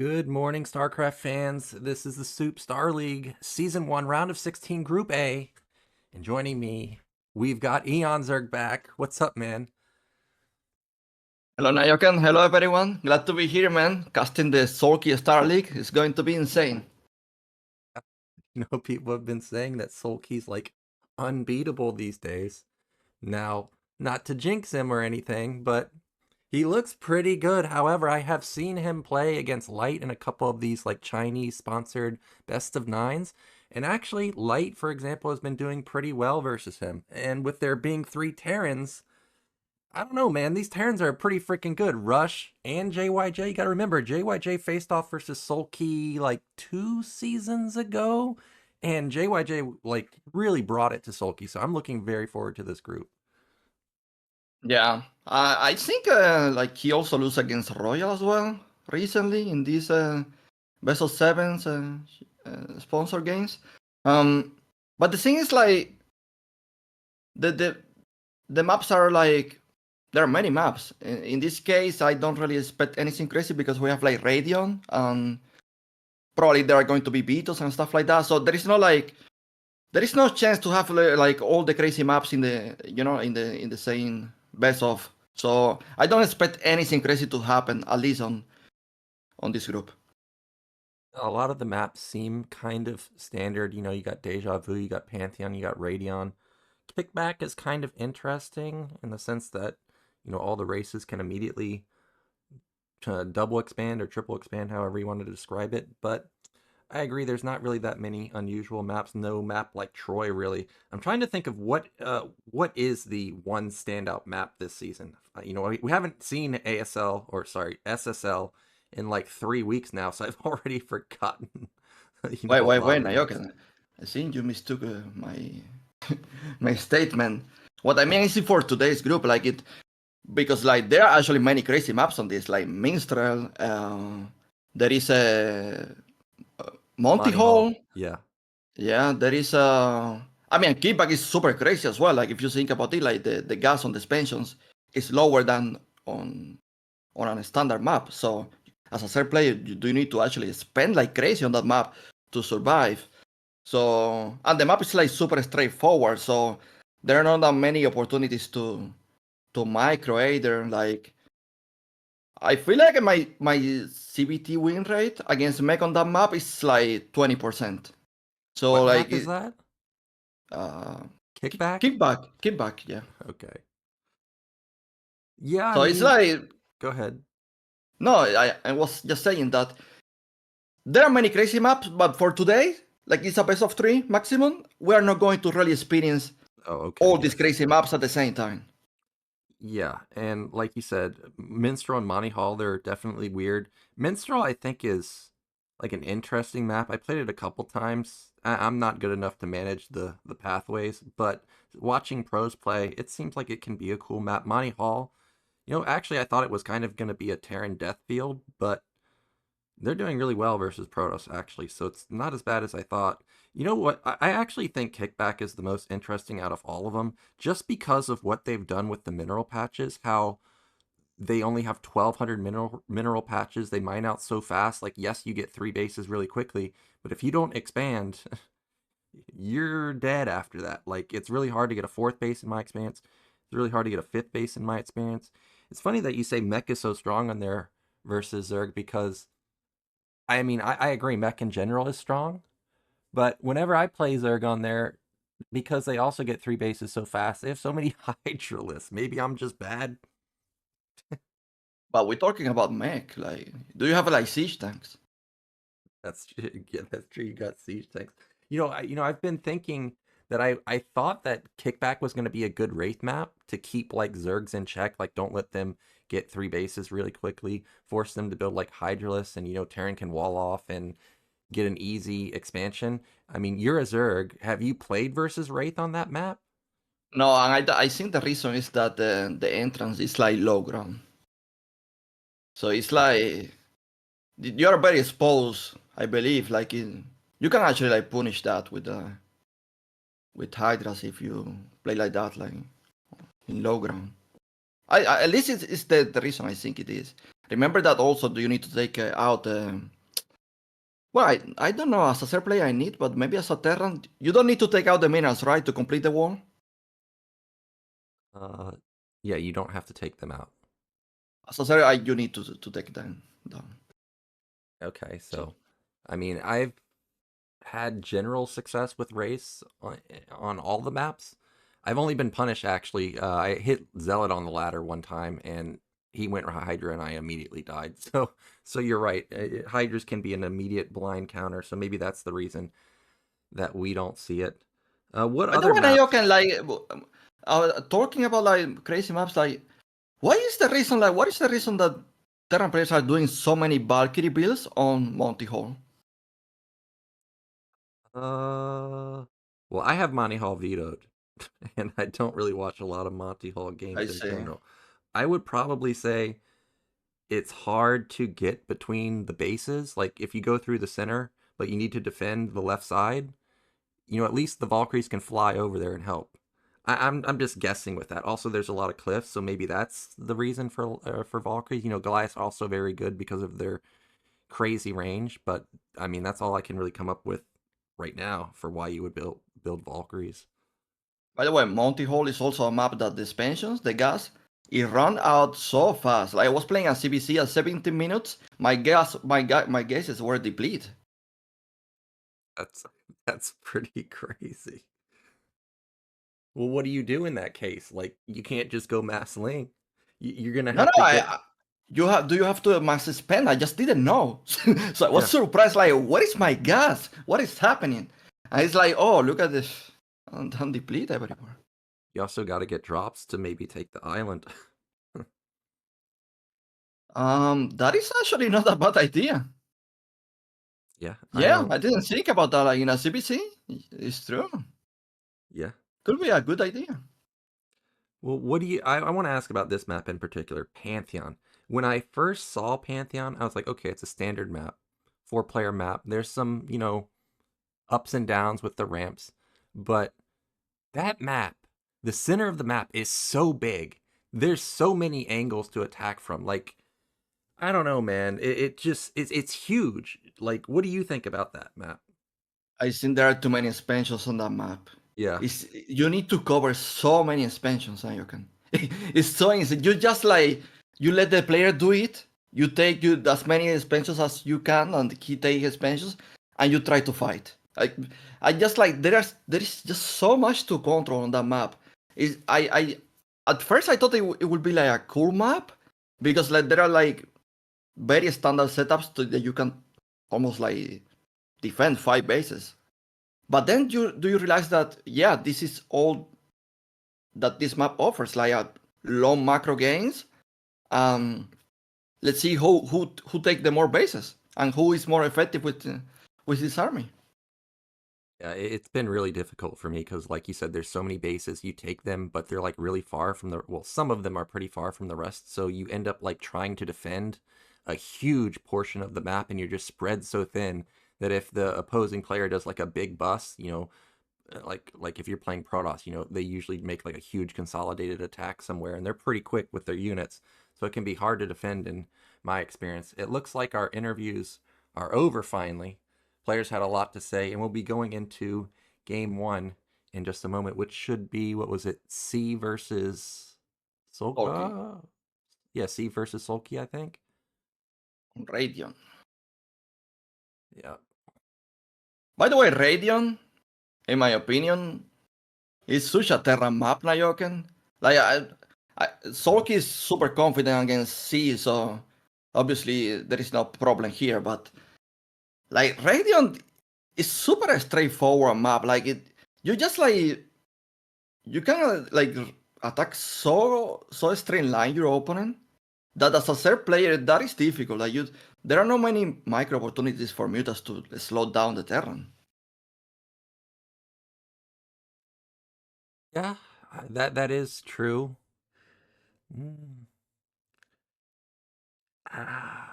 Good morning, StarCraft fans. This is the Soup Star League Season 1, Round of 16, Group A. And joining me, we've got Eonzerg back. What's up, man? Hello, Nyoken. Hello, everyone. Glad to be here, man. Casting the Soulkey Star League is going to be insane. You know, people have been saying that Soulkey's like unbeatable these days. Now, not to jinx him or anything, but he looks pretty good. However, I have seen him play against Light in a couple of these like Chinese sponsored best of nines. And actually, Light, for example, has been doing pretty well versus him. And with there being 3 Terrans, I don't know, man. These Terrans are pretty freaking good. Rush and JYJ. You gotta remember, JYJ faced off versus Soulkey like 2 seasons ago. And JYJ like really brought it to Soulkey. So I'm looking very forward to this group. Yeah, I think like he also lose against Royal as well recently in these best of sevens sponsor games. But the thing is like the maps are like there are many maps. In this case, I don't really expect anything crazy because we have like Radeon and probably there are going to be Beatles and stuff like that. So there is no chance to have like all the crazy maps in the in the same best of. So I don't expect anything crazy to happen, at least on this group. A lot of the maps seem kind of standard. You know, you got Deja Vu, you got Pantheon, you got Radeon. Kickback is kind of interesting in the sense that, you know, all the races can immediately double expand or triple expand, however you want to describe it. But I agree, there's not really that many unusual maps. No map like Troy, really. I'm trying to think of what is the one standout map this season. You know, we haven't seen SSL in like 3 weeks now, so I've already forgotten. Wait, Maps. Nyoken. I think you mistook my statement. What I mean is for today's group, like it, because like there are actually many crazy maps on this, like Minstrel. There is a Monty Hall. Yeah. Yeah, there is a. I mean, kickback is super crazy as well. Like if you think about it, like the gas on the expansions is lower than on a standard map. So as a third player, you do need to actually spend like crazy on that map to survive. So and the map is like super straightforward. So there are not that many opportunities to micro either. Like I feel like my CBT win rate against mech on that map is like 20%. So What like map is that? Kickback? Kickback, yeah. Okay. Yeah, So it's like, go ahead. no, I was just saying that there are many crazy maps, but for today, like it's a best of 3 maximum, we are not going to really experience all these crazy maps at the same time. Yeah, and like you said, Minstrel and Monty Hall, they're definitely weird. Minstrel, I think, is like an interesting map. I played it a couple times. I'm not good enough to manage the pathways, but watching pros play, it seems like it can be a cool map. Monty Hall, you know, actually, I thought it was kind of going to be a Terran death field, but they're doing really well versus Protoss, actually, so it's not as bad as I thought. You know what? I actually think Kickback is the most interesting out of all of them, just because of what they've done with the mineral patches, how they only have 1,200 mineral patches. They mine out so fast. Like, yes, you get 3 bases really quickly, but if you don't expand, you're dead after that. Like, it's really hard to get a 4th base in my experience. It's really hard to get a 5th base in my experience. It's funny that you say Mech is so strong on there versus Zerg, because I mean, I agree, mech in general is strong, but whenever I play Zerg on there, because they also get 3 bases so fast, they have so many Hydralisks. Maybe I'm just bad. But we're talking about mech. Like, do you have like siege tanks? That's yeah, that's true. You got siege tanks. I've been thinking that I thought that Kickback was going to be a good Wraith map to keep like Zergs in check. Like, don't let them get 3 bases really quickly. Force them to build like Hydralisks, and Terran can wall off and get an easy expansion. I mean, you're a Zerg. Have you played versus Wraith on that map? No, and I think the reason is that the entrance is like low ground. So it's like you are very exposed, I believe. Like you can actually like punish that with Hydras if you play like that, like in low ground. At least it's the reason I think it is. remember that also. Do you need to take out? Well, I don't know. As a third player, I need, but maybe as a Terran, you don't need to take out the minerals, right, to complete the wall. Yeah, you don't have to take them out. As a third, you need to take them down. Okay, so I mean, I've had general success with race on all the maps. I've only been punished actually. I hit Zealot on the ladder one time, and he went Hydra, and I immediately died. So you're right. Hydras can be an immediate blind counter. So maybe that's the reason that we don't see it. What By the other way, maps? Nyoken, talking about like crazy maps, like what is the reason that Terran players are doing so many Valkyrie builds on Monty Hall? Well, I have Monty Hall vetoed, and I don't really watch a lot of Monty Hall I games in see. general. I would probably say it's hard to get between the bases. Like if you go through the center, but you need to defend the left side, at least the Valkyries can fly over there and help. I'm just guessing with that. Also, there's a lot of cliffs, so maybe that's the reason for Valkyries. Goliath's also very good because of their crazy range, but I mean that's all I can really come up with right now for why you would build Valkyries. By the way, Monty Hall is also a map that the expansions, the gas, it run out so fast. Like I was playing a CBC at 17 minutes. My gases were depleted. That's that's pretty crazy. Well, what do you do in that case? Like, you can't just go mass link. You're gonna No, have no, to get. do you have to mass spend? I just didn't know. So I was Yeah. surprised, like, what is my gas? What is happening? And it's like, oh, look at this. I'm depleted everywhere. You also got to get drops to maybe take the island. That is actually not a bad idea. Yeah, I Yeah, don't. I didn't think about that. Like in a CBC, it's true. Yeah. Could be a good idea. Well, what do you? I want to ask about this map in particular, Pantheon. When I first saw Pantheon, I was like, okay, it's a standard map, 4-player map. There's some, ups and downs with the ramps, but that map, the center of the map is so big. There's so many angles to attack from. Like, I don't know, man. It just it's huge. Like, what do you think about that map? I think there are too many expansions on that map. Yeah. You need to cover so many expansions, and you can. It's so easy. You just like you let the player do it. You take you as many expansions as you can, and he take expansions, and you try to fight. I just like there is just so much to control on that map. Is I at first I thought it would be like a cool map because like there are like very standard setups that you can almost like defend 5 bases. But then you realize that yeah, this is all that this map offers, like a long macro gains. Let's see who take the more bases and who is more effective with this army. Yeah, it's been really difficult for me because, like you said, there's so many bases. You take them, but they're like really far from the. Well, some of them are pretty far from the rest, so you end up like trying to defend a huge portion of the map, and you're just spread so thin that if the opposing player does like a big bust, like if you're playing Protoss, they usually make like a huge consolidated attack somewhere, and they're pretty quick with their units, so it can be hard to defend. In my experience, it looks like our interviews are over finally. Players had a lot to say, and we'll be going into game one in just a moment, which should be, what was it, C versus Okay, Soulkey? Yeah, C versus Soulkey, I think. Radion. Yeah. By the way, Radion, in my opinion, is such a Terra map, Nyoken. Like Soulkey is super confident against C, so obviously there is no problem here. But like Radion is super straightforward map. Like you just like you can like attack so streamline your opponent that as a third player that is difficult. Like there are not many micro opportunities for mutas to slow down the Terran. Yeah, that is true. Mm. Ah.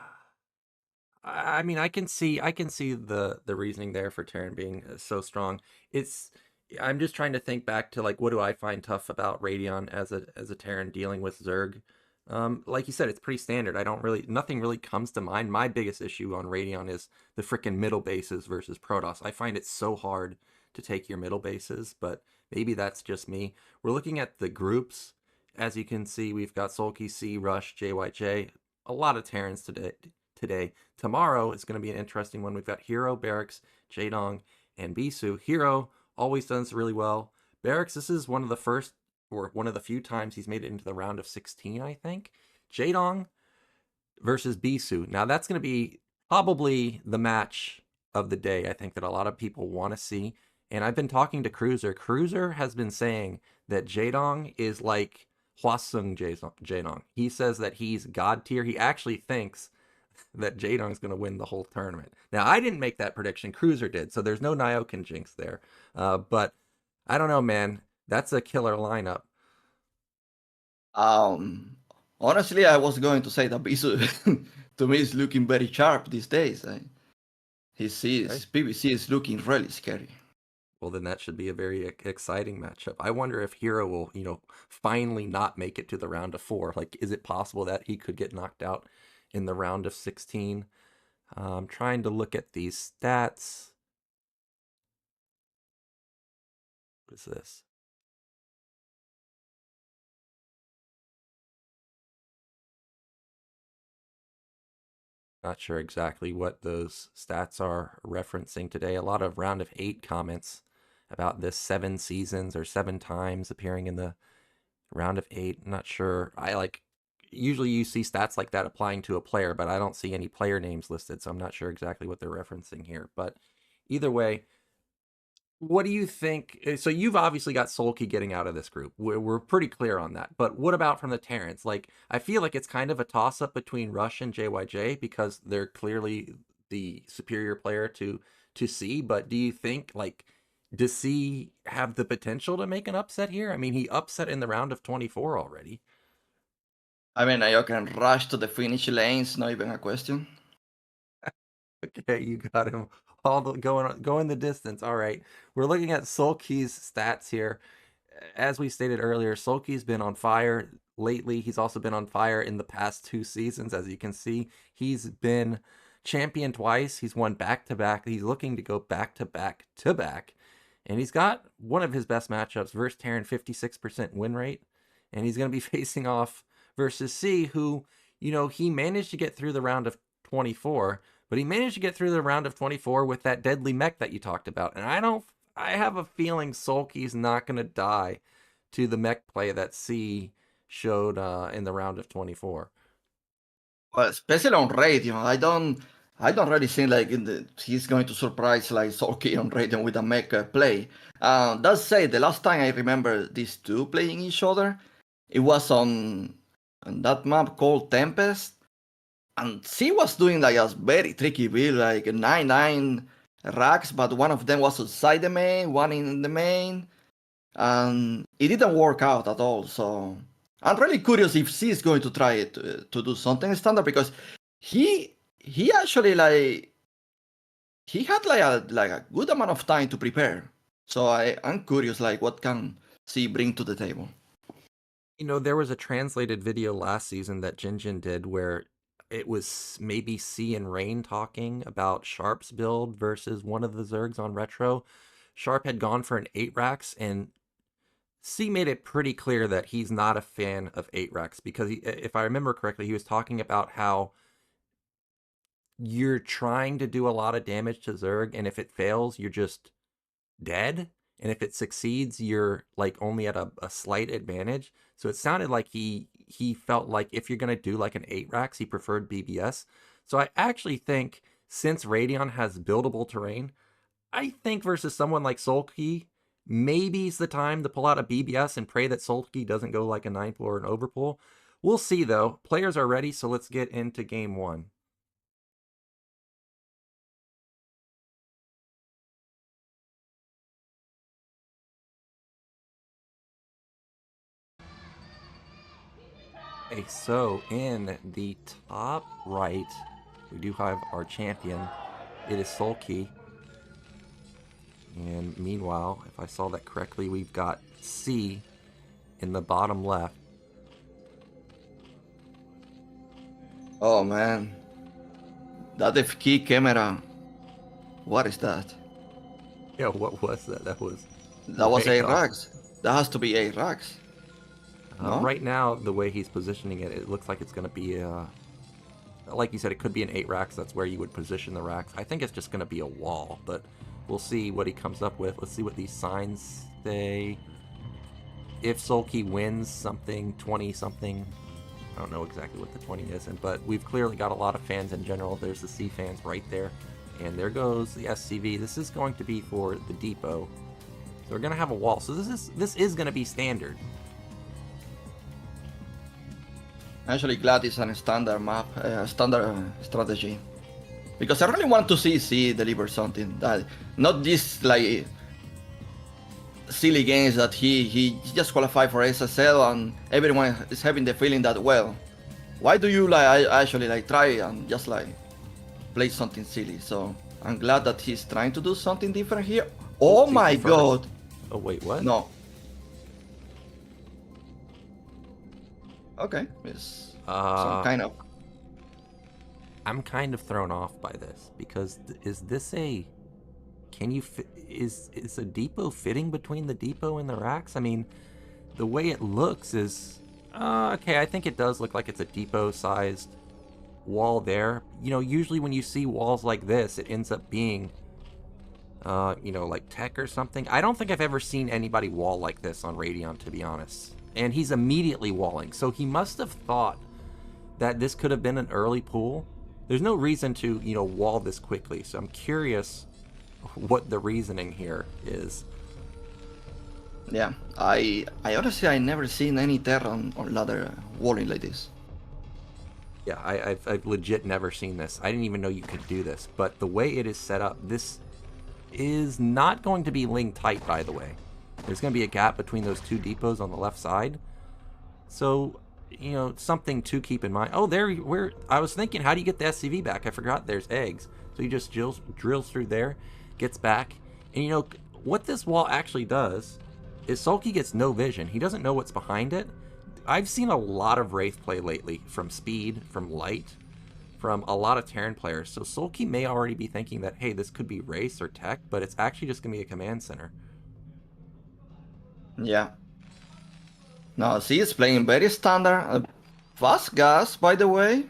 I mean, I can see the reasoning there for Terran being so strong. It's I'm just trying to think back to like what do I find tough about Radeon as a Terran dealing with Zerg. Like you said, it's pretty standard. Nothing really comes to mind. My biggest issue on Radeon is the freaking middle bases versus Protoss. I find it so hard to take your middle bases, but maybe that's just me. We're looking at the groups. As you can see, we've got Soulkey, Sea, Rush, JYJ. A lot of Terrans today. Tomorrow is going to be an interesting one. We've got Hero, Barracks, Jaedong, and Bisu. Hero always does really well. Barracks, this is one of the first or one of the few times he's made it into the round of 16, I think. Jaedong versus Bisu. Now that's going to be probably the match of the day, I think, that a lot of people want to see. And I've been talking to krrrrzz. krrrrzz has been saying that Jaedong is like Hwasung Jaedong. He says that he's god tier. He actually thinks that Jaedong's going to win the whole tournament. Now, I didn't make that prediction. krrrrzz did, so there's no Nyoken jinx there. But I don't know, man. That's a killer lineup. Um, Honestly, I was going to say that Bisu to me is looking very sharp these days. His Okay. PVC is looking really scary. Well, then that should be a very exciting matchup. I wonder if Hero will, finally not make it to the round of 4. Like, is it possible that he could get knocked out in the round of 16? I'm trying to look at these stats. What is this? Not sure exactly what those stats are referencing today. A lot of round of 8 comments about this 7 seasons or 7 times appearing in the round of 8. I'm not sure. Usually you see stats like that applying to a player, but I don't see any player names listed, so I'm not sure exactly what they're referencing here. But either way, what do you think? So you've obviously got Soulkey getting out of this group. We're pretty clear on that. But what about from the Terrans? Like, I feel like it's kind of a toss-up between Rush and JYJ because they're clearly the superior player to Sea. But do you think, like, does Sea have the potential to make an upset here? I mean, he upset in the round of 24 already. I mean, I can rush to the finish lanes, not even a question. Okay, you got him all going the distance. All right, we're looking at Soulkey's stats here. As we stated earlier, Soulkey's been on fire lately. He's also been on fire in the past 2 seasons. As you can see, he's been champion twice. He's won back to back. He's looking to go back to back to back, and he's got one of his best matchups versus Terran, 56% win rate, and he's going to be facing off versus Sea, who he managed to get through the round of 24. But he managed to get through the round of 24 with that deadly mech that you talked about. And I have a feeling Soulkey's not going to die to the mech play that C showed in the round of 24. Well, especially on radio, I don't really think like he's going to surprise like Soulkey on radio with a mech play. That said, the last time I remember these two playing each other, it was on that map called Tempest, and she was doing like a very tricky build, like 9-9 racks, but one of them was outside the main, one in the main, and it didn't work out at all. So I'm really curious if she's going to try to do something standard, because he actually like he had like a good amount of time to prepare. So I'm curious like what can she bring to the table. There was a translated video last season that Jinjin did where it was maybe C and Rain talking about Sharp's build versus one of the Zergs on Retro. Sharp had gone for an 8 racks, and C made it pretty clear that he's not a fan of 8 racks because if I remember correctly, he was talking about how you're trying to do a lot of damage to Zerg, and if it fails, you're just dead. And if it succeeds, you're like only at a slight advantage. So it sounded like he felt like if you're gonna do like an 8 racks, he preferred BBS. So I actually think since Radeon has buildable terrain, I think versus someone like Soulkey, maybe it's the time to pull out a BBS and pray that Soulkey doesn't go like a 9 or an overpull. We'll see though. Players are ready, so let's get into game 1. Okay, so in the top right, we do have our champion. It is Soulkey. And meanwhile, if I saw that correctly, we've got C in the bottom left. Oh man, that FK camera. What is that? Yeah, what was that? That was That was way eight off. racks. That has to be 8 racks. No? Right now, the way he's positioning it, it looks like it's going to be, like you said, it could be an 8 racks. That's where you would position the racks. I think it's just going to be a wall, but we'll see what he comes up with. Let's see what these signs say. If Soulkey wins something, 20-something, I don't know exactly what the 20 is, but we've clearly got a lot of fans in general. There's the C fans right there. And there goes the SCV. This is going to be for the depot. So we're going to have a wall. So this is going to be standard. I'm actually glad it's a standard map, standard strategy. Because I really want to see deliver something. That not this like silly games that he just qualified for SSL and everyone is having the feeling that, well, why do you like actually like try and just like play something silly? So I'm glad that he's trying to do something different here. Oh my god. Oh wait, what? No. Okay, it's some kind of. I'm kind of thrown off by this because is this a? Can you fit? Is a depot fitting between the depot and the racks? I mean, the way it looks is okay. I think it does look like it's a depot-sized wall there. You know, usually when you see walls like this, it ends up being, you know, like tech or something. I don't think I've ever seen anybody wall like this on Radeon, to be honest. And he's immediately walling, so he must have thought that this could have been an early pull. There's no reason to, you know, wall this quickly. So I'm curious what the reasoning here is. Yeah, I honestly I never seen any Terran or ladder walling like this. Yeah, I've legit never seen this. I didn't even know you could do this. But the way it is set up, this is not going to be linked tight, by the way. There's going to be a gap between those two depots on the left side. So, you know, something to keep in mind. Oh, I was thinking, how do you get the SCV back? I forgot there's eggs. So he just drills through there, gets back. And, you know, what this wall actually does is Soulkey gets no vision. He doesn't know what's behind it. I've seen a lot of Wraith play lately, from Speed, from Light, from a lot of Terran players. So Soulkey may already be thinking that, hey, this could be Race or Tech, but it's actually just going to be a command center. Yeah. No, see, it's playing very standard. Fast gas, by the way.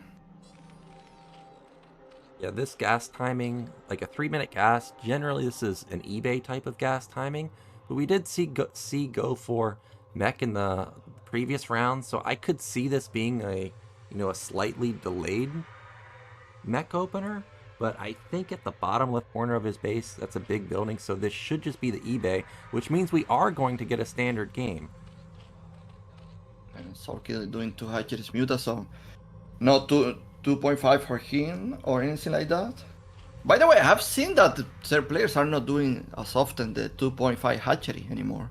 Yeah, this gas timing, like a 3-minute gas, generally this is an eBay type of gas timing, but we did see go for mech in the previous round, so I could see this being a, you know, a slightly delayed mech opener, but I think at the bottom left corner of his base, that's a big building, so this should just be the eBay, which means we are going to get a standard game. And Soulkey doing 2 hatcheries muta, so not 2.5 for him or anything like that. By the way, I have seen that their players are not doing as often the 2.5 hatchery anymore.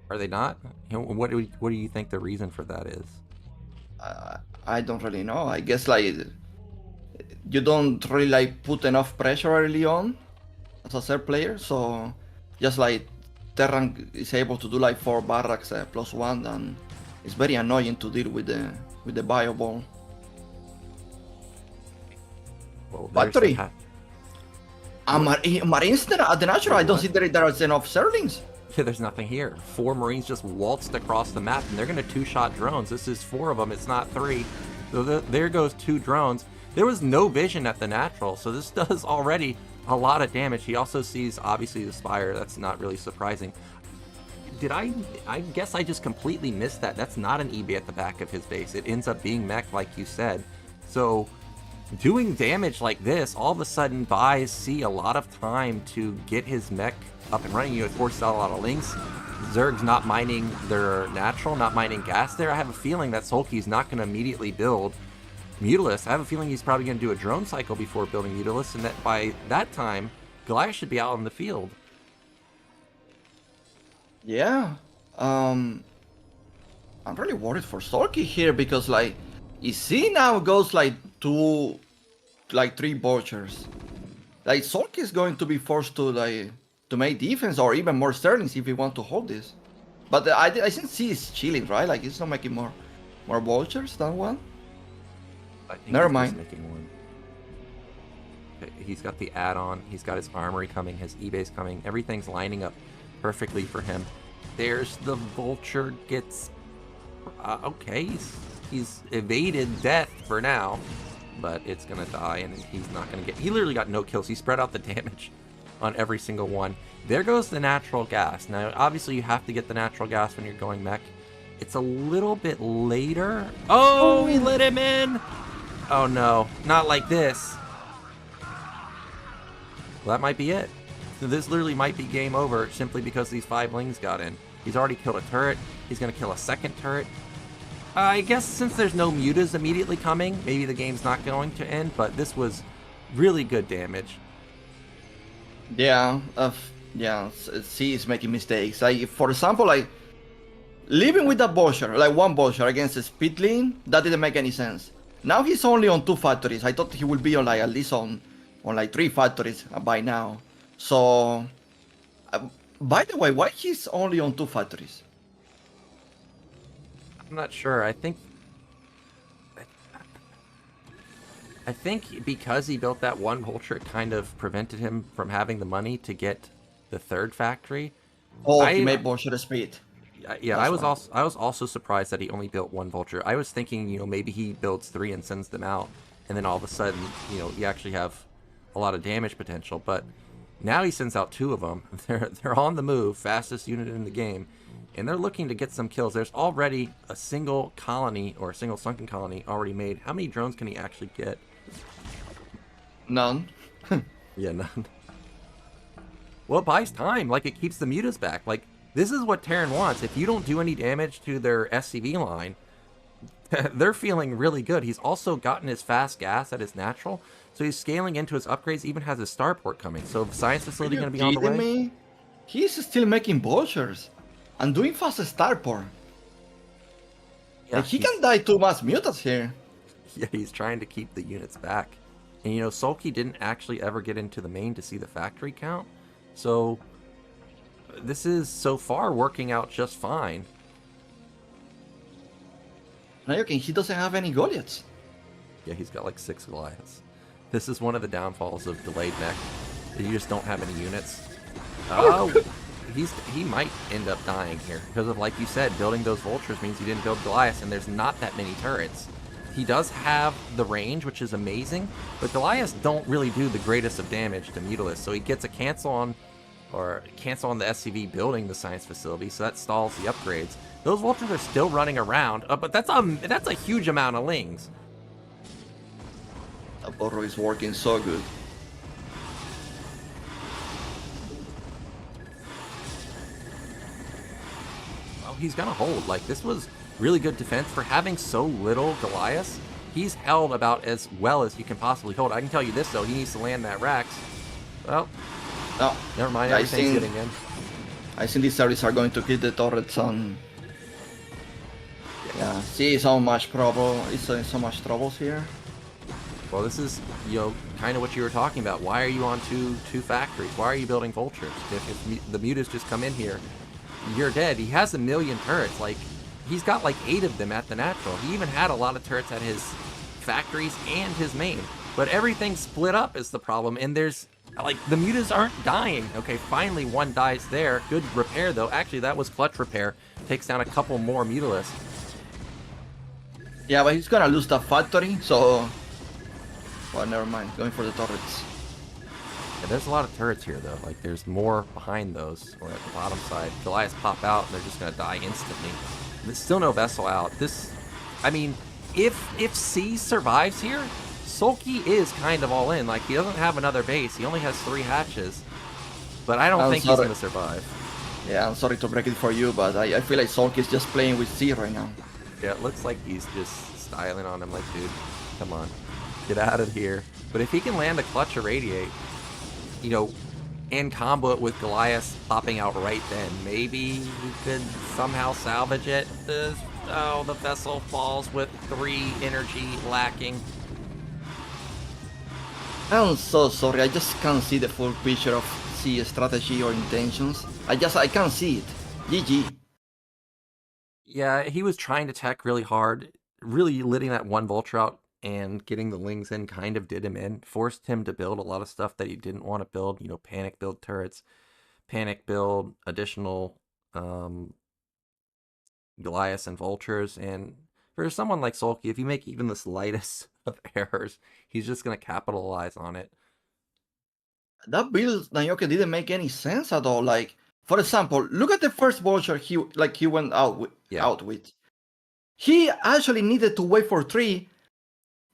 Are they not? You know, what do you think the reason for that is? I don't really know. I guess like you don't really like put enough pressure early on as a third player, so just like Terran is able to do like 4 barracks +1, and it's very annoying to deal with the bio ball. Well, Factory. Marines at the natural. I don't see there are enough Zerlings. Yeah, there's nothing here. 4 Marines just waltzed across the map, and they're going to 2-shot drones. This is 4 of them. It's not 3. So there goes 2 drones. There was no vision at the natural, so this does already a lot of damage. He also sees, obviously, the Spire. That's not really surprising. I guess I just completely missed that. That's not an EB at the back of his base. It ends up being mech, like you said. So doing damage like this all of a sudden buys C a lot of time to get his mech up and running. You know, it forces out a lot of links. Zerg's not mining their natural, not mining gas there. I have a feeling that Soulkey's not going to immediately build Mutalisk. I have a feeling he's probably going to do a drone cycle before building Mutalisk, and that by that time, Goliath should be out in the field. Yeah. I'm really worried for Soulkey here because like if he now goes like 3 vultures, like Soulkey is going to be forced to make defense or even more Sterlings if he want to hold this. But I think C is chilling, right? Like it's not making more vultures than one. I think Never he's mind. just making one. Okay, he's got the add-on. He's got his armory coming. His eBay's coming. Everything's lining up perfectly for him. There's the vulture gets... okay, he's evaded death for now. But it's going to die, and he's not going to get... He literally got no kills. He spread out the damage on every single one. There goes the natural gas. Now, obviously, you have to get the natural gas when you're going mech. It's a little bit later. Oh, he let him in! Oh, no. Not like this. Well, that might be it. So this literally might be game over simply because these 5 lings got in. He's already killed a turret. He's going to kill a second turret. I guess since there's no mutas immediately coming, maybe the game's not going to end, but this was really good damage. Yeah, Sea is making mistakes. Like, for example, like, leaving with that vulture, like one vulture against a speed lane, that didn't make any sense. Now he's only on 2 factories. I thought he would be on like at least on like 3 factories by now. So, by the way, why he's only on 2 factories? I'm not sure. I think because he built that one vulture, it kind of prevented him from having the money to get the 3rd factory. Oh, he made vulture speed. Yeah, I was also surprised that he only built 1 vulture. I was thinking, maybe he builds 3 and sends them out, and then all of a sudden, you actually have a lot of damage potential. But now he sends out 2 of them. They're on the move, fastest unit in the game, and they're looking to get some kills. There's already a single colony or a single sunken colony already made. How many drones can he actually get? None. Yeah, none. Well, it buys time. Like, it keeps the mutas back. Like, this is what Terran wants. If you don't do any damage to their SCV line, they're feeling really good. He's also gotten his fast gas at his natural, so he's scaling into his upgrades, even has his starport coming. So science facility going to be on the way? Me? He's still making vultures and doing fast starport. Yeah, like, he can die too much mutas here. Yeah, he's trying to keep the units back. And Soulkey didn't actually ever get into the main to see the factory count. So this is so far working out just fine. Nyoken, he doesn't have any Goliaths. Yeah, he's got like 6 Goliaths. This is one of the downfalls of delayed mech. You just don't have any units. Oh, he might end up dying here because of, like you said, building those vultures means you didn't build Goliaths, and there's not that many turrets. He does have the range, which is amazing, but Goliaths don't really do the greatest of damage to Mutalisk, so he gets a cancel on the SCV building the science facility, so that stalls the upgrades. Those vultures are still running around, but that's a huge amount of lings. That Borro is working so good. Oh, he's gonna hold. Like, this was really good defense for having so little Goliaths. He's held about as well as you can possibly hold. I can tell you this though, he needs to land that Rax. Well, no, never mind. Everything's getting in. I think these series are going to hit the turrets on. Yeah, see, so much trouble. It's so much troubles here. Well, this is kind of what you were talking about. Why are you on two factories? Why are you building vultures? If the mutas just come in here, you're dead. He has 1 million turrets. Like, he's got like 8 of them at the natural. He even had a lot of turrets at his factories and his main. But everything's split up is the problem. And there's, like, the mutas aren't dying. Okay, finally one dies there. Good repair, though. Actually, that was clutch repair. Takes down a couple more mutalisks. Yeah, but he's gonna lose that factory, so... Well, never mind. Going for the turrets. Yeah, there's a lot of turrets here, though. Like, there's more behind those, or at the bottom side. Goliaths pop out, and they're just gonna die instantly. There's still no vessel out. This, I mean, if Sea survives here, Soulkey is kind of all in. Like, he doesn't have another base. He only has 3 hatches. But I don't think he's gonna survive. Yeah, I'm sorry to break it for you, but I feel like Soulkey is just playing with Sea right now. Yeah, it looks like he's just styling on him like, dude, come on. Get out of here. But if he can land a clutch irradiate, and combo it with Goliath popping out right then, maybe he could somehow salvage it. The vessel falls with 3 energy lacking. I'm so sorry, I just can't see the full picture of Sea's strategy or intentions. I can't see it. GG. Yeah, he was trying to tech really hard, really letting that one vulture out and getting the Lings in kind of did him in, forced him to build a lot of stuff that he didn't want to build, panic build turrets, panic build additional Goliaths and Vultures. And for someone like Soulkey, if you make even the slightest of errors, he's just going to capitalize on it. That build Nyoken didn't make any sense at all. Like, for example, look at the first vulture he went out with. He actually needed to wait for 3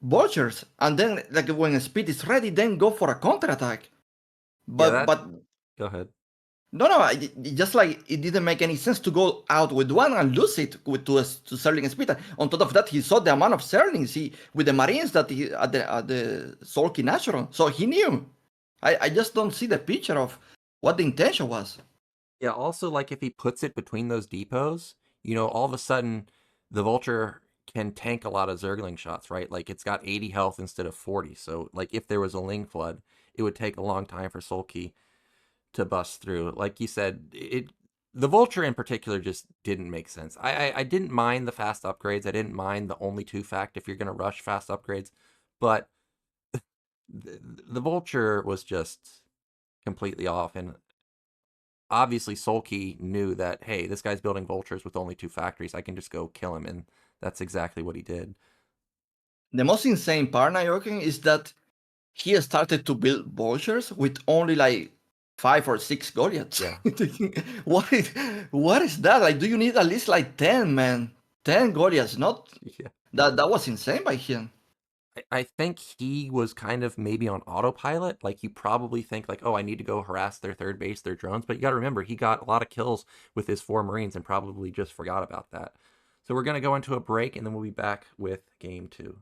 vultures, and then like when speed is ready, then go for a counterattack. But go ahead. No, just like it didn't make any sense to go out with 1 and lose it to Sterling speed. On top of that, he saw the amount of Sterlings with the Marines that he at the Soulkey Natural, so he knew. I just don't see the picture of what the intention was. Yeah, also, like, if he puts it between those depots, all of a sudden, the Vulture can tank a lot of Zergling shots, right? Like, it's got 80 health instead of 40, so, like, if there was a Ling Flood, it would take a long time for Soulkey to bust through. Like you said, the Vulture in particular just didn't make sense. I didn't mind the fast upgrades. I didn't mind the only 2 fact if you're going to rush fast upgrades, but the Vulture was just completely off. And obviously Soulkey knew that, hey, this guy's building Vultures with only 2 factories. I can just go kill him, and that's exactly what he did. The most insane part, Nyoken, is that he started to build Vultures with only like 5 or 6 Goliaths. Yeah. what is that? Like, do you need at least like 10, man? 10 Goliaths, not... Yeah. That was insane by him. I think he was kind of maybe on autopilot. Like, you probably think like, oh, I need to go harass their third base, their drones. But you got to remember, he got a lot of kills with his 4 Marines and probably just forgot about that. So we're going to go into a break, and then we'll be back with game 2.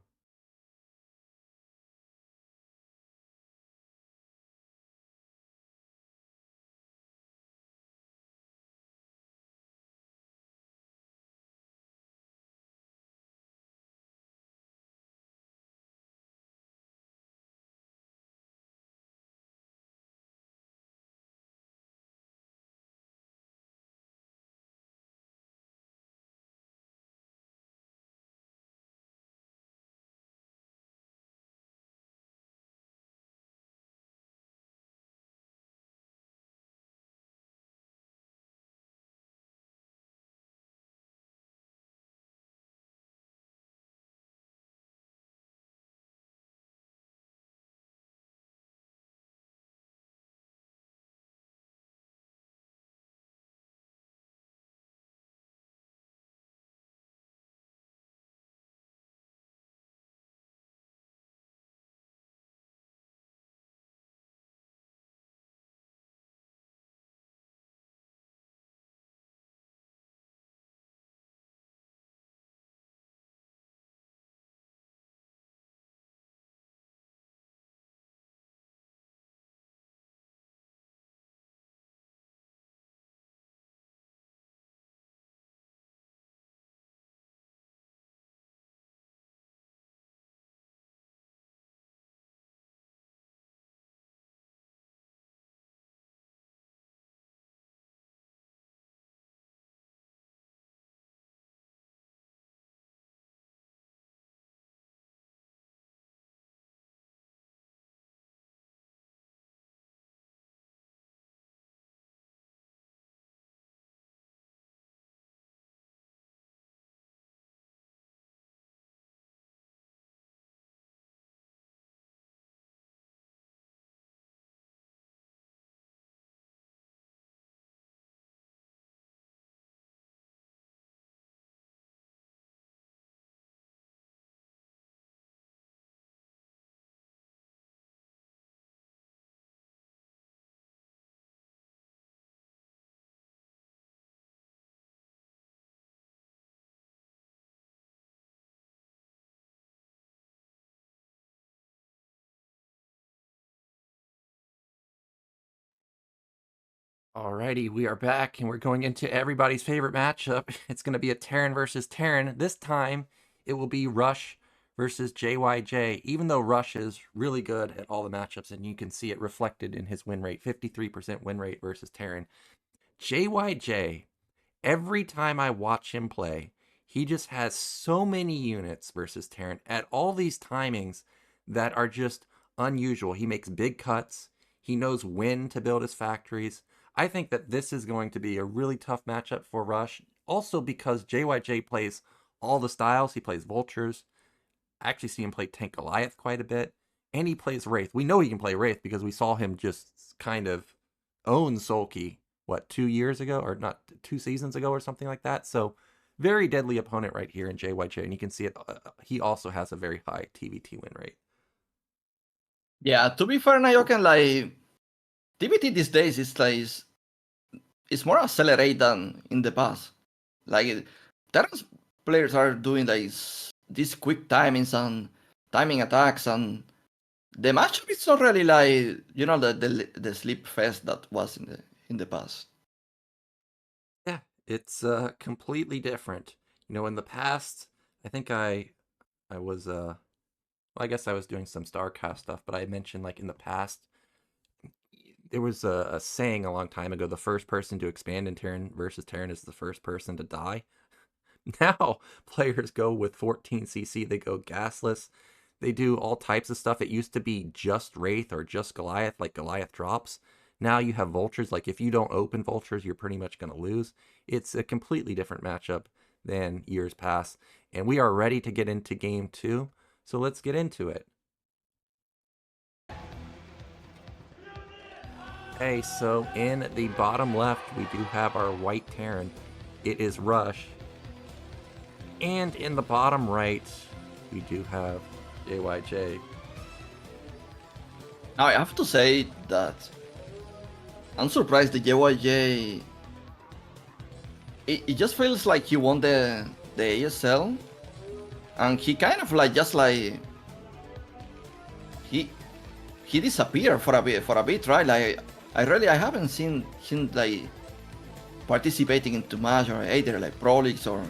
Alrighty, we are back, and we're going into everybody's favorite matchup. It's going to be a Terran versus Terran. This time, it will be Rush versus JYJ, even though Rush is really good at all the matchups, and you can see it reflected in his win rate, 53% win rate versus Terran. JYJ, every time I watch him play, he just has so many units versus Terran at all these timings that are just unusual. He makes big cuts. He knows when to build his factories. I think that this is going to be a really tough matchup for Rush. Also because JYJ plays all the styles. He plays Vultures. I actually see him play Tank Goliath quite a bit. And he plays Wraith. We know he can play Wraith because we saw him just kind of own Soulkey, 2 years ago? Or not, 2 seasons ago or something like that. So very deadly opponent right here in JYJ. And you can see it. He also has a very high TVT win rate. Yeah, to be fair, Nyoken, like, TVT these days is like, it's more accelerated than in the past. Like, Terran's players are doing like these quick timings and timing attacks, and the matchup is not really like, you know, the sleep fest that was in the past. Yeah, it's completely different. You know, in the past, I think I was well, I guess I was doing some StarCast stuff, but I mentioned like in the past there was a saying a long time ago: the first person to expand in Terran versus Terran is the first person to die. Now players go with 14cc, they go gasless, they do all types of stuff. It used to be just Wraith or just Goliath, like Goliath drops. Now you have Vultures. Like if you don't open Vultures, you're pretty much going to lose. It's a completely different matchup than years past. And we are ready to get into game 2. So let's get into it. Okay, so in the bottom left, we do have our white Terran. It is Rush. And in the bottom right, we do have JYJ. Now, I have to say that I'm surprised the JYJ. It just feels like he won the ASL, and he kind of like just like he disappeared for a bit, right? Like I haven't seen him like participating into match or either like Pro Leagues or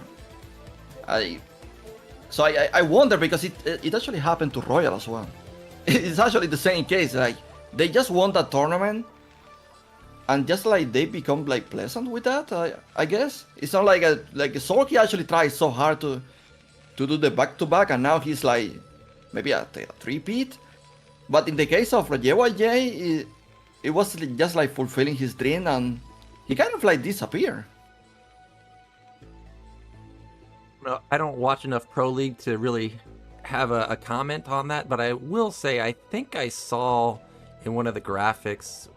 So I wonder, because it actually happened to Royal as well. It's actually the same case. Like they just won that tournament, and just like they become like pleasant with that. I guess it's not like Soulkey actually tries so hard to do the back-to-back, and now he's like maybe a three-peat. But in the case of JYJ, it was just like fulfilling his dream, and he kind of like disappeared. No, I don't watch enough Pro League to really have a comment on that, but I will say I think I saw in one of the graphics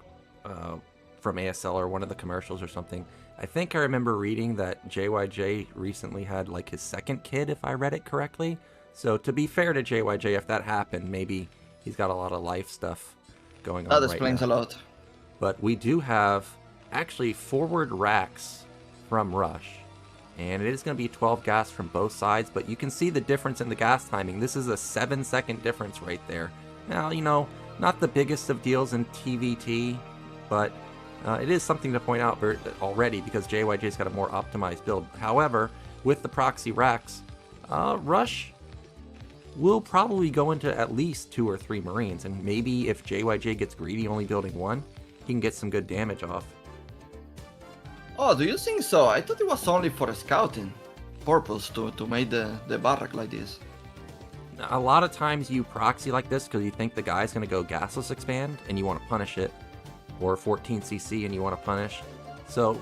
from ASL or one of the commercials or something, I think I remember reading that JYJ recently had like his second kid, if I read it correctly. So to be fair to JYJ, if that happened, maybe he's got a lot of life stuff going on right now. That explains a lot. But we do have actually forward racks from Rush. And it is going to be 12 gas from both sides, but you can see the difference in the gas timing. This is a 7-second difference right there. Now, you know, not the biggest of deals in TVT, but it is something to point out already, because JYJ's got a more optimized build. However, with the proxy racks, Rush will probably go into at least 2 or 3 Marines, and maybe if JYJ gets greedy only building 1, he can get some good damage off. Oh, do you think so? I thought it was only for a scouting purpose to make the barrack like this. A lot of times you proxy like this because you think the guy's going to go gasless expand and you want to punish it, or 14cc and you want to punish. So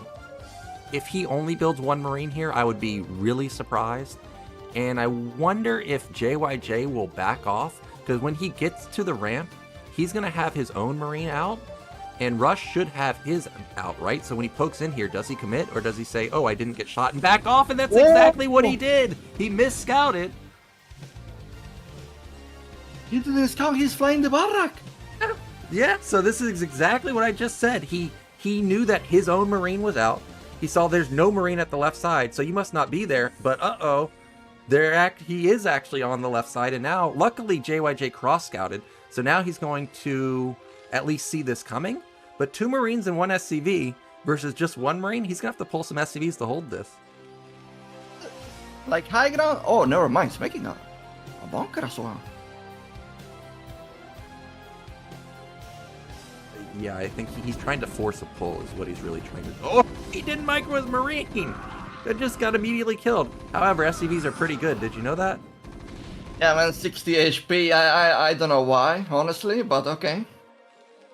if he only builds 1 Marine here, I would be really surprised. And I wonder if JYJ will back off, because when he gets to the ramp, he's going to have his own Marine out. And Rush should have his out, right? So when he pokes in here, does he commit, or does he say, oh, I didn't get shot, and back off? And that's exactly what he did. He misscouted. He didn't scout, he's flying the barrack. Yeah, so this is exactly what I just said. He knew that his own Marine was out. He saw there's no Marine at the left side, so you must not be there. But uh-oh, he is actually on the left side. And now, luckily, JYJ cross-scouted. So now he's going to at least see this coming. But 2 Marines and 1 SCV versus just 1 Marine, he's going to have to pull some SCVs to hold this. Like high ground? Oh, never mind. He's making a bunker as well. Yeah, I think he's trying to force a pull is what he's really trying to do. Oh, he didn't micro his Marine! that just got immediately killed. However, SCVs are pretty good. Did you know that? Yeah, man, 60 HP. I don't know why, honestly, but okay.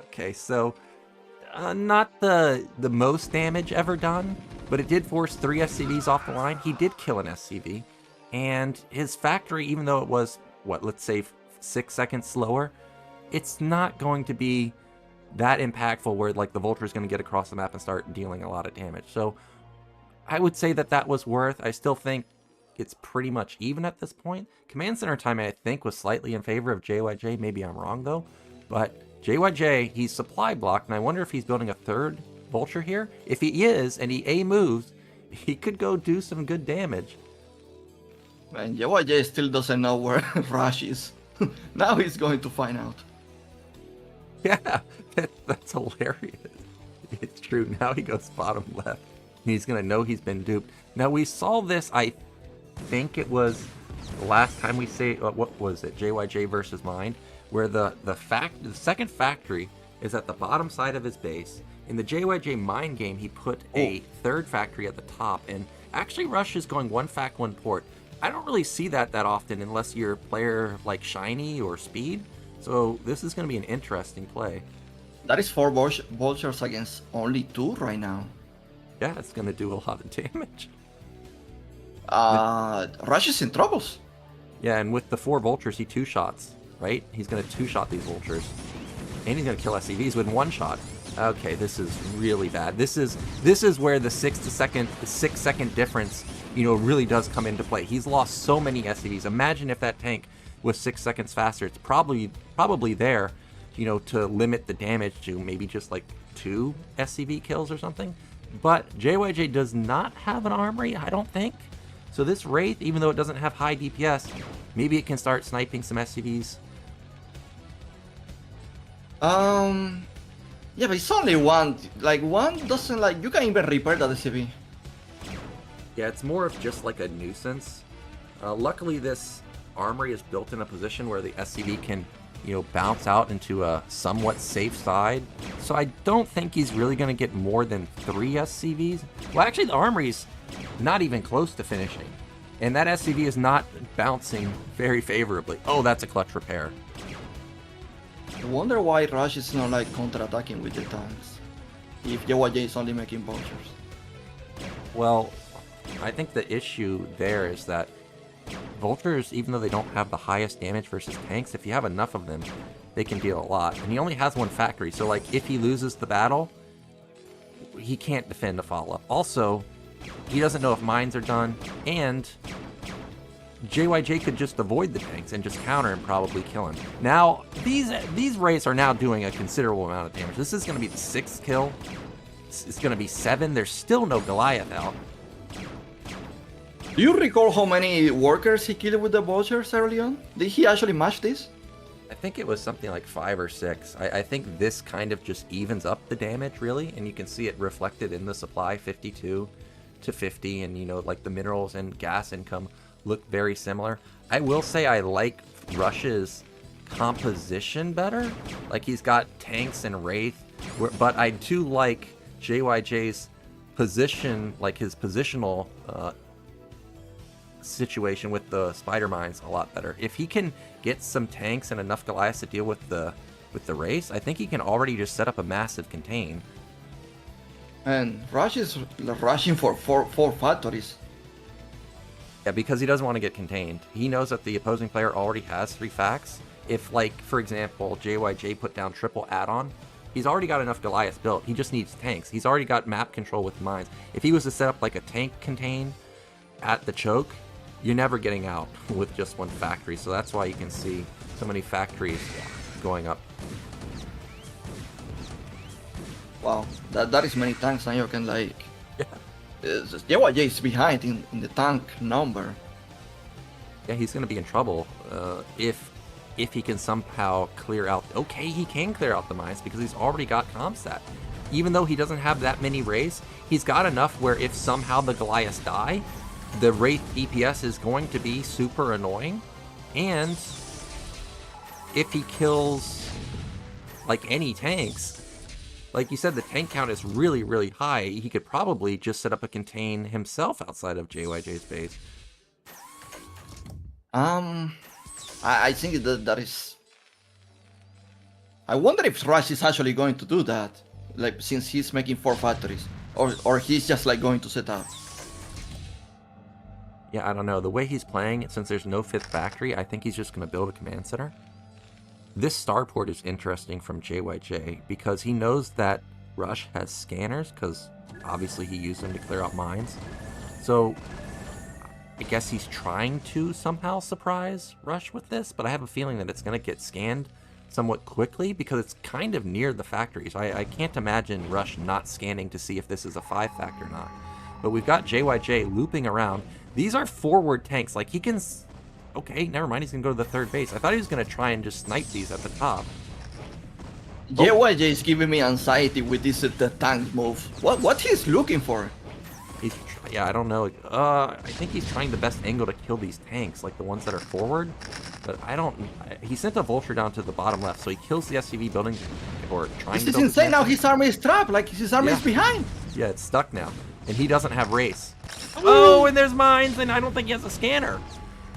Okay, so not the most damage ever done, but it did force 3 SCVs off the line. He did kill an SCV, and his factory, even though it was, what, let's say 6 seconds slower, it's not going to be that impactful where like the Vulture is going to get across the map and start dealing a lot of damage. So I would say that was worth. I still think it's pretty much even at this point. Command Center timing, I think, was slightly in favor of JYJ. Maybe I'm wrong, though. But JYJ, he's supply blocked, and I wonder if he's building a 3rd Vulture here. If he is, and he A moves, he could go do some good damage. Man, JYJ still doesn't know where Rush is. Now he's going to find out. Yeah, that's hilarious. It's true. Now he goes bottom left. He's going to know he's been duped. Now, we saw this, I think it was the last time we say, what was it, JYJ versus Mind, where the second factory is at the bottom side of his base. In the JYJ Mind game, he put a 3rd factory at the top, and actually Rush is going 1 fac, 1 port. I don't really see that often unless you're a player like Shiny or Speed. So this is going to be an interesting play. That is 4 Vultures against only 2 right now. Yeah, it's going to do a lot of damage. Rush is in troubles. Yeah, and with the 4 Vultures, he 2-shots, right? He's going to 2-shot these Vultures. And he's going to kill SCVs with 1 shot. Okay, this is really bad. This is where the 6 second difference, really does come into play. He's lost so many SCVs. Imagine if that tank was 6 seconds faster. It's probably there, to limit the damage to maybe just like 2 SCV kills or something. But JYJ does not have an armory, I don't think. So this Wraith, even though it doesn't have high DPS, maybe it can start sniping some SCVs. Yeah, but it's only 1. Like, 1 doesn't, you can even repair that SCV. Yeah, it's more of just like a nuisance. Luckily, this armory is built in a position where the SCV can, bounce out into a somewhat safe side. So I don't think he's really going to get more than 3 SCVs. Well, actually, the armory's not even close to finishing. And that SCV is not bouncing very favorably. Oh, that's a clutch repair. I wonder why Rush is not, counter-attacking with the tanks. If JYJ is only making Vultures. Well, I think the issue there is that Vultures, even though they don't have the highest damage versus tanks, if you have enough of them, they can deal a lot. And he only has 1 factory, so if he loses the battle, he can't defend a follow-up. Also, he doesn't know if mines are done, and JYJ could just avoid the tanks and just counter and probably kill him. Now, these Wraiths are now doing a considerable amount of damage. This is going to be the 6th kill. It's going to be 7. There's still no Goliath out. Do you recall how many workers he killed with the Vultures early on? Did he actually match this? I think it was something like 5 or 6. I think this kind of just evens up the damage, really, and you can see it reflected in the supply, 52 to 50, and, the minerals and gas income look very similar. I will say I like Rush's composition better. He's got tanks and Wraith, but I do like JYJ's position, his positional situation with the spider mines a lot better. If he can get some tanks and enough Goliaths to deal with the Wraiths, I think he can already just set up a massive contain. And Rush is rushing for four factories. Yeah, because he doesn't want to get contained. He knows that the opposing player already has 3 facts. If, for example, JYJ put down triple add-on, he's already got enough Goliaths built. He just needs tanks. He's already got map control with mines. If he was to set up a tank contain at the choke, you're never getting out with just 1 factory. So that's why you can see so many factories going up. Wow, that is many tanks, and you can Yeah. JYJ is behind in the tank number. Yeah, he's going to be in trouble if he can somehow clear out. Okay, he can clear out the mines because he's already got Comstat. Even though he doesn't have that many Wraiths, he's got enough where if somehow the Goliaths die, the Wraith DPS is going to be super annoying. And if he kills any tanks, Like you said, the tank count is really, really high. He could probably just set up a contain himself outside of JYJ's base. I think that is. I wonder if Rush is actually going to do that, like since he's making 4 factories, or he's just like going to set up. Yeah, I don't know. The way he's playing, since there's no 5th factory, I think he's just going to build a command center. This starport is interesting from JYJ because he knows that Rush has scanners, because obviously he used them to clear out mines. So I guess he's trying to somehow surprise Rush with this, but I have a feeling that it's going to get scanned somewhat quickly because it's kind of near the factories. I can't imagine Rush not scanning to see if this is a 5 factor or not. But we've got JYJ looping around. These are forward tanks. Like, he can... Okay, never mind. He's going to go to the 3rd base. I thought he was going to try and just snipe these at the top. JYJ is giving me anxiety with this the tank move. What he's looking for? Yeah, I don't know. I think he's trying the best angle to kill these tanks, like the ones that are forward. But I don't... He sent a vulture down to the bottom left, so he kills the SCV building, or trying to... This is insane. Now his army is trapped. Like, his army is behind. Yeah, it's stuck now. And he doesn't have race. Oh, and there's mines, and I don't think he has a scanner.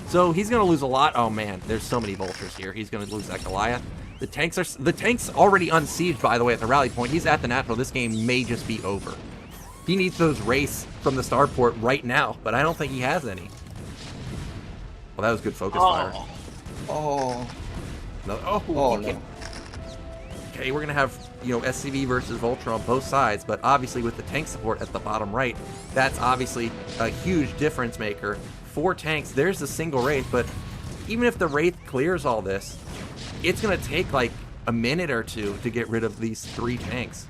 So he's going to lose a lot. Oh, man, there's so many vultures here. He's going to lose that Goliath. The tank's already unsieged, by the way, at the rally point. He's at the natural. This game may just be over. He needs those race from the starport right now, but I don't think he has any. Well, that was good focus fire. Oh. No, no. Okay, we're gonna have, you know, SCV versus Vulture on both sides, but obviously with the tank support at the bottom right, that's obviously a huge difference maker. 4 tanks, there's a single Wraith, but even if the Wraith clears all this, it's gonna take like a minute or 2 to get rid of these 3 tanks.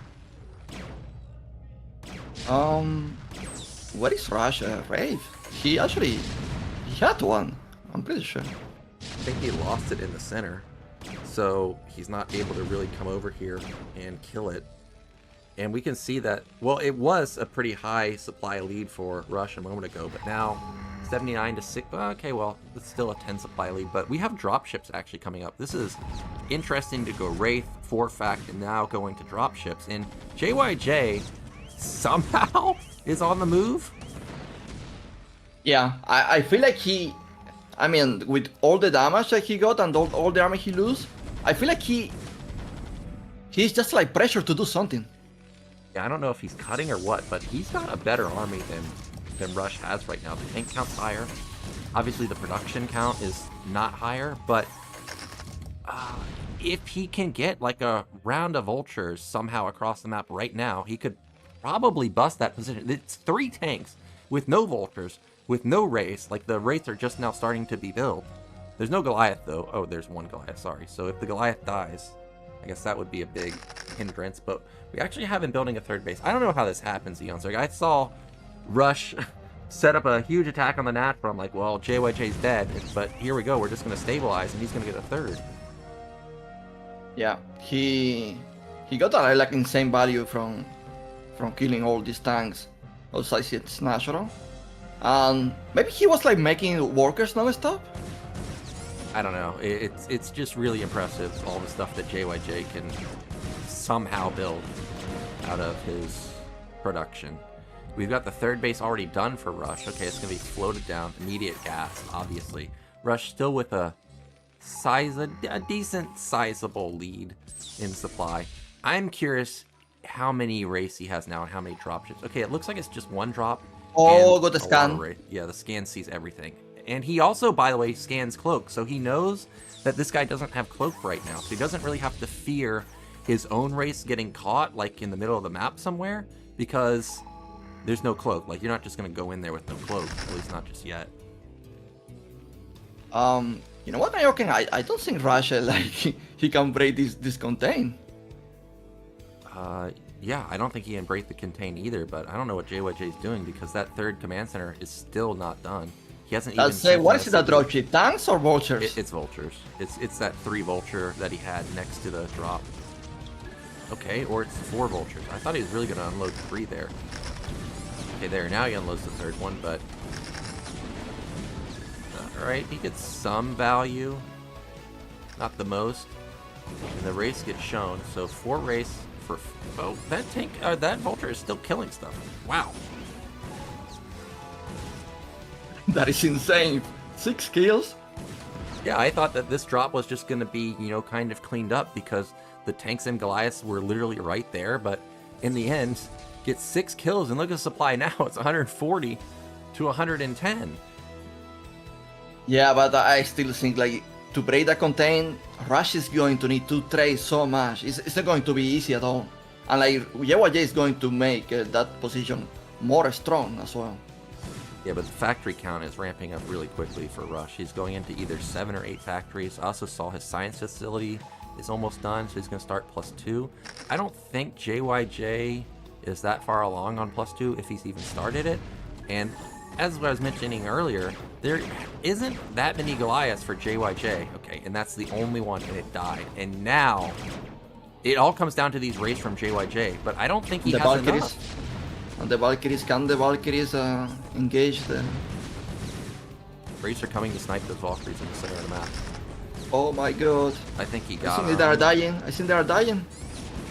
What is Rush? Wraith? He had one. I'm pretty sure. I think he lost it in the center, so he's not able to really come over here and kill it. And we can see that, well, it was a pretty high supply lead for Rush a moment ago, but now 79 to 6. Okay, well, it's still a 10 supply lead, but we have dropships actually coming up. This is interesting to go Wraith, 4 fact, and now going to dropships. And JYJ somehow is on the move. Yeah, I feel like he... I mean, with all the damage that he got and all the army he lose, I feel like he's just like pressured to do something. Yeah, I don't know if he's cutting or what, but he's got a better army than Rush has right now. The tank count's higher. Obviously, the production count is not higher, but if he can get like a round of vultures somehow across the map right now, he could probably bust that position. It's 3 tanks with no vultures, with no Wraiths. Like, the Wraiths are just now starting to be built. There's no Goliath, though. Oh, there's 1 Goliath, sorry. So if the Goliath dies, I guess that would be a big hindrance. But we actually have him building a 3rd base. I don't know how this happens, Eonzerg. I saw Rush set up a huge attack on the natural. I'm like, well, JYJ's dead. But here we go. We're just going to stabilize, and he's going to get a 3rd. Yeah, he got a like insane value from killing all these tanks. Also, I see it's natural. And maybe he was like making workers non-stop. I don't know. It's just really impressive, all the stuff that JYJ can somehow build out of his production. We've got the 3rd base already done for Rush. Okay, it's going to be floated down. Immediate gas, obviously. Rush still with a decent, sizable lead in supply. I'm curious how many race he has now and how many dropships. Okay, it looks like it's just 1 drop. Oh, go to scan. Yeah, the scan sees everything. And he also, by the way, scans cloak, so he knows that this guy doesn't have cloak right now, so he doesn't really have to fear his own race getting caught, like in the middle of the map somewhere, because there's no cloak. Like, you're not just going to go in there with no cloak, at least not just yet. You know what, Nyoken? I don't think Russia, like, he can break this contain. Yeah, I don't think he can break the contain either, but I don't know what JYJ is doing because that 3rd command center is still not done. He hasn't even... Say, what is it that dropship? Tanks or vultures? It's vultures. It's that 3 vulture that he had next to the drop. Okay, or it's 4 vultures. I thought he was really going to unload 3 there. Okay, there. Now he unloads the 3rd one, but... Alright, he gets some value. Not the most. And the race gets shown. So 4 race, for... Oh, that tank, that vulture is still killing stuff. Wow. That is insane. 6 kills? Yeah, I thought that this drop was just going to be, you know, kind of cleaned up because the tanks and Goliaths were literally right there, but in the end, gets 6 kills, and look at the supply now, it's 140 to 110. Yeah, but I still think, like, to break the contain, Rush is going to need to trade so much. It's not going to be easy at all. And, like, JYJ is going to make that position more strong as well. Yeah, but the factory count is ramping up really quickly for Rush. He's going into either 7 or 8 factories. I also saw his science facility is almost done, so he's going to start +2. I don't think JYJ is that far along on +2 if he's even started it. And as I was mentioning earlier, there isn't that many Goliaths for JYJ. Okay, and that's the only one, and it died. And now, it all comes down to these raids from JYJ, but I don't think he has enough. And the Valkyries, can the Valkyries engage the... Preuss are coming to snipe those Valkyries in the center of the map. Oh my god. I think he got them. I think they are dying. I think they are dying.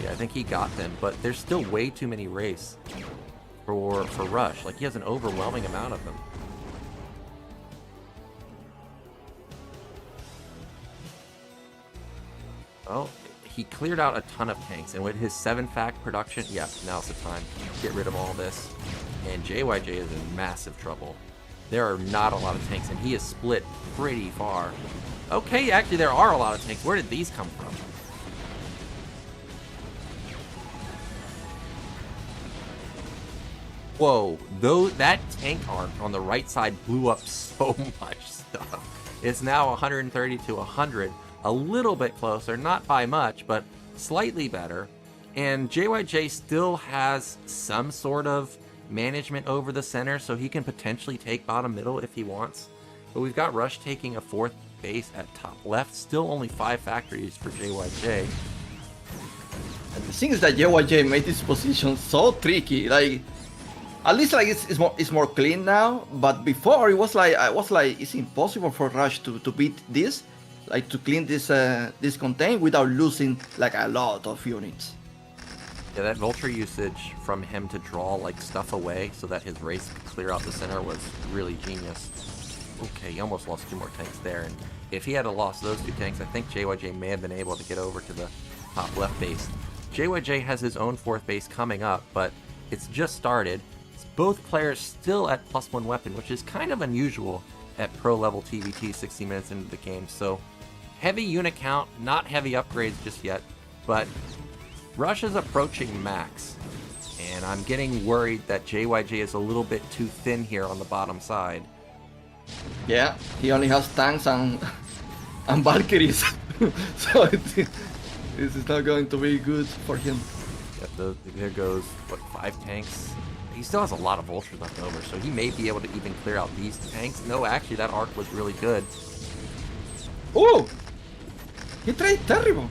Yeah, I think he got them, but there's still way too many wraiths for Rush. Like, he has an overwhelming amount of them. Oh, he cleared out a ton of tanks, and with his 7-fact production, yeah, now's the time. Get rid of all this. And JYJ is in massive trouble. There are not a lot of tanks, and he is split pretty far. Okay, actually there are a lot of tanks. Where did these come from? Whoa, that tank arc on the right side blew up so much stuff. It's now 130 to 100. A little bit closer, not by much, but slightly better. And JYJ still has some sort of management over the center, so he can potentially take bottom middle if he wants. But we've got Rush taking a 4th base at top left. Still only 5 factories for JYJ. And the thing is that JYJ made this position so tricky. Like, at least like it's more clean now. But before it was like it's impossible for Rush to beat this. Like, to clean this contain without losing like a lot of units. Yeah, that vulture usage from him to draw like stuff away so that his race could clear out the center was really genius. Okay, he almost lost 2 more tanks there, and if he had lost those 2 tanks, I think JYJ may have been able to get over to the top left base. JYJ has his own 4th base coming up, but it's just started. It's both players still at +1 weapon, which is kind of unusual at pro level TVT 60 minutes into the game. So heavy unit count, not heavy upgrades just yet, but Rush is approaching max, and I'm getting worried that JYJ is a little bit too thin here on the bottom side. Yeah, he only has tanks and Valkyries, so this is not going to be good for him. Yeah, there goes, what, 5 tanks? He still has a lot of vultures left over, so he may be able to even clear out these tanks. No, actually, that arc was really good. Oh! He tried terrible.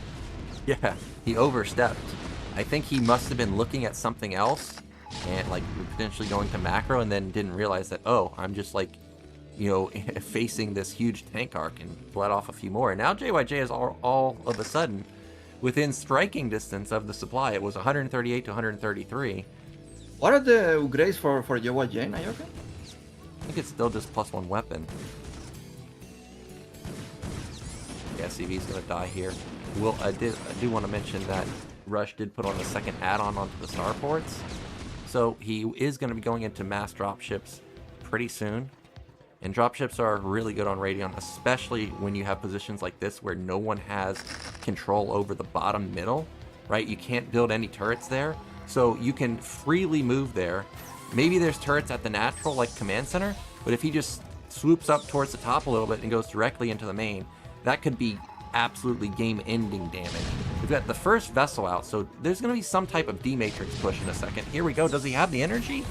Yeah, he overstepped. I think he must have been looking at something else and like potentially going to macro, and then didn't realize that, oh, I'm just like, you know, facing this huge tank arc, and bled off a few more. And now JYJ is all of a sudden within striking distance of the supply. It was 138 to 133. What are the upgrades for JYJ, Nyoken? I think it's still just +1 weapon. Yeah, CV's gonna die here. Well, I do want to mention that Rush did put on the 2nd add-on onto the starports, so he is going to be going into mass dropships pretty soon. And dropships are really good on Radeon, especially when you have positions like this where no one has control over the bottom middle, right? You can't build any turrets there, so you can freely move there. Maybe there's turrets at the natural, like command center, but if he just swoops up towards the top a little bit and goes directly into the main, that could be absolutely game-ending damage. We've got the first vessel out, so there's going to be some type of D-Matrix push in a second. Here we go. Does he have the energy?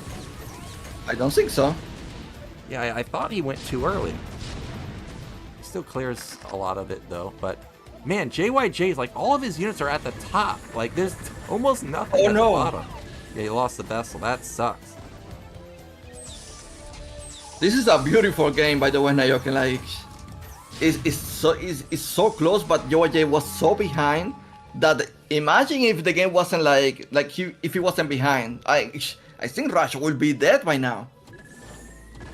I don't think so. Yeah, I thought he went too early. He still clears a lot of it, though. But, man, JYJ's, like, all of his units are at the top. Like, there's almost nothing at the bottom. Yeah, he lost the vessel. That sucks. This is a beautiful game, by the way, Nyoken. Like, it's so close, but JYJ was so behind that Imagine if the game wasn't if he wasn't behind. I think Rush will be dead by now.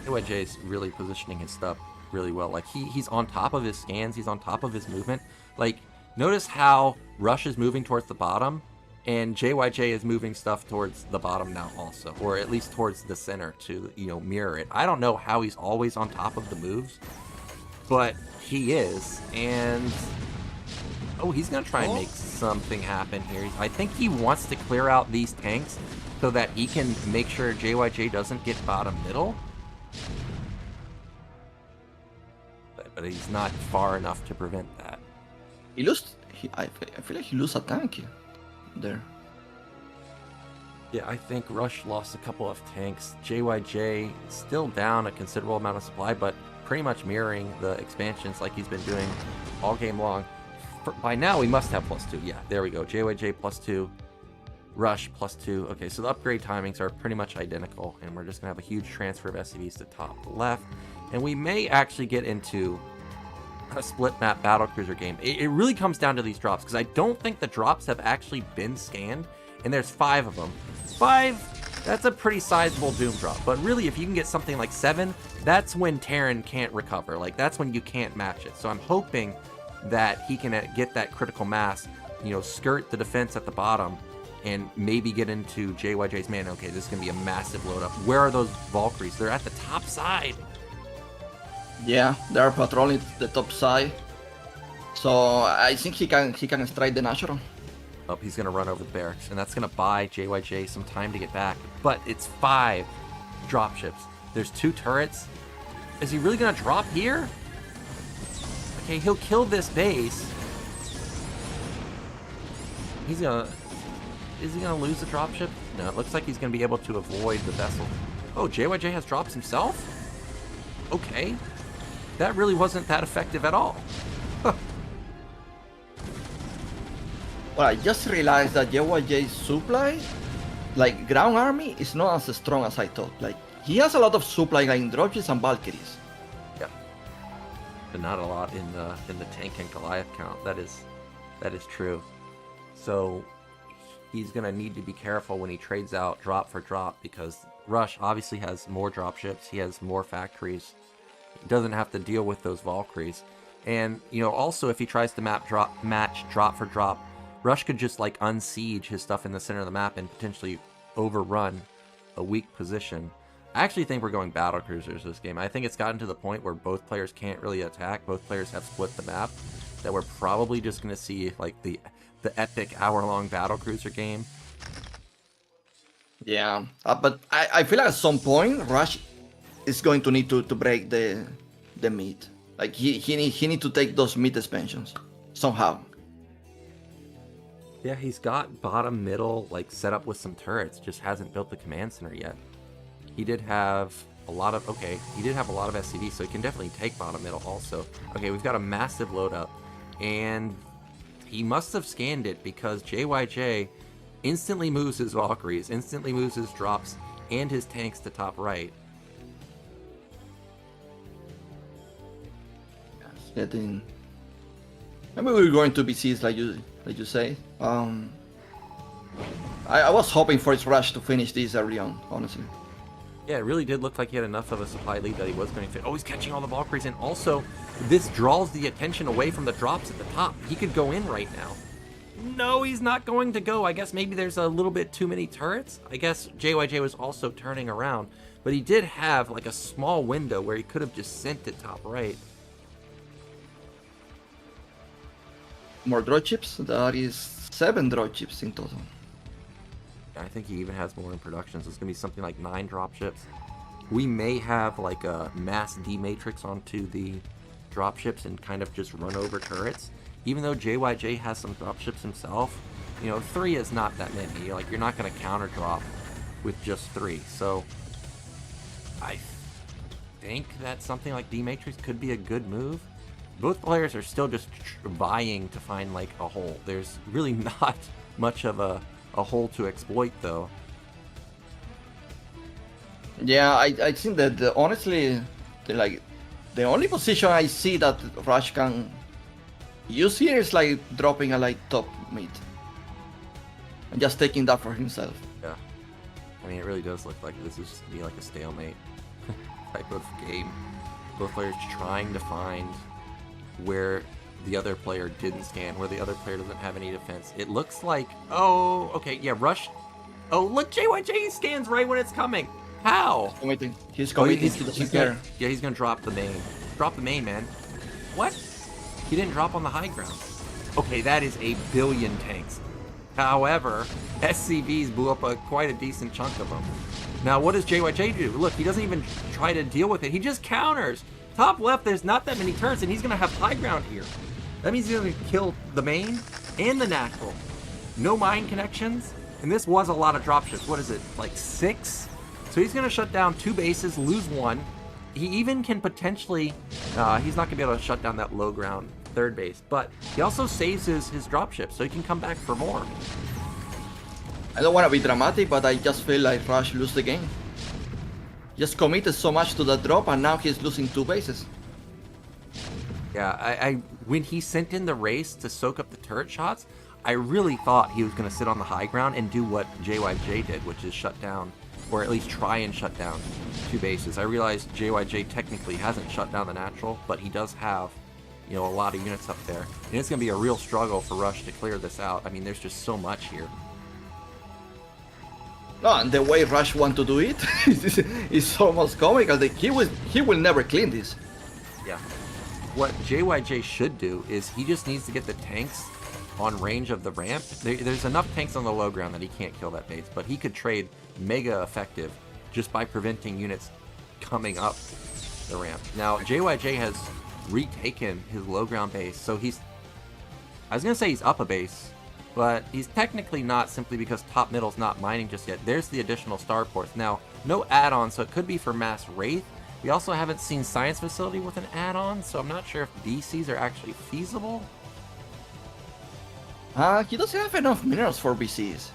JYJ is really positioning his stuff really well. Like he's on top of his scans, he's on top of his movement. Like notice how Rush is moving towards the bottom, and JYJ is moving stuff towards the bottom now also, or at least towards the center to mirror it. I don't know how he's always on top of the moves, but he is. And oh, he's gonna try and make something happen here. I think he wants to clear out these tanks so that he can make sure JYJ doesn't get bottom middle. But he's not far enough to prevent that. I feel like he lost a tank there. Yeah, I think Rush lost a couple of tanks. JYJ still down a considerable amount of supply, but pretty much mirroring the expansions like he's been doing all game long. By now, we must have +2. Yeah, there we go. JYJ +2. Rush +2. Okay, so the upgrade timings are pretty much identical, and we're just going to have a huge transfer of SCVs to top left. And we may actually get into a split map battlecruiser game. It really comes down to these drops, because I don't think the drops have actually been scanned, and there's 5 of them. 5, that's a pretty sizable Doom drop. But really, if you can get something like 7, that's when Terran can't recover. Like, that's when you can't match it. So I'm hoping that he can get that critical mass, skirt the defense at the bottom, and maybe get into JYJ's man. Okay, this is going to be a massive load up. Where are those Valkyries? They're at the top side. Yeah, they are patrolling the top side. So I think he can strike the natural. Oh, he's going to run over the barracks, and that's going to buy JYJ some time to get back. But it's 5 dropships. There's 2 turrets. Is he really going to drop here? Okay, he'll kill this base. Is he gonna lose the dropship? No, it looks like he's gonna be able to avoid the vessel. Oh, JYJ has drops himself? Okay. That really wasn't that effective at all. Well, I just realized that JYJ's supply, like ground army, is not as strong as I thought. Like, he has a lot of supply, like in dropships and Valkyries. Yeah. But not a lot in the tank and Goliath count. That is true. So he's gonna need to be careful when he trades out drop for drop, because Rush obviously has more dropships. He has more factories. He doesn't have to deal with those Valkyries. And also if he tries to match drop for drop, Rush could just like unsiege his stuff in the center of the map and potentially overrun a weak position. I actually think we're going battle cruisers this game. I think it's gotten to the point where both players can't really attack. Both players have split the map. That we're probably just going to see like the epic hour-long battle cruiser game. Yeah, but I feel like at some point Rush is going to need to break the mid. Like he need to take those mid expansions somehow. Yeah, he's got bottom middle like set up with some turrets. Just hasn't built the command center yet. He did have a lot of SCV, so he can definitely take bottom middle also. Okay, we've got a massive load up, and he must have scanned it because JYJ instantly moves his Valkyries, instantly moves his drops and his tanks to top right. Maybe we're going to be seized like you say. I was hoping for his Rush to finish this early on, honestly. Yeah, it really did look like he had enough of a supply lead that he was going to fit. Oh, he's catching all the Valkyries, and also this draws the attention away from the drops at the top. He could go in right now. No, he's not going to go. I guess maybe there's a little bit too many turrets. I guess JYJ was also turning around, but he did have like a small window where he could have just sent it top right. More dropships? That is 7 dropships in total. I think he even has more in production, so it's going to be something like 9 dropships. We may have like a mass D-matrix onto the dropships and kind of just run over turrets. Even though JYJ has some dropships himself, 3 is not that many. Like, you're not going to counter drop with just 3. So I think that something like D-matrix could be a good move. Both players are still just vying to find like a hole. There's really not much of a hole to exploit, though. Yeah, I think that honestly, the only position I see that Rush can use here is like dropping a top mid. and just taking that for himself. Yeah. I mean, it really does look like this is just gonna be like a stalemate type of game. Both players trying to find where the other player didn't scan, where the other player doesn't have any defense. It looks like, oh, okay, yeah, Rush. Oh, look, JYJ scans right when it's coming. How? He's committing. He doesn't care. Yeah, he's gonna drop the main. Drop the main, man. What? He didn't drop on the high ground. Okay, that is a billion tanks. However, SCVs blew up quite a decent chunk of them. Now, what does JYJ do? Look, he doesn't even try to deal with it. He just counters. Top left, there's not that many turns, and he's going to have high ground here. That means he's going to kill the main and the natural. No mine connections, and this was a lot of dropships. What is it, like 6? So he's going to shut down 2 bases, lose 1. He even can potentially, he's not going to be able to shut down that low ground 3rd base, but he also saves his dropship, so he can come back for more. I don't want to be dramatic, but I just feel like Rush lose the game. Just committed so much to the drop, and now he's losing 2 bases. Yeah, when he sent in the race to soak up the turret shots, I really thought he was going to sit on the high ground and do what JYJ did, which is shut down, or at least try and shut down 2 bases. I realized JYJ technically hasn't shut down the natural, but he does have, you know, a lot of units up there. And it's going to be a real struggle for Rush to clear this out. I mean, there's just so much here. No, and the way Rush want to do it is almost comical. He will never clean this. Yeah. What JYJ should do is he just needs to get the tanks on range of the ramp. There's enough tanks on the low ground that he can't kill that base, but he could trade mega effective just by preventing units coming up the ramp. Now, JYJ has retaken his low ground base, so I was going to say he's up a base, but he's technically not, simply because top middle's not mining just yet. There's the additional starports. Now, no add-on, so it could be for mass Wraith. We also haven't seen Science Facility with an add-on, so I'm not sure if BCs are actually feasible. He doesn't have enough minerals for BCs.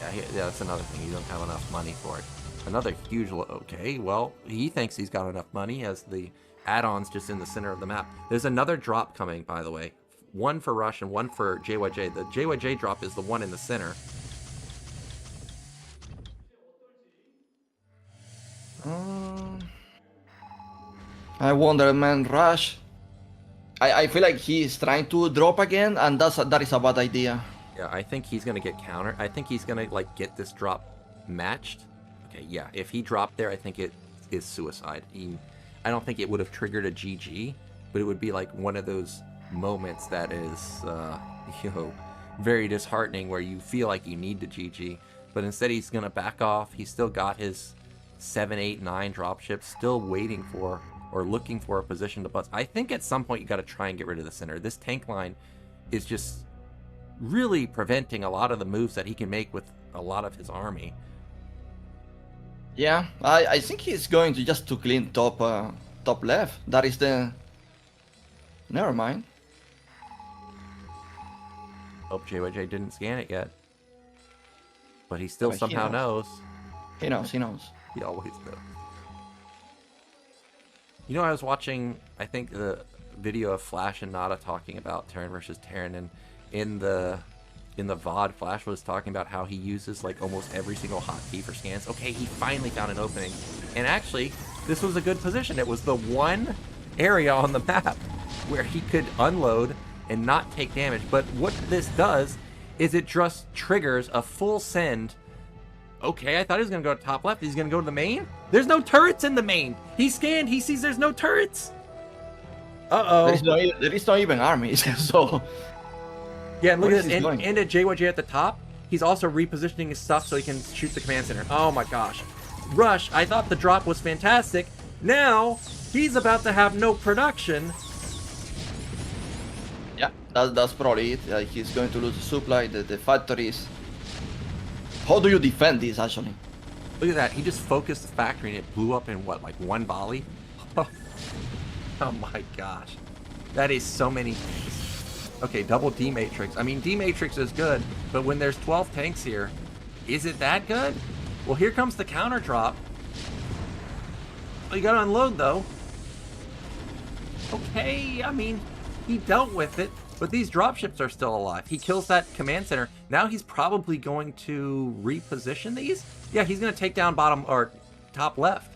Yeah, that's another thing. He doesn't have enough money for it. Another huge... Okay, well, he thinks he's got enough money as the add-ons just in the center of the map. There's another drop coming, by the way. One for Rush and one for JYJ. The JYJ drop is the one in the center. I wonder, man, Rush. I feel like he's trying to drop again, and that is a bad idea. Yeah, I think he's gonna get countered. I think he's gonna like get this drop matched. Okay, yeah, if he dropped there, I think it is suicide. I don't think it would have triggered a GG, but it would be like one of those moments that is, you know, very disheartening, where you feel like you need the GG, but instead he's gonna back off. He's still got his 7, 8, 9 dropships, still waiting for or looking for a position to bust. I think at some point you got to try and get rid of the center. This tank line is just really preventing a lot of the moves that he can make with a lot of his army. Yeah, I think he's going to just to clean top left. That is the... Never mind. Hope JYJ didn't scan it yet. But he still somehow knows. He knows. He always knows. You know, I was watching, I think, the video of Flash and Nada talking about Terran versus Terran, and in the VOD, Flash was talking about how he uses like almost every single hotkey for scans. Okay, he finally found an opening. And actually, this was a good position. It was the one area on the map where he could unload and not take damage. But what this does is it just triggers a full send. Okay, I thought he was going to go to top left. He's going to go to the main? There's no turrets in the main. He scanned. He sees there's no turrets. Uh-oh. There is not even armies, so... Yeah, and look at this. And at JYJ at the top, he's also repositioning his stuff so he can shoot the command center. Oh my gosh. Rush, I thought the drop was fantastic. Now, he's about to have no production. Yeah, that's probably it. He's going to lose the supply, the factories. How do you defend this, actually? Look at that. He just focused the factory and it blew up in, what, like one volley? Oh my gosh. That is so many... Okay, double D-Matrix. I mean, D-Matrix is good, but when there's 12 tanks here, is it that good? Well, here comes the counter drop. Oh, you gotta unload, though. Okay, I mean, he dealt with it. But these dropships are still alive. He kills that command center. Now he's probably going to reposition these. Yeah, he's going to take down bottom or top left.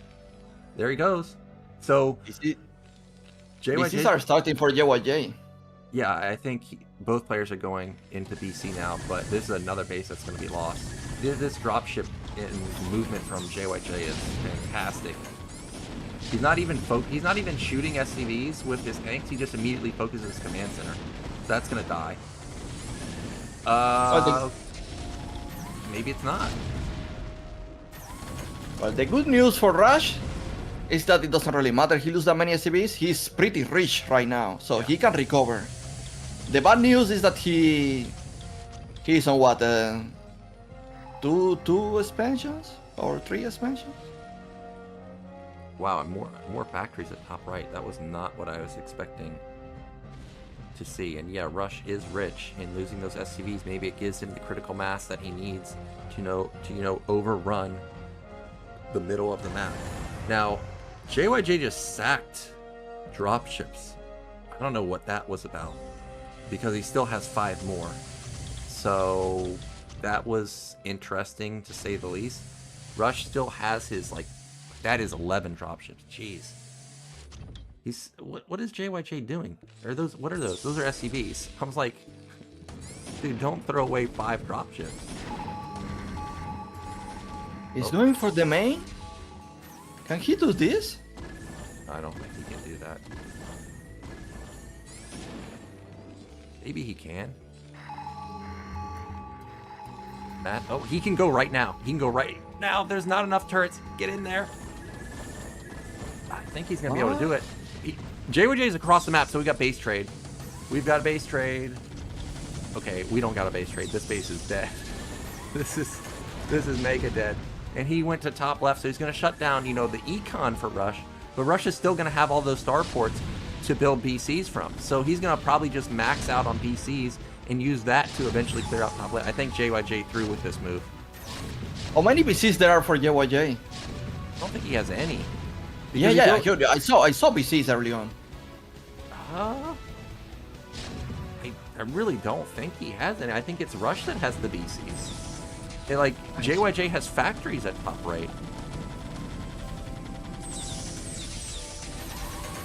There he goes. So BCs are starting for JYJ. Yeah, I think both players are going into BC now, but this is another base that's going to be lost. This dropship in movement from JYJ is fantastic. He's not even shooting SCVs with his tanks. He just immediately focuses his command center. That's going to die. Maybe it's not. Well, the good news for Rush is that it doesn't really matter. He loses that many SCVs. He's pretty rich right now, so he can recover. The bad news is that he's on what, two expansions or 3 expansions? Wow, more factories at top right. That was not what I was expecting to see. And yeah, Rush is rich in losing those SCVs. Maybe it gives him the critical mass that he needs to overrun the middle of the map. Now, JYJ just sacked dropships. I don't know what that was about, because he still has 5 more. So that was interesting to say the least. Rush still has his, that is 11 dropships. Jeez. What is JYJ doing? What are those? Those are SCVs. I was like, dude, don't throw away 5 dropships. He's going for the main? Can he do this? I don't think he can do that. Maybe he can. Oh, he can go right now. He can go right now. There's not enough turrets. Get in there. I think he's going to be able to do it. JYJ is across the map, so we got base trade. We've got a base trade. Okay, we don't got a base trade. This base is dead. This is mega dead. And he went to top left, so he's going to shut down, the econ for Rush. But Rush is still going to have all those starports to build BCs from. So he's going to probably just max out on BCs and use that to eventually clear out top left. I think JYJ through with this move. How many BCs there are for JYJ? I don't think he has any. Yeah, I saw BCs early on. I really don't think he has any. I think it's Rush that has the BCs. JYJ has factories at top right.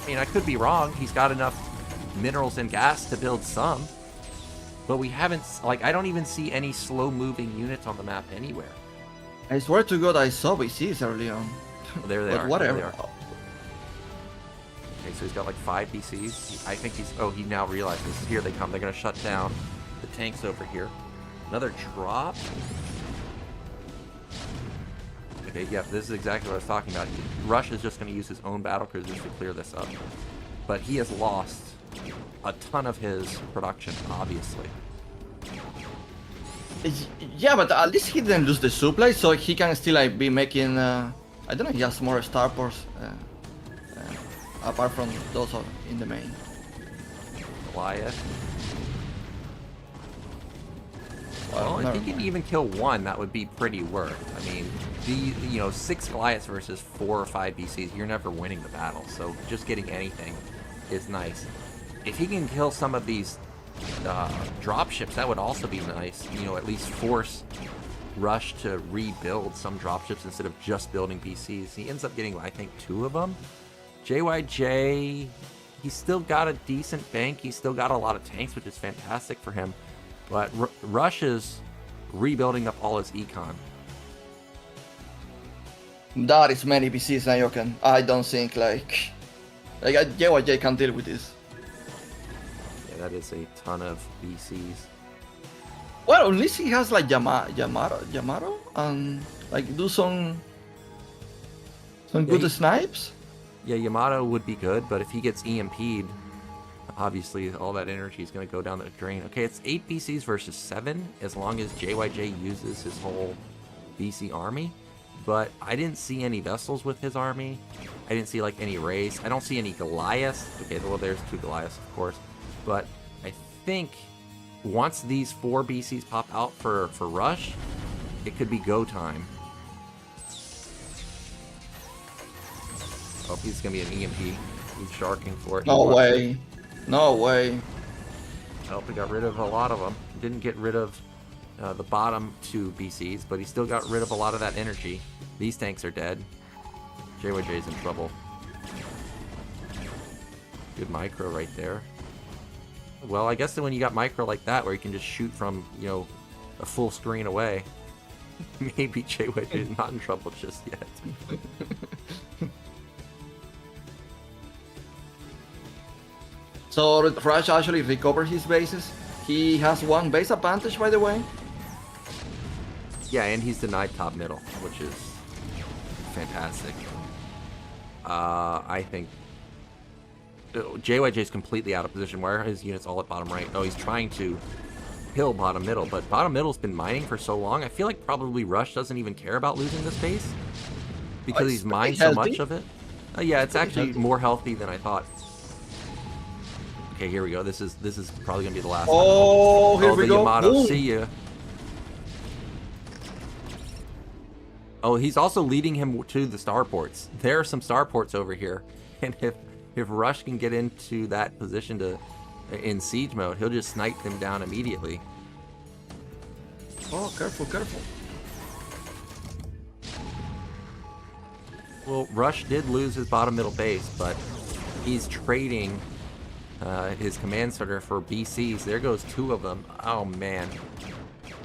I mean, I could be wrong. He's got enough minerals and gas to build some. But we haven't, I don't even see any slow-moving units on the map anywhere. I swear to God, I saw BCs early on. Well, there they are. Whatever. There they are. Okay, so he's got 5 BCs. I think he now realizes. Here they come. They're going to shut down the tanks over here. Another drop. Okay, yeah, this is exactly what I was talking about. Rush is just going to use his own battle cruisers to clear this up. But he has lost a ton of his production, obviously. Yeah, but at least he didn't lose the supply, so he can still be making, I don't know, he has more starports, apart from those in the main. Goliath. Well, if he can even kill 1, that would be pretty worth. I mean, 6 Goliaths versus 4 or 5 BCs, you're never winning the battle. So just getting anything is nice. If he can kill some of these dropships, that would also be nice. At least force Rush to rebuild some dropships instead of just building BCs. He ends up getting, I think, 2 of them. JYJ, he's still got a decent bank. He's still got a lot of tanks, which is fantastic for him. But Rush is rebuilding up all his econ. That is many BCs, Nyoken. I don't think JYJ can deal with this. Yeah, that is a ton of BCs. Well, at least he has Yamato and do some good snipes. Yeah, Yamato would be good, but if he gets EMP'd, obviously all that energy is going to go down the drain. Okay, it's 8 BCs versus 7, as long as JYJ uses his whole BC army. But I didn't see any vessels with his army. I didn't see any race. I don't see any Goliaths. Okay, well, there's 2 Goliaths, of course. But I think once these 4 BCs pop out for Rush, it could be go time. Oh, he's going to be an EMP. He's sharking for it. No way. No way. Well, we got rid of a lot of them. Didn't get rid of the bottom 2 BCs, but he still got rid of a lot of that energy. These tanks are dead. JYJ's in trouble. Good micro right there. Well, I guess that when you got micro like that, where you can just shoot from, a full screen away, maybe JYJ is not in trouble just yet. So Rush actually recovered his bases. He has 1 base advantage, by the way. Yeah, and he's denied top middle, which is fantastic. I think JYJ is completely out of position. Why are his units all at bottom right? Oh, he's trying to kill bottom middle, but bottom middle's been mining for so long. I feel like probably Rush doesn't even care about losing this base because he's mined so much of it. Yeah, it's actually more healthy than I thought. Okay, here we go. This is probably gonna be the last. Oh, here we go. Yamato, Boom. see ya. Oh, he's also leading him to the starports. There are some starports over here, and if Rush can get into that position in siege mode, he'll just snipe them down immediately. Oh, careful, careful. Well, Rush did lose his bottom middle base, but he's trading his command center for BCs. There goes 2 of them. Oh man.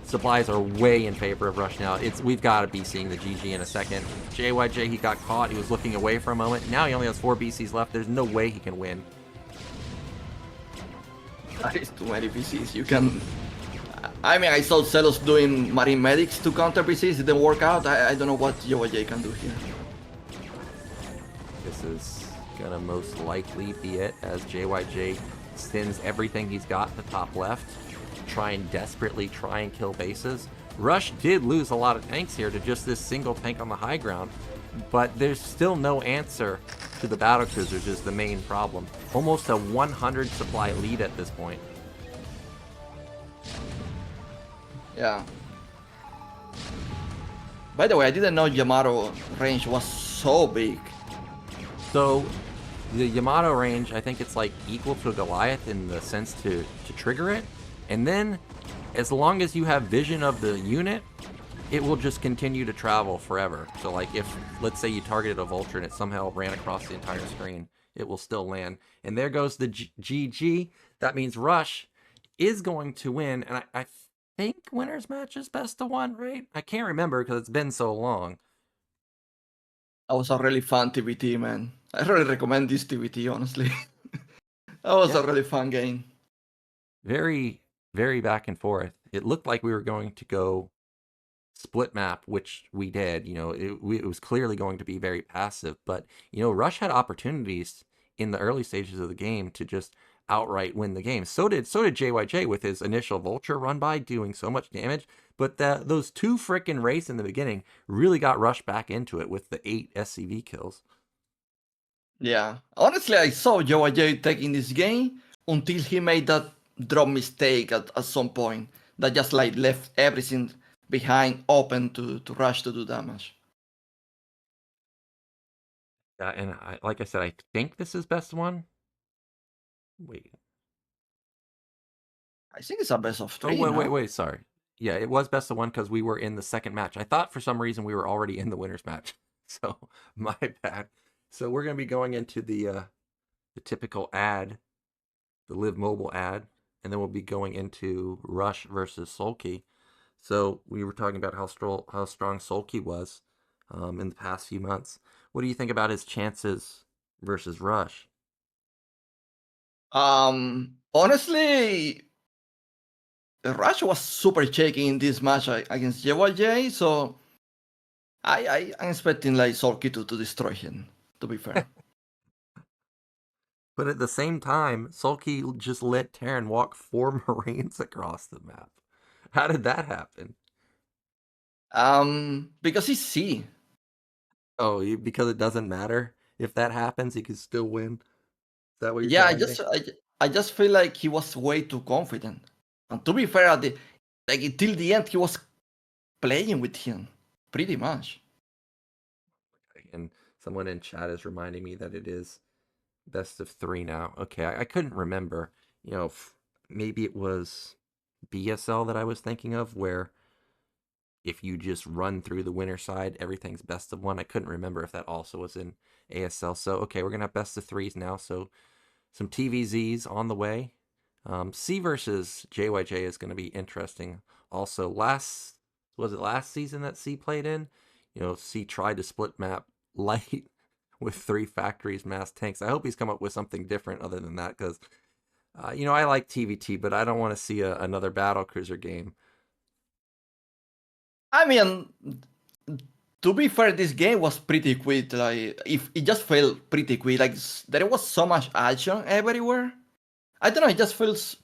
Supplies are way in favor of Rush now. We've got to be seeing the GG in a second. JYJ, he got caught. He was looking away for a moment. Now he only has 4 BCs left. There's no way he can win. That is too many BCs. You can... I mean, I saw Celos doing Marine Medics to counter BCs. It didn't work out. I don't know what JYJ can do here. This is gonna most likely be it, as JYJ sends everything he's got to top left, desperately try and kill bases. Rush did lose a lot of tanks here to just this single tank on the high ground, but there's still no answer to the battle cruisers is the main problem. Almost a 100 supply lead at this point. Yeah. By the way, I didn't know Yamato range was so big. So the Yamato range, I think it's like equal to a Goliath in the sense to trigger it. And then as long as you have vision of the unit, it will just continue to travel forever. So like if, let's say you targeted a Vulture and it somehow ran across the entire screen, it will still land. And there goes the GG. That means Rush is going to win. And I think winner's match is best of 1, right? I can't remember because it's been so long. That was a really fun TVT, man. I really recommend this TVT, honestly. That was a really fun game. Very, very back and forth. It looked like we were going to go split map, which we did. It was clearly going to be very passive, but Rush had opportunities in the early stages of the game to just outright win the game. So did JYJ with his initial Vulture run by, doing so much damage. But those 2 frickin' Wraiths in the beginning really got Rush back into it with the 8 SCV kills. Yeah, honestly, I saw JYJ taking this game until he made that drop mistake at some point that just like left everything behind open to Rush to do damage. Yeah, and like I said, I think this is best 1. Wait. I think it's a best of 3. Oh, wait, sorry. Yeah, it was best of 1 because we were in the second match. I thought for some reason we were already in the winner's match. So, my bad. So, we're going to be going into the typical ad, the Live Mobile ad, and then we'll be going into Rush versus Soulkey. So, we were talking about how strong Soulkey was in the past few months. What do you think about his chances versus Rush? Honestly, Rush was super shaky in this match against JYJ, so I'm expecting like Soulkey to destroy him, to be fair. But at the same time, Soulkey just let Terran walk 4 Marines across the map. How did that happen? Because he's C. Oh, because it doesn't matter if that happens, he can still win. Is that what you're Yeah, telling me? I just feel like he was way too confident. And to be fair, until the end, he was playing with him, pretty much. And someone in chat is reminding me that it is best of 3 now. Okay, I couldn't remember. maybe it was BSL that I was thinking of, where if you just run through the winner side, everything's best of one. I couldn't remember if that also was in ASL. So, okay, we're going to have best of threes now. So, some TVZs on the way. C versus JYJ is going to be interesting. Also, was it last season that C played in? C tried to split map light with 3 factories, mass tanks. I hope he's come up with something different other than that, because I like TVT, but I don't want to see another battle cruiser game. I mean, to be fair, this game was pretty quick. Like, if it just felt pretty quick. Like, there was so much action everywhere. I don't know. It just feels.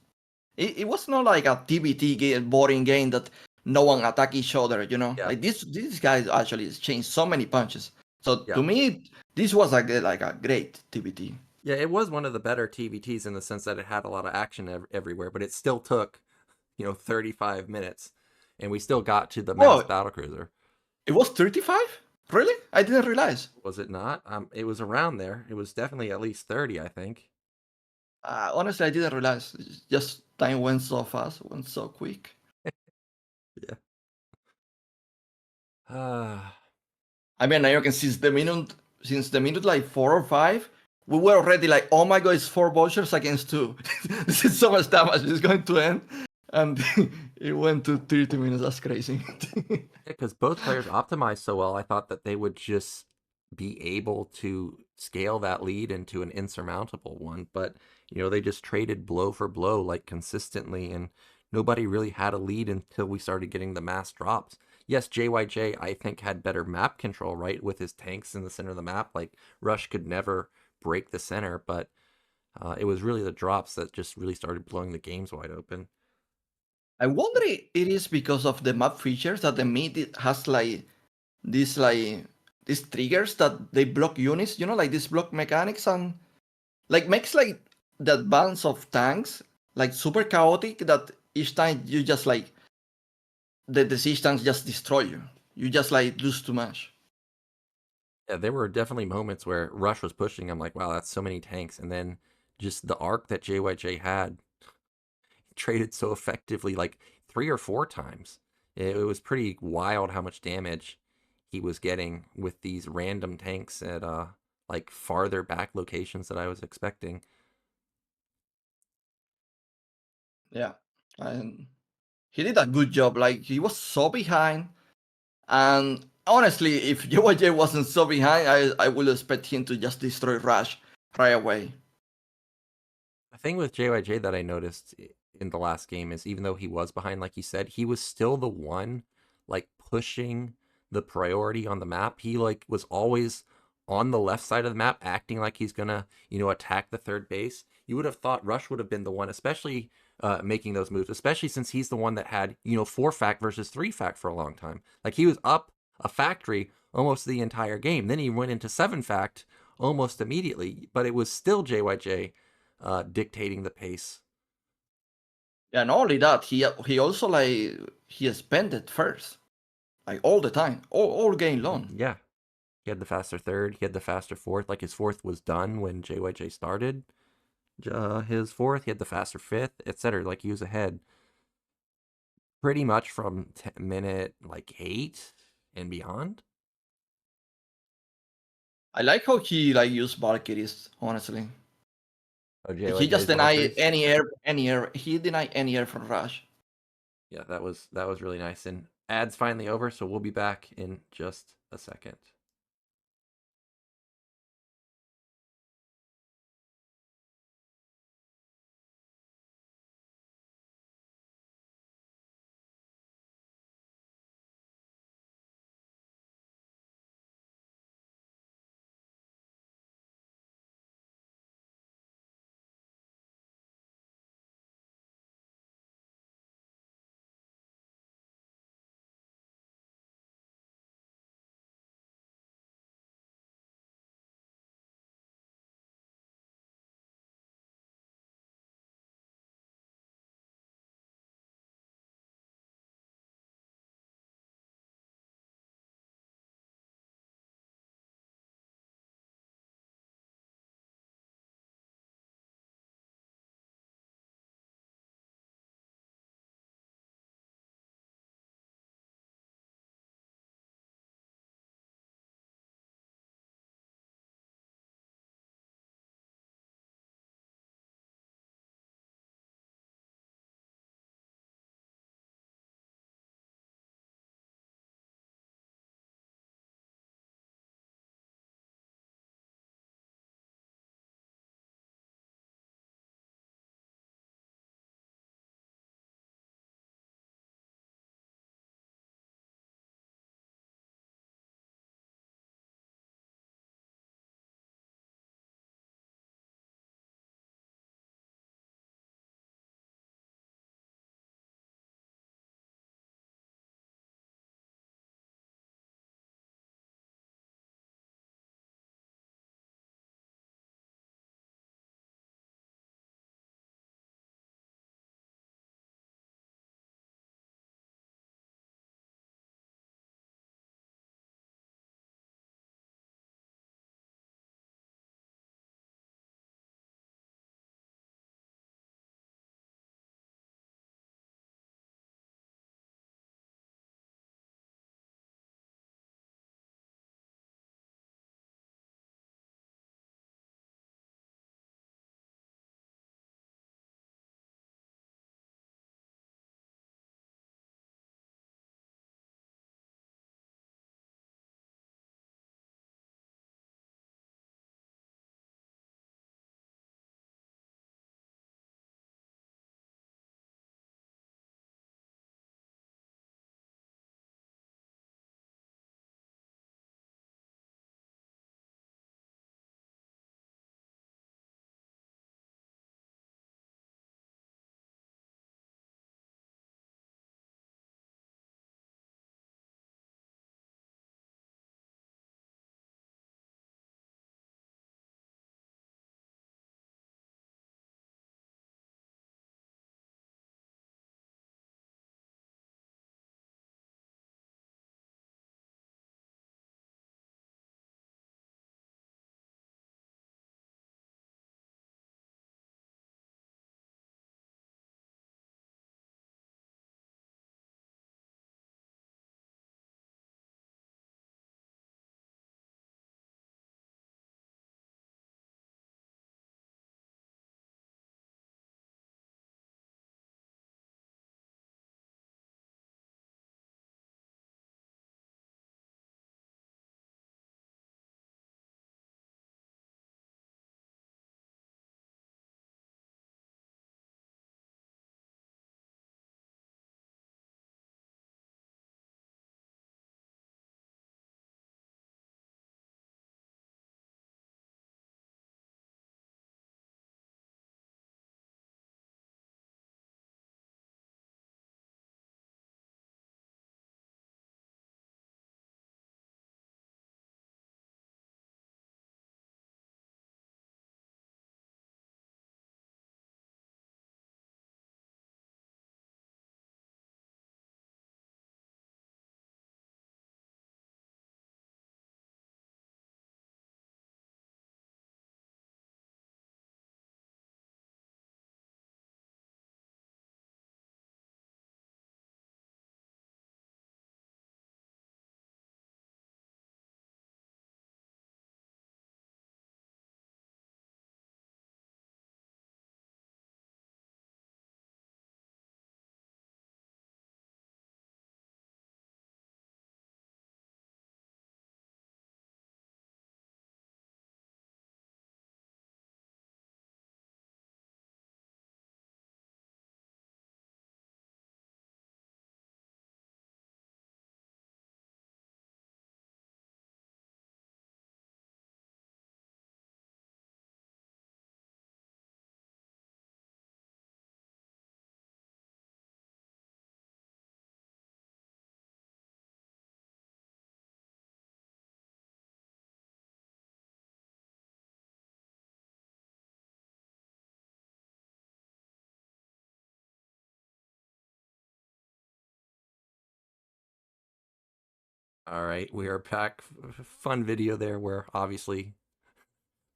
It was not like a TBT game, boring game that no one attack each other. Yeah. Like these guys actually exchanged so many punches. So Yeah. to me, this was like a great TBT. Yeah, it was one of the better TVTs in the sense that it had a lot of action everywhere, but it still took, 35 minutes, and we still got to the mass Oh, battlecruiser. it was 35? Really? I didn't realize. Was it not? It was around there. It was definitely at least 30, I think. Honestly, I didn't realize. It's just time went so fast, went so quick. Yeah. Uh, I mean, Nyoken, since the minute like 4 or 5, we were already like, oh my god, it's 4 vultures against 2. This is so much damage. It's going to end, and it went to 30 minutes. That's crazy. because both players optimized so well, I thought that they would just be able to scale that lead into an insurmountable one. But, they just traded blow for blow, like, consistently, and nobody really had a lead until we started getting the mass drops. Yes, JYJ, I think, had better map control, right, with his tanks in the center of the map. Like, Rush could never break the center, but it was really the drops that just really started blowing the games wide open. I wonder if it is because of the map features that the mid has these like these triggers that they block units, like these block mechanics, and like makes like the advance of tanks like super chaotic, that each time you just like the siege tanks just destroy you. You just like lose too much. Yeah, there were definitely moments where Rush was pushing. I'm like, wow, that's so many tanks. And then just the arc that JYJ had traded so effectively, like 3 or 4 times. It was pretty wild how much damage he was getting with these random tanks at like farther back locations that I was expecting. Yeah, and he did a good job. Like, he was so behind, and honestly, if JYJ wasn't so behind, I would expect him to just destroy Rush right away. The thing with JYJ that I noticed in the last game is, even though he was behind, like you said, he was still the one like pushing the priority on the map. He like was always on the left side of the map, acting like he's gonna, attack the third base. You would have thought Rush would have been the one, especially making those moves, especially since he's the one that had, 4 fact versus 3 fact for a long time. Like, he was up a factory almost the entire game. Then he went into 7 fact almost immediately, but it was still JYJ dictating the pace. And not only that, he also like he spent it first, like all the time, all game long. Yeah, he had the faster third. He had the faster fourth. Like, his fourth was done when JYJ started. His fourth, he had the faster fifth, etc. Like, he was ahead pretty much from minute like 8 and beyond. I like how he like used Valkyries, honestly. Oh, Like, he just JYJ's denied Valkyries. any air. He denied any air from Rush. Yeah, that was really nice. And ads finally over, so we'll be back in just a second. All right, we are back. Fun video there where obviously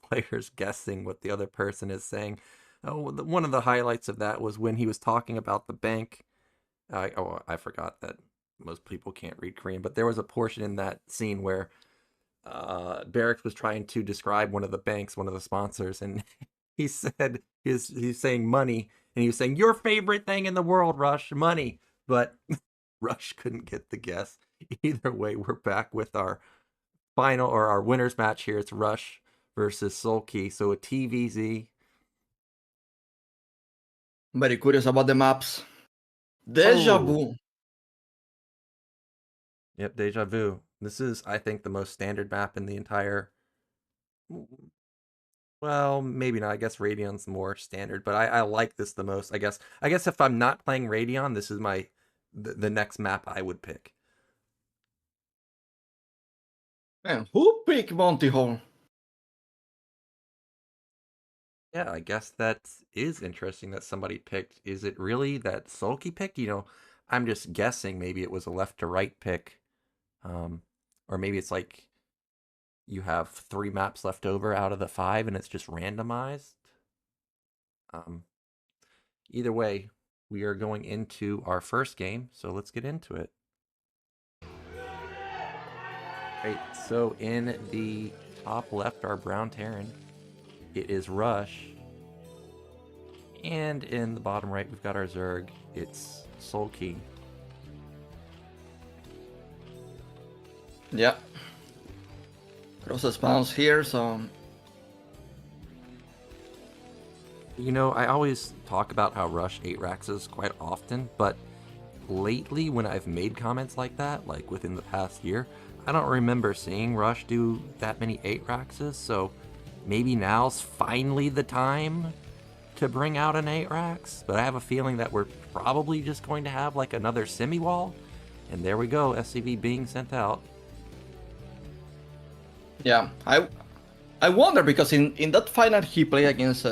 players guessing what the other person is saying. Oh, one of the highlights of that was when he was talking about the bank. I forgot that most people can't read Korean, but there was a portion in that scene where Barracks was trying to describe one of the banks, one of the sponsors, and he said he's saying money, and he was saying your favorite thing in the world, Rush, money, but Rush couldn't get the guess. Either way, we're back with our final or our winners match here. It's Rush versus Soulkey, so a TVZ. Very curious about the maps. Deja vu. Yep, Deja Vu. This is, I think, the most standard map in the entire. Well, maybe not. I guess Radion's more standard, but I like this the most. I guess if I'm not playing Radion, this is the next map I would pick. Man, who picked Monty Hall? Yeah, I guess that is interesting that somebody picked. Is it really that Soulkey picked? I'm just guessing. Maybe it was a left to right pick, or maybe it's like you have 3 maps left over out of the 5, and it's just randomized. Either way, we are going into our first game, so let's get into it. Right, so in the top left, our brown Terran, it is Rush. And in the bottom right, we've got our Zerg. It's Soulkey. Yeah. Process spawns here, so... I always talk about how Rush 8-Raxes quite often, but lately when I've made comments like that, like within the past year, I don't remember seeing Rush do that many 8-Raxes, so maybe now's finally the time to bring out an 8-Rax, but I have a feeling that we're probably just going to have like another semi-wall, and there we go, SCV being sent out. Yeah, I wonder because in that final he played against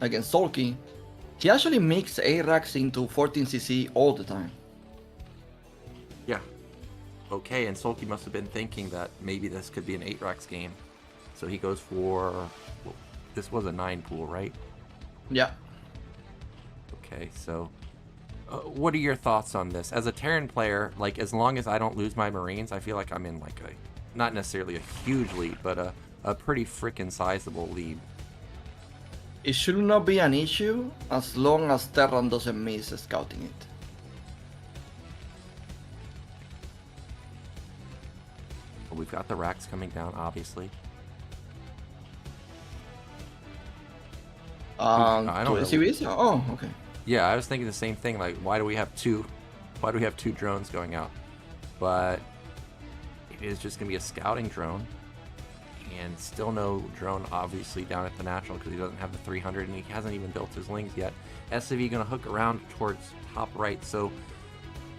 Soulkey, he actually mixed 8-Rax into 14cc all the time. Yeah. Okay, and Soulkey must have been thinking that maybe this could be an 8-Rax game. So he goes for... Well, this was a 9 pool, right? Yeah. Okay, so... what are your thoughts on this? As a Terran player, like, as long as I don't lose my Marines, I feel like I'm in, like, not necessarily a huge lead, but a pretty freaking sizable lead. It should not be an issue as long as Terran doesn't miss scouting it. Well, we've got the racks coming down, obviously. I don't know. SCVs? Oh, okay. Yeah, I was thinking the same thing. Like, why do we have two drones going out? But it is just gonna be a scouting drone. And still no drone, obviously, down at the National because he doesn't have the 300 and he hasn't even built his lings yet. SCV gonna hook around towards top right, so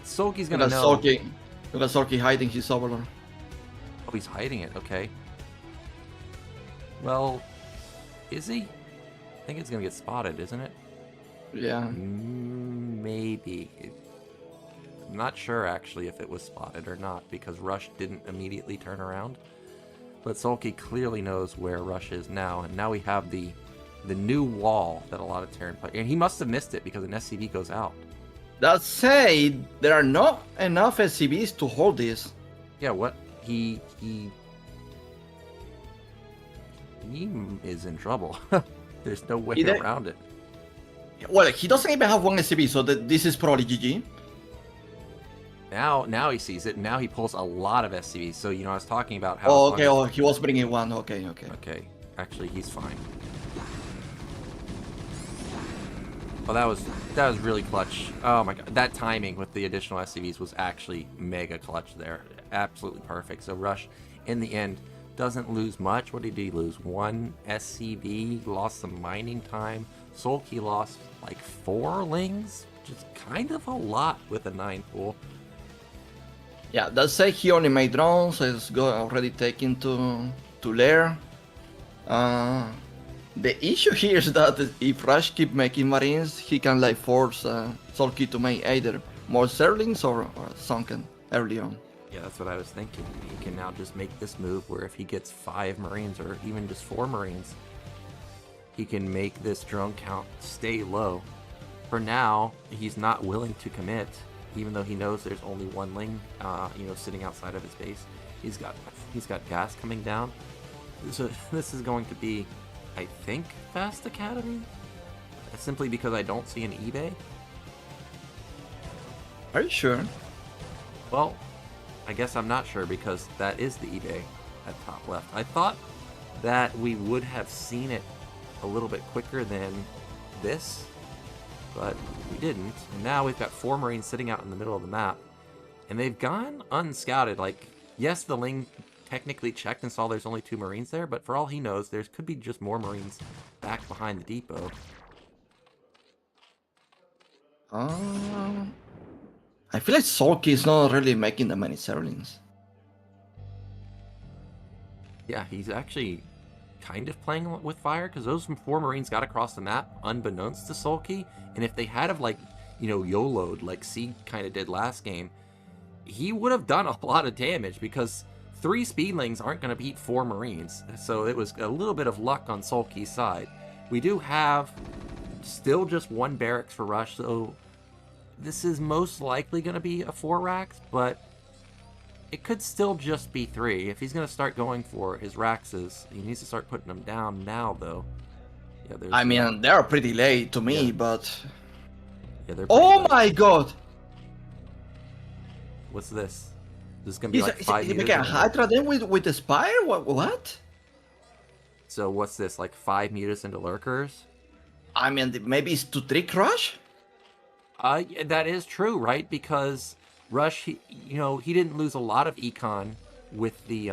Soulkey's gonna know. Look at Soulkey hiding his Overlord. Oh, he's hiding it, okay. Well, is he? I think it's gonna get spotted, isn't it? Yeah. Maybe. I'm not sure, actually, if it was spotted or not because Rush didn't immediately turn around. But Soulkey clearly knows where Rush is now, and now we have the new wall that a lot of Terran play. And he must have missed it because an SCV goes out. That said, there are not enough SCVs to hold this. Yeah, what? He is in trouble. There's no way around it. Well, he doesn't even have one SCV, so this is probably GG. Now he sees it. Now he pulls a lot of SCVs. So, I was talking about how... Oh, okay. Oh, he was bringing one. Okay. Okay. Actually, he's fine. Oh, that was really clutch. Oh my god. That timing with the additional SCVs was actually mega clutch there. Absolutely perfect. So Rush, in the end, doesn't lose much. What did he lose? 1 SCV, lost some mining time. Soulkey lost like 4 lings, which is kind of a lot with a 9 pool. Yeah, that say he only made drones, is already taken to lair. The issue here is that if Rush keep making Marines, he can force Soulkey to make either more Zerglings or Sunken early on. Yeah, that's what I was thinking. He can now just make this move where if he gets 5 Marines or even just 4 Marines, he can make this drone count stay low. For now, he's not willing to commit, even though he knows there's only one Ling, sitting outside of his base. He's got gas coming down. So this is going to be, I think, Fast Academy? Simply because I don't see an eBay. Are you sure? Well, I guess I'm not sure because that is the eBay at top left. I thought that we would have seen it a little bit quicker than this, but we didn't. And now we've got 4 Marines sitting out in the middle of the map, and they've gone unscouted. Like, yes, the Ling technically checked and saw there's only 2 Marines there, but for all he knows, there could be just more Marines back behind the depot. I feel like Soulkey is not really making that many Zerlings. Yeah, he's actually kind of playing with fire, because those 4 Marines got across the map unbeknownst to Soulkey, and if they had have, like, YOLO'd like Sea kind of did last game, he would have done a lot of damage, because 3 Speedlings aren't going to beat 4 Marines, so it was a little bit of luck on Soulkey's side. We do have still just 1 barracks for Rush, so this is most likely going to be a 4 racks, but it could still just be 3. If he's going to start going for his Raxes, he needs to start putting them down now, though. Yeah, I mean, they're pretty late to me, but... Yeah, they're oh late. my god! What's this? This is going to be like 5 meters? meters? Hydra then with the Spire? What? So what's this, like 5 meters into Lurkers? I mean, maybe it's to trick Rush? Yeah, that is true, right? Because Rush, he didn't lose a lot of econ with the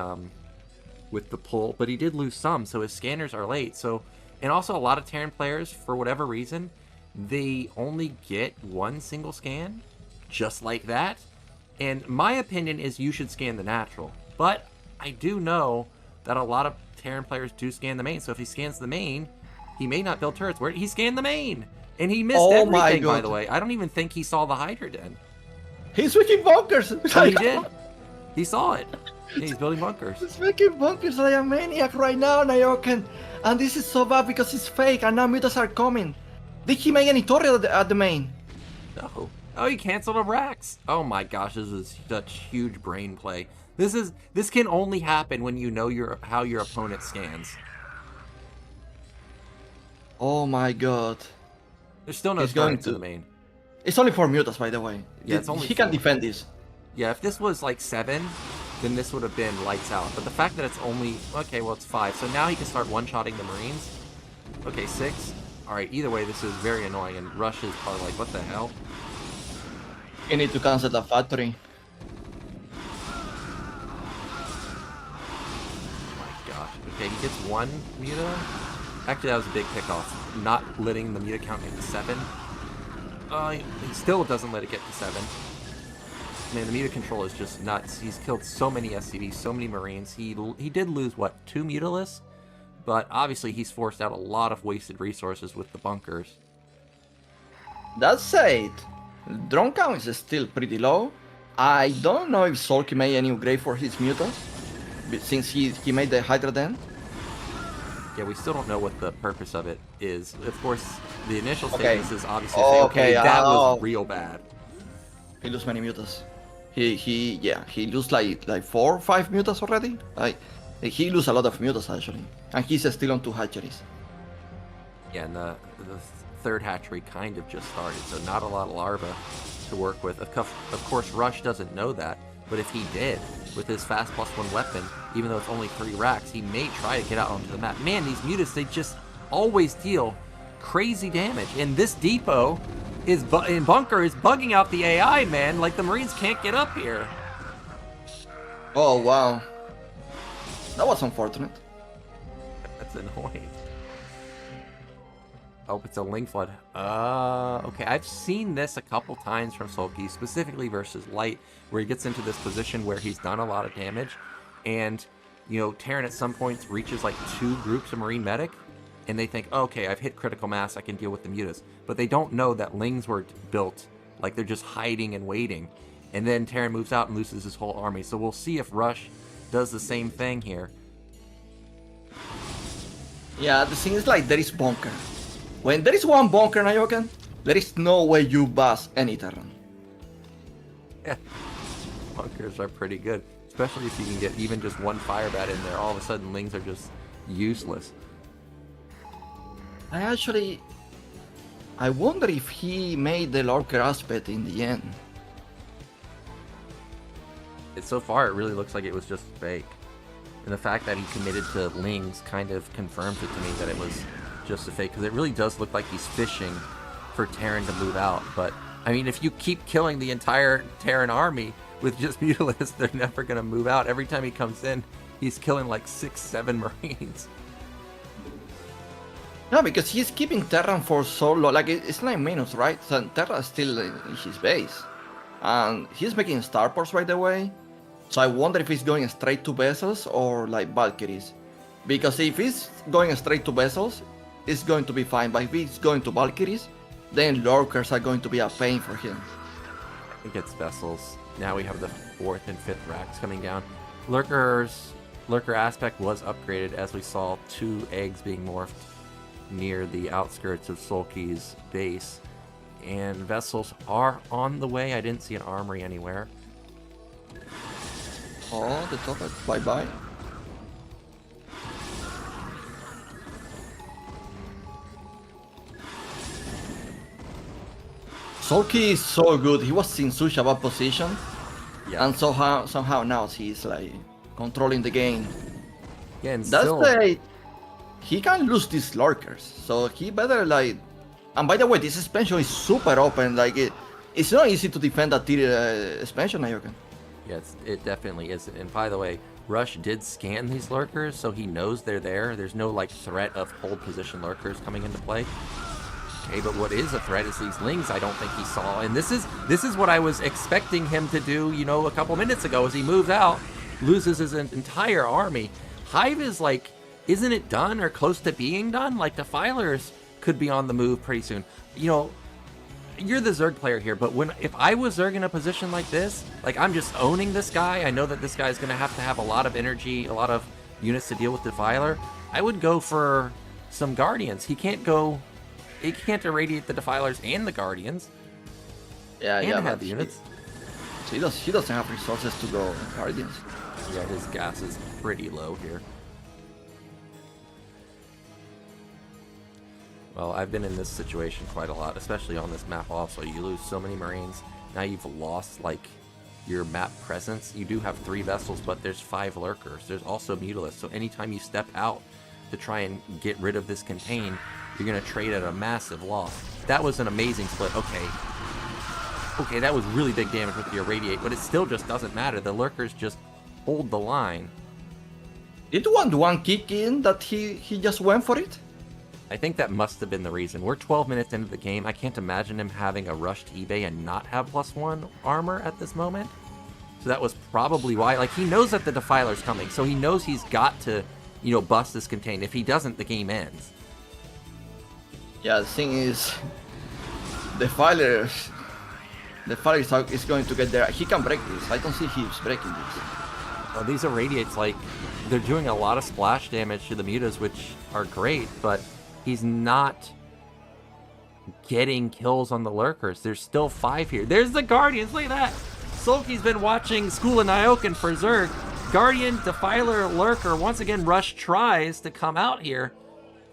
pull, but he did lose some, so his scanners are late. So, and also a lot of Terran players, for whatever reason, they only get 1 single scan, just like that. And my opinion is you should scan the natural. But I do know that a lot of Terran players do scan the main, so if he scans the main, he may not build turrets. Where he scanned the main! And he missed everything, by the way. I don't even think he saw the Hydra Den. He's making bunkers! Oh, he did. He saw it. Yeah, he's building bunkers. He's making bunkers like a maniac right now, Nyoken. And this is so bad because it's fake and now mutas are coming. Did he make any turret at the main? No. Oh, he canceled a Rax. Oh my gosh, this is such huge brain play. This can only happen when you know how your opponent scans. Oh my god. There's still no turrets in the main. It's only 4 mutas, by the way. Yeah, it's only he 4. can defend this. Yeah, if this was like 7, then this would have been lights out. But the fact that it's only... Okay, well, it's 5. So now he can start one-shotting the Marines. Okay, 6. Alright, either way, this is very annoying. And Rush is probably like, what the hell? You need to cancel the factory. Oh my gosh. Okay, he gets 1 muta. Actually, that was a big pickoff. Not letting the muta count get to 7. He still doesn't let it get to 7. Man, the muta control is just nuts. He's killed so many SCVs, so many Marines. He did lose, what, 2 mutalists? But obviously he's forced out a lot of wasted resources with the bunkers. That said, drone count is still pretty low. I don't know if Soulkey made any upgrade for his mutas, since he made the Hydra Den. Yeah, we still don't know what the purpose of it is. Of course, the initial status is obviously that was real bad. He lose many mutas. He lose like 4 or 5 mutas already. He lose a lot of mutas actually, and he's still on 2 hatcheries. Yeah, and the 3rd hatchery kind of just started, so not a lot of larvae to work with. Of course, Rush doesn't know that, but if he did, with his fast +1 weapon, even though it's only 3 racks, he may try to get out onto the map. Man, these mutas, they just always deal crazy damage. And this depot in bunker is bugging out the AI, man. Like, the Marines can't get up here. Oh, wow. That was unfortunate. That's annoying. Oh, it's a Ling Flood. Okay, I've seen this a couple times from Soulkey, specifically versus Light, where he gets into this position where he's done a lot of damage, and, Terran at some points reaches like 2 groups of Marine Medic, and they think, okay, I've hit critical mass, I can deal with the mutas. But they don't know that Lings were built like they're just hiding and waiting. And then Terran moves out and loses his whole army. So we'll see if Rush does the same thing here. Yeah, the thing is like there is bunker. When there is one bunker, Nyoken, there is no way you bust any Terran. Yeah, bunkers are pretty good. Especially if you can get even just one fire bat in there. All of a sudden, Lings are just useless. I wonder if he made the lurker aspect in the end. So far, it really looks like it was just fake. And the fact that he committed to Lings kind of confirms it to me that it was just a fake. Because it really does look like he's fishing for Terran to move out. But, I mean, if you keep killing the entire Terran army with just Mutilis, they're never going to move out. Every time he comes in, he's killing like 6-7 Marines. No, because he's keeping Terran for so long. Like, it's 9 minutes, right? So Terra is still in his base. And he's making starports, by the way. So I wonder if he's going straight to vessels or like Valkyries. Because if he's going straight to vessels, it's going to be fine. But if he's going to Valkyries, then lurkers are going to be a pain for him. I think it's vessels. Now we have the 4th and 5th racks coming down. Lurker aspect was upgraded as we saw 2 eggs being morphed near the outskirts of Soulkey's base. And vessels are on the way. I didn't see an armory anywhere. Oh, the top, bye-bye. Soulkey is so good. He was in such a bad position. Yeah. And somehow now he's like controlling the game. Yeah, and That's still... he can lose these lurkers. So he better like... And by the way, this expansion is super open. Like it's not easy to defend that tier expansion, Nyoken. Yes, it definitely isn't. And by the way, Rush did scan these lurkers, so he knows they're there. There's no like threat of hold position lurkers coming into play. Okay, but what is a threat is these Lings I don't think he saw. And this is what I was expecting him to do, you know, a couple minutes ago as he moves out, loses his entire army. Hive is like, isn't it done or close to being done? Like Defilers could be on the move pretty soon. You know, you're the Zerg player here, but if I was Zerg in a position like this, like I'm just owning this guy, I know that this guy's going to have a lot of energy, a lot of units to deal with Defiler, I would go for some Guardians. He can't irradiate the Defilers and the Guardians. Yeah, and yeah. have the units. He doesn't have resources to go Guardians. Yeah, his gas is pretty low here. Well, I've been in this situation quite a lot, especially on this map also. You lose so many Marines. Now you've lost, like, your map presence. You do have 3 vessels, but there's 5 lurkers. There's also Mutilis. So anytime you step out to try and get rid of this contain, you're going to trade at a massive loss. That was an amazing split. Okay, that was really big damage with the irradiate, but it still just doesn't matter. The lurkers just hold the line. Did one kick in that he just went for it? I think that must have been the reason. We're 12 minutes into the game. I can't imagine him having a rushed eBay and not have +1 armor at this moment. So that was probably why. Like, he knows that the Defiler's coming, so he knows he's got to, you know, bust this contain. If he doesn't, the game ends. Yeah, the thing is, Defiler is going to get there. He can break this. I don't see he's breaking this. Well, these irradiates, like, they're doing a lot of splash damage to the mutas, which are great, but he's not getting kills on the lurkers. There's still 5 here. There's the Guardians. Look at that. Soulkey's been watching School of Nyoken for Zerg. Guardian, Defiler, Lurker. Once again, Rush tries to come out here.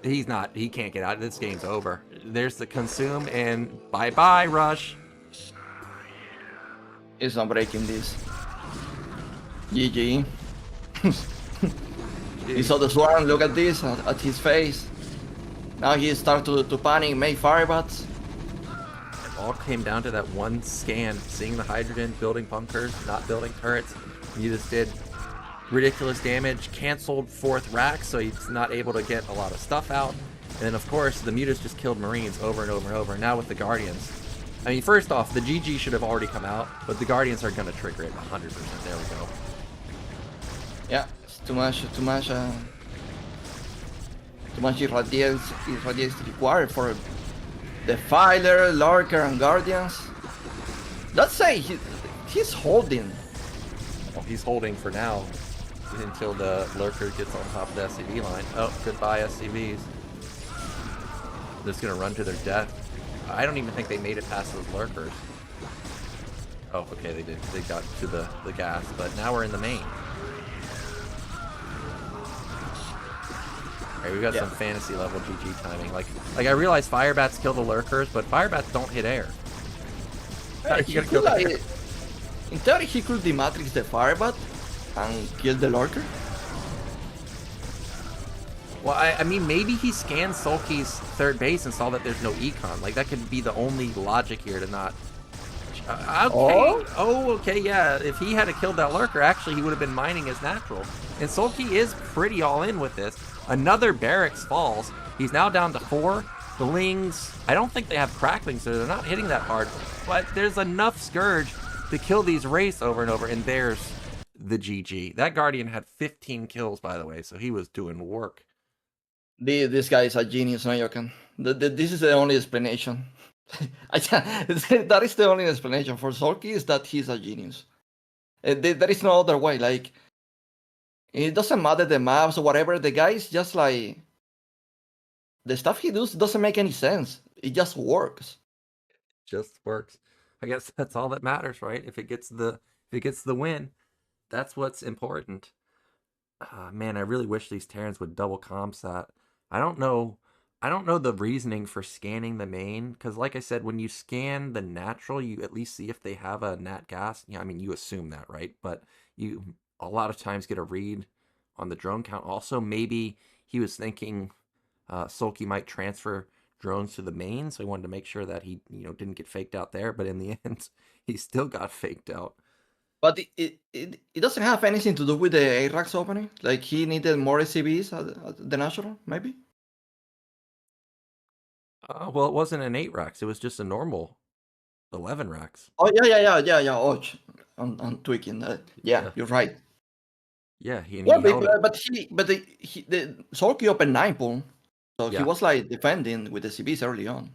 He's not. He can't get out. This game's over. There's the Consume, and bye-bye, Rush. He's not breaking this. GG. He saw the swarm. Look at this, at his face. Now he started to panic, make firebats. It all came down to that one scan. Seeing the hydrogen, building bunkers, not building turrets. You just did ridiculous damage, canceled 4th rack, so he's not able to get a lot of stuff out. And then, of course, the mutas just killed Marines over and over and over. Now with the Guardians. I mean, first off, the GG should have already come out, but the Guardians are going to trigger it 100%. There we go. Yeah, it's too much irradiates required for Defiler, Lurker, and Guardians. Let's say he's holding. Well, he's holding for now until the lurker gets on top of the SCV line. Oh, goodbye SCVs. They're just gonna run to their death. I don't even think they made it past those lurkers. Oh, okay, they did. They got to the gas, but now we're in the main. Alright, we've got some fantasy level GG timing. Like I realize Firebats kill the lurkers, but Firebats don't hit air. He could, like, in theory, he could dematrix the Firebat and kill the lurker. Well, I mean, maybe he scanned Soulkey's third base and saw that there's no econ. Like, that could be the only logic here to not... Okay. Oh, okay, yeah. If he had killed that lurker, actually, he would have been mining his natural. And Soulkey is pretty all in with this. Another barracks falls. He's now down to 4. The Lings, I don't think they have cracklings, so they're not hitting that hard. But there's enough Scourge to kill these Wraiths over and over, and there's the GG. That Guardian had 15 kills, by the way, so he was doing work. This guy is a genius, Nyoken. This is the only explanation. That is the only explanation for Soulkey, is that he's a genius. There is no other way. Like, it doesn't matter the maps or whatever. The guy is just like, the stuff he does doesn't make any sense. It just works. Just works. I guess that's all that matters, right? If it gets the win, that's what's important. Man, I really wish these Terrans would double comsat. I don't know the reasoning for scanning the main, because like I said, when you scan the natural, you at least see if they have a nat gas. Yeah, I mean, you assume that, right? But you a lot of times get a read on the drone count. Also, maybe he was thinking Soulkey might transfer drones to the main, so he wanted to make sure that he didn't get faked out there. But in the end, he still got faked out. But it doesn't have anything to do with the A-Racks opening? Like, he needed more SCVs at the National, maybe? Well, it wasn't an 8 racks. It was just a normal 11 racks. Oh, yeah. Oh, I'm tweaking. Yeah, you're right. Yeah, but the Soulkey opened 9 pool, so Yeah. he was, like, defending with the SCVs early on.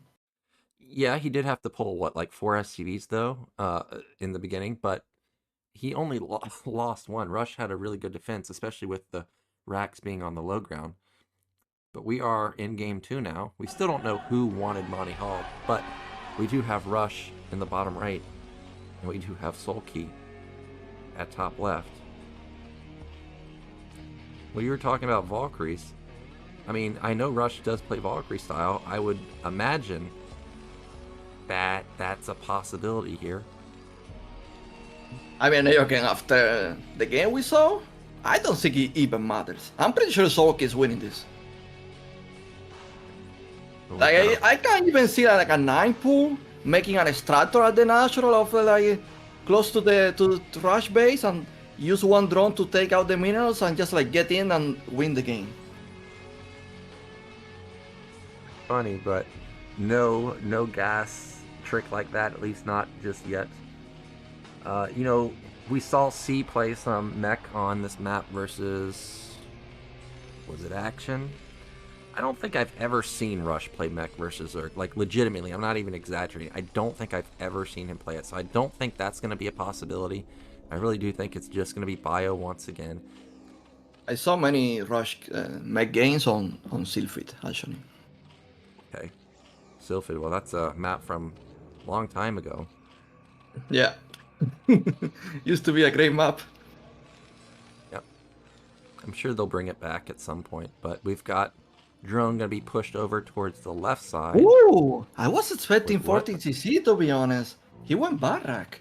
Yeah, he did have to pull, what, like 4 SCVs, though, in the beginning, but he only lost 1. Rush had a really good defense, especially with the racks being on the low ground. But we are in game 2 now. We still don't know who wanted Monty Hall, but we do have Rush in the bottom right, and we do have Soulkey at top left. Well, you were talking about Valkyries. I mean, I know Rush does play Valkyrie style. I would imagine that that's a possibility here. I mean, okay, after the game we saw, I don't think it even matters. I'm pretty sure Soulkey is winning this. Like, I can't even see like a 9 pool making an extractor at the National of like close to the Rush base and use 1 drone to take out the minerals and just like get in and win the game. Funny, but no gas trick like that, at least not just yet. We saw C play some mech on this map versus, was it Action? I don't think I've ever seen Rush play mech versus Zerg. Like, legitimately, I'm not even exaggerating. I don't think I've ever seen him play it, so I don't think that's going to be a possibility. I really do think it's just going to be Bio once again. I saw many Rush mech games on Sylphid, actually. Okay. Sylphid, well, that's a map from a long time ago. Yeah. Used to be a great map. Yep. I'm sure they'll bring it back at some point, but we've got drone gonna be pushed over towards the left side. Ooh, I was expecting 14cc, to be honest. He went Barrack.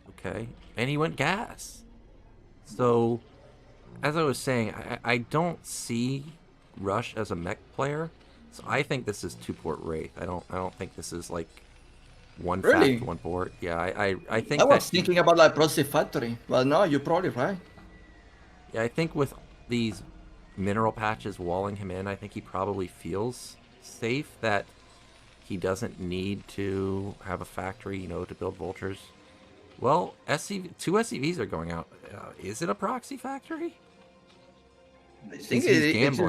Okay, and he went gas. So, as I was saying, I don't see Rush as a mech player. So I think this is 2-port Wraith. I don't think this is like one really? fact, 1 port. Yeah, I think I was thinking about like Proxy Factory, but no, you're probably right. Yeah, I think with these mineral patches walling him in, I think he probably feels safe that he doesn't need to have a factory, to build vultures. Well, 2 SCVs are going out. Is it a proxy factory? I think he's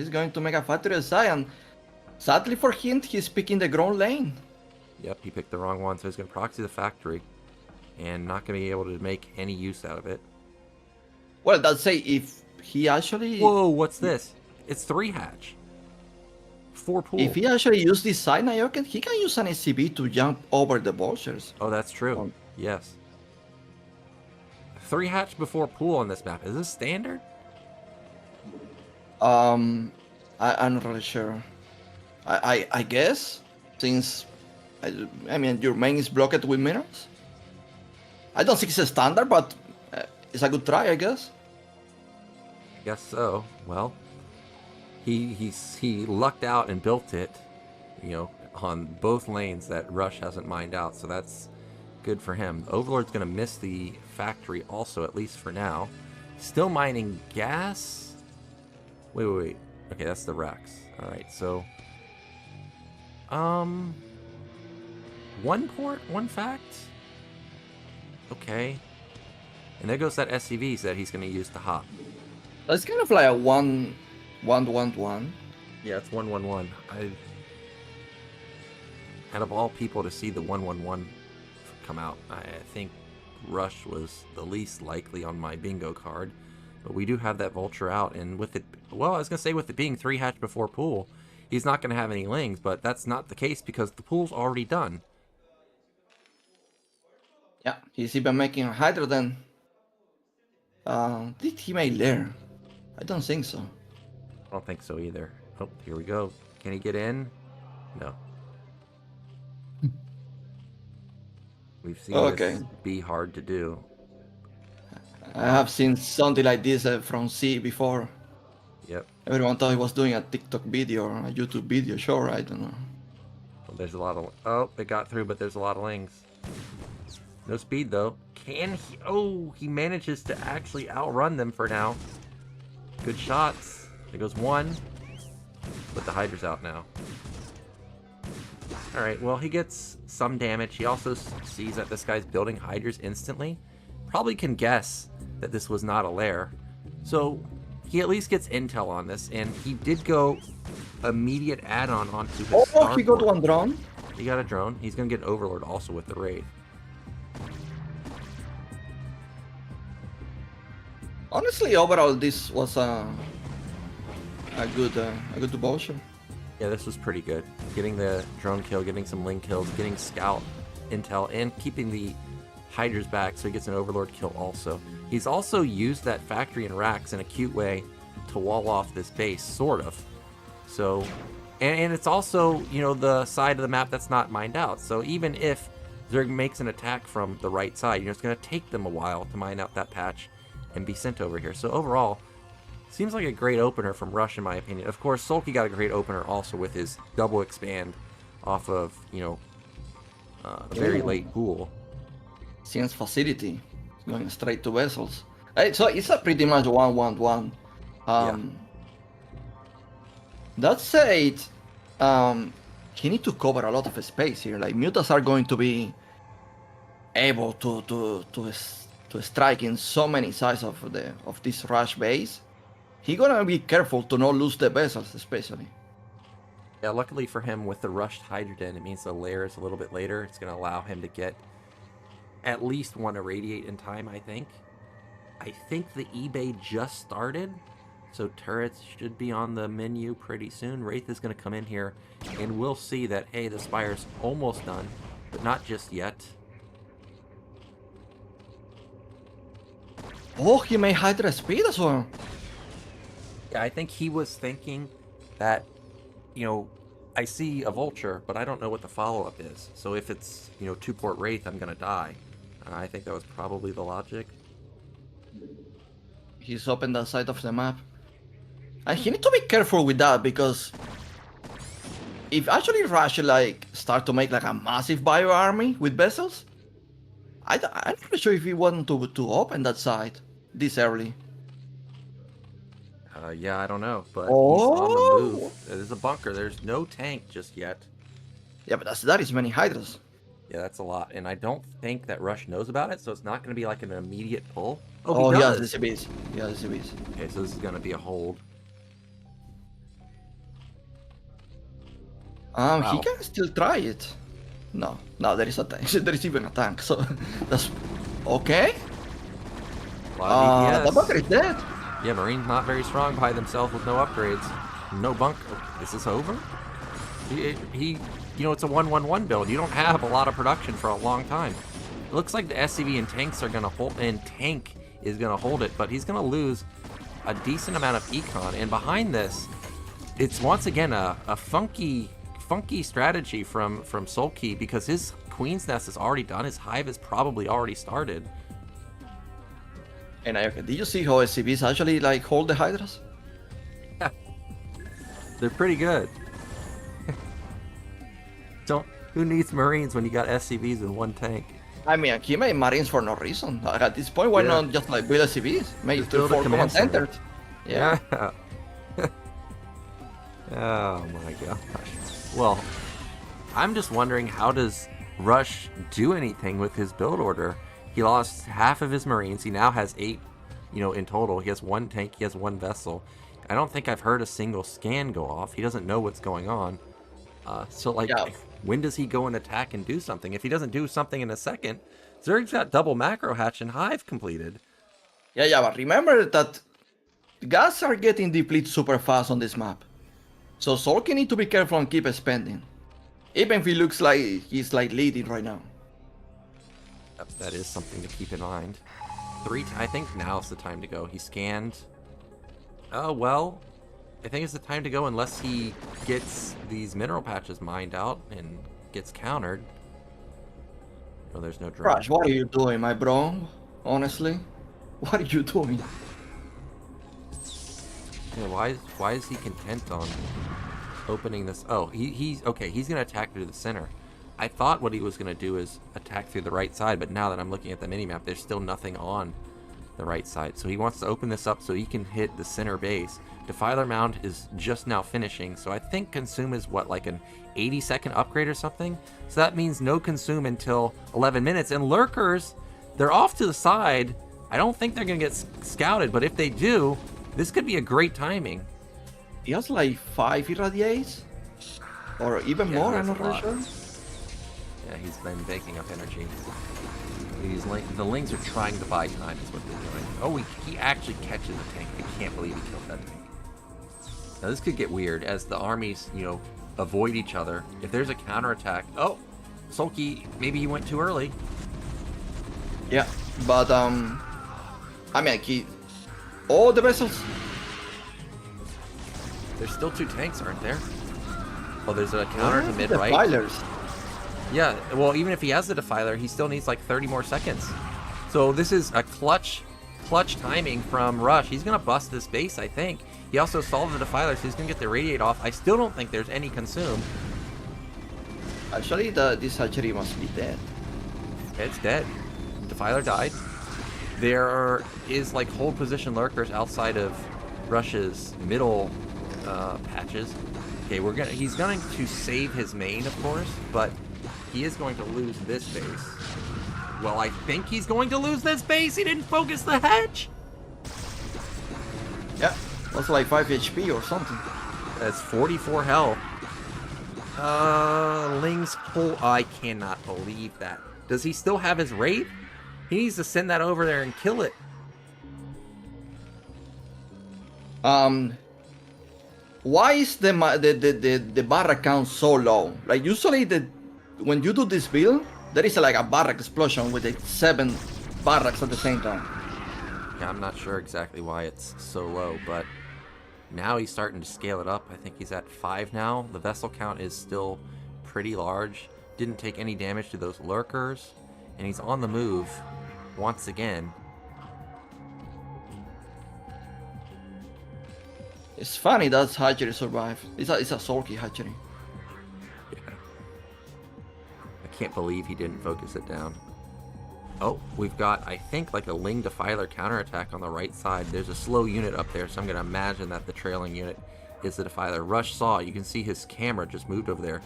going to make a factory aside, and sadly for him, he's picking the ground lane. Yep, he picked the wrong one, so he's going to proxy the factory. and not going to be able to make any use out of it. Well, let's say if he actually... Whoa, what's this? It's 3 hatch. 4 pool. If he actually used this side Nyoken, he can use an SCV to jump over the vultures. Oh, that's true. Oh. Yes. 3 hatch before pool on this map. Is this standard? I'm not really sure. I guess, since I mean your main is blocked with minerals. I don't think it's a standard, but it's a good try, I guess. I guess so. Well, he lucked out and built it, you know, on both lanes that Rush hasn't mined out, so that's good for him. The Overlord's gonna miss the factory also, at least for now. Still mining gas. Wait. Okay, that's the racks. All right, so 1 port, 1 fact. Okay, and there goes that SCVs that he's gonna use to hop. It's kind of like a 1-1-1-1. Yeah, it's 1-1-1. Out of all people to see the 1-1-1 come out, I think Rush was the least likely on my bingo card. But we do have that vulture out, and with it, well, I was gonna say with it being 3 hatch before pool, he's not gonna have any lings, but that's not the case because the pool's already done. Yeah, he's even making a Hydra then. Did he make lair? I don't think so. I don't think so either. Oh, here we go. Can he get in? No. We've seen this be hard to do. I have seen something like this from Sea before. Yep. Everyone thought he was doing a TikTok video or a YouTube video, sure, I don't know. Well, there's a lot of... Oh, it got through, but there's a lot of lings. No speed, though. Can he... Oh, he manages to actually outrun them for now. Good shots. There goes 1. But the Hydra's out now. Alright, well, he gets some damage. He also sees that this guy's building Hydras instantly. Probably can guess that this was not a lair. So, he at least gets intel on this, and he did go immediate add-on onto his Oh, he got 1 drone? He got a drone. He's going to get Overlord also with the raid. Honestly, overall, this was a good devotion. Yeah, this was pretty good. Getting the drone kill, getting some ling kills, getting scout intel, and keeping the Hydras back so he gets an Overlord kill also. He's also used that factory and racks in a cute way to wall off this base, sort of. So, and it's also, you know, the side of the map that's not mined out. So even if Zerg makes an attack from the right side, you know, it's going to take them a while to mine out that patch and be sent over here. So overall, seems like a great opener from Rush, in my opinion. Of course, Soulkey got a great opener also with his double expand off of, you know, a very late pool. Science facility, going straight to vessels. So it's a pretty much 1-1-1. That said, he need to cover a lot of space here. Like mutas are going to be able to strike in so many sides of this rush base. He gonna be careful to not lose the vessels, especially. Yeah, luckily for him, with the rushed hydrogen, it means the lair is a little bit later. It's gonna allow him to get at least 1 irradiate in time, I think. I think the eBay just started, so turrets should be on the menu pretty soon. Wraith is gonna come in here, and we'll see that, hey, the Spire's almost done, but not just yet. Oh, he made Hydra speed as well. Yeah, I think he was thinking that, you know, I see a vulture, but I don't know what the follow-up is. So if it's, you know, 2-port Wraith, I'm gonna die. I think that was probably the logic. He's opened that side of the map. And he need to be careful with that, because if actually Rush like start to make like a massive bio army with vessels, I'm not sure if he want to open that side this early. Yeah, I don't know, but he's on the move. There's a bunker. There's no tank just yet. Yeah, but that is many Hydras. Yeah, that's a lot, and I don't think that Rush knows about it, so it's not going to be like an immediate pull. Oh, he has the CBs. He has the CBs. Okay, so this is going to be a hold. Wow. He can still try it. No, there is a tank. There is even a tank, so Okay. A lot of The DPS. bunker is dead. Yeah, Marine's not very strong by themselves with no upgrades. No bunk. Is this over? He you know, it's a 1-1-1 build. You don't have a lot of production for a long time. It looks like the SCV and tanks are gonna hold, and tank is gonna hold it, but he's gonna lose a decent amount of econ. And behind this, it's once again a funky strategy from Soulkey, because his Queen's Nest is already done. His hive is probably already started. And did you see how SCVs actually like hold the Hydras? Yeah, they're pretty good. Who needs Marines when you got SCVs in one tank? I mean, he made Marines for no reason. Like, at this point, why not just like build SCVs? Make Just 2 build a 4 command command center. centers. Yeah. Oh my gosh. Well, I'm just wondering, how does Rush do anything with his build order? He lost half of his Marines. He now has 8, you know, in total. He has 1 tank. He has 1 vessel. I don't think I've heard a single scan go off. He doesn't know what's going on. So, like, Yeah. when does he go and attack and do something? If he doesn't do something in a second, Zerg's got double macro hatch and hive completed. Yeah, but remember that gas are getting depleted super fast on this map. So Soulkey need to be careful and keep spending. Even if he looks like he's like leading right now. Yep, that is something to keep in mind. I think now's the time to go. He scanned. Oh, well, I think it's the time to go unless he gets these mineral patches mined out and gets countered. Oh, there's no drone. Crash, what are you doing, my bro? Honestly, what are you doing? Yeah, why is he content on opening this? Oh, he's okay. He's gonna attack through the center. I thought what he was gonna do is attack through the right side, but now that I'm looking at the minimap, there's still nothing on the right side. So he wants to open this up so he can hit the center base. Defiler Mound is just now finishing, so I think consume is what, like an 80-second upgrade or something? So that means no consume until 11 minutes. And lurkers, they're off to the side. I don't think they're gonna get scouted, but if they do, this could be a great timing. He has like 5 irradiates? Or even Yeah, more, he I'm has not a really lot. sure. Yeah, he's been baking up energy. The Lings are trying to buy time, is what they're doing. Oh, he actually catches a tank. I can't believe he killed that tank. Now this could get weird as the armies, you know, avoid each other. If there's a counterattack, oh, Soulkey, maybe he went too early. Yeah, but I mean, all the vessels. There's still 2 tanks, aren't there? Oh, there's a counter to mid right. Defilers. Yeah, well, even if he has the defiler, he still needs like 30 more seconds. So this is a clutch timing from Rush. He's gonna bust this base, I think. He also solved the defiler, so he's gonna get the radiate off. I still don't think there's any consume. Actually, this hatchery must be dead. It's dead. Defiler died. There is like hold position lurkers outside of Rush's middle patches. Okay, he's going to save his main, of course, but he is going to lose this base. Well, I think he's going to lose this base. He didn't focus the hatch. Yeah, that's like 5 HP or something. That's 44 health. Ling's pull. I cannot believe that. Does he still have his Wraith? He needs to send that over there and kill it. Why is the barrack count so low? Like usually when you do this build, there is like a barrack explosion with the 7 barracks at the same time. Yeah, I'm not sure exactly why it's so low, but now he's starting to scale it up. I think he's at 5 now. The vessel count is still pretty large. Didn't take any damage to those lurkers, and he's on the move once again. It's funny that hatchery survived. It's a Soulkey hatchery. Yeah. I can't believe he didn't focus it down. Oh, we've got, I think, like a Ling Defiler counterattack on the right side. There's a slow unit up there, so I'm going to imagine that the trailing unit is the Defiler. Rush saw it. You can see his camera just moved over there.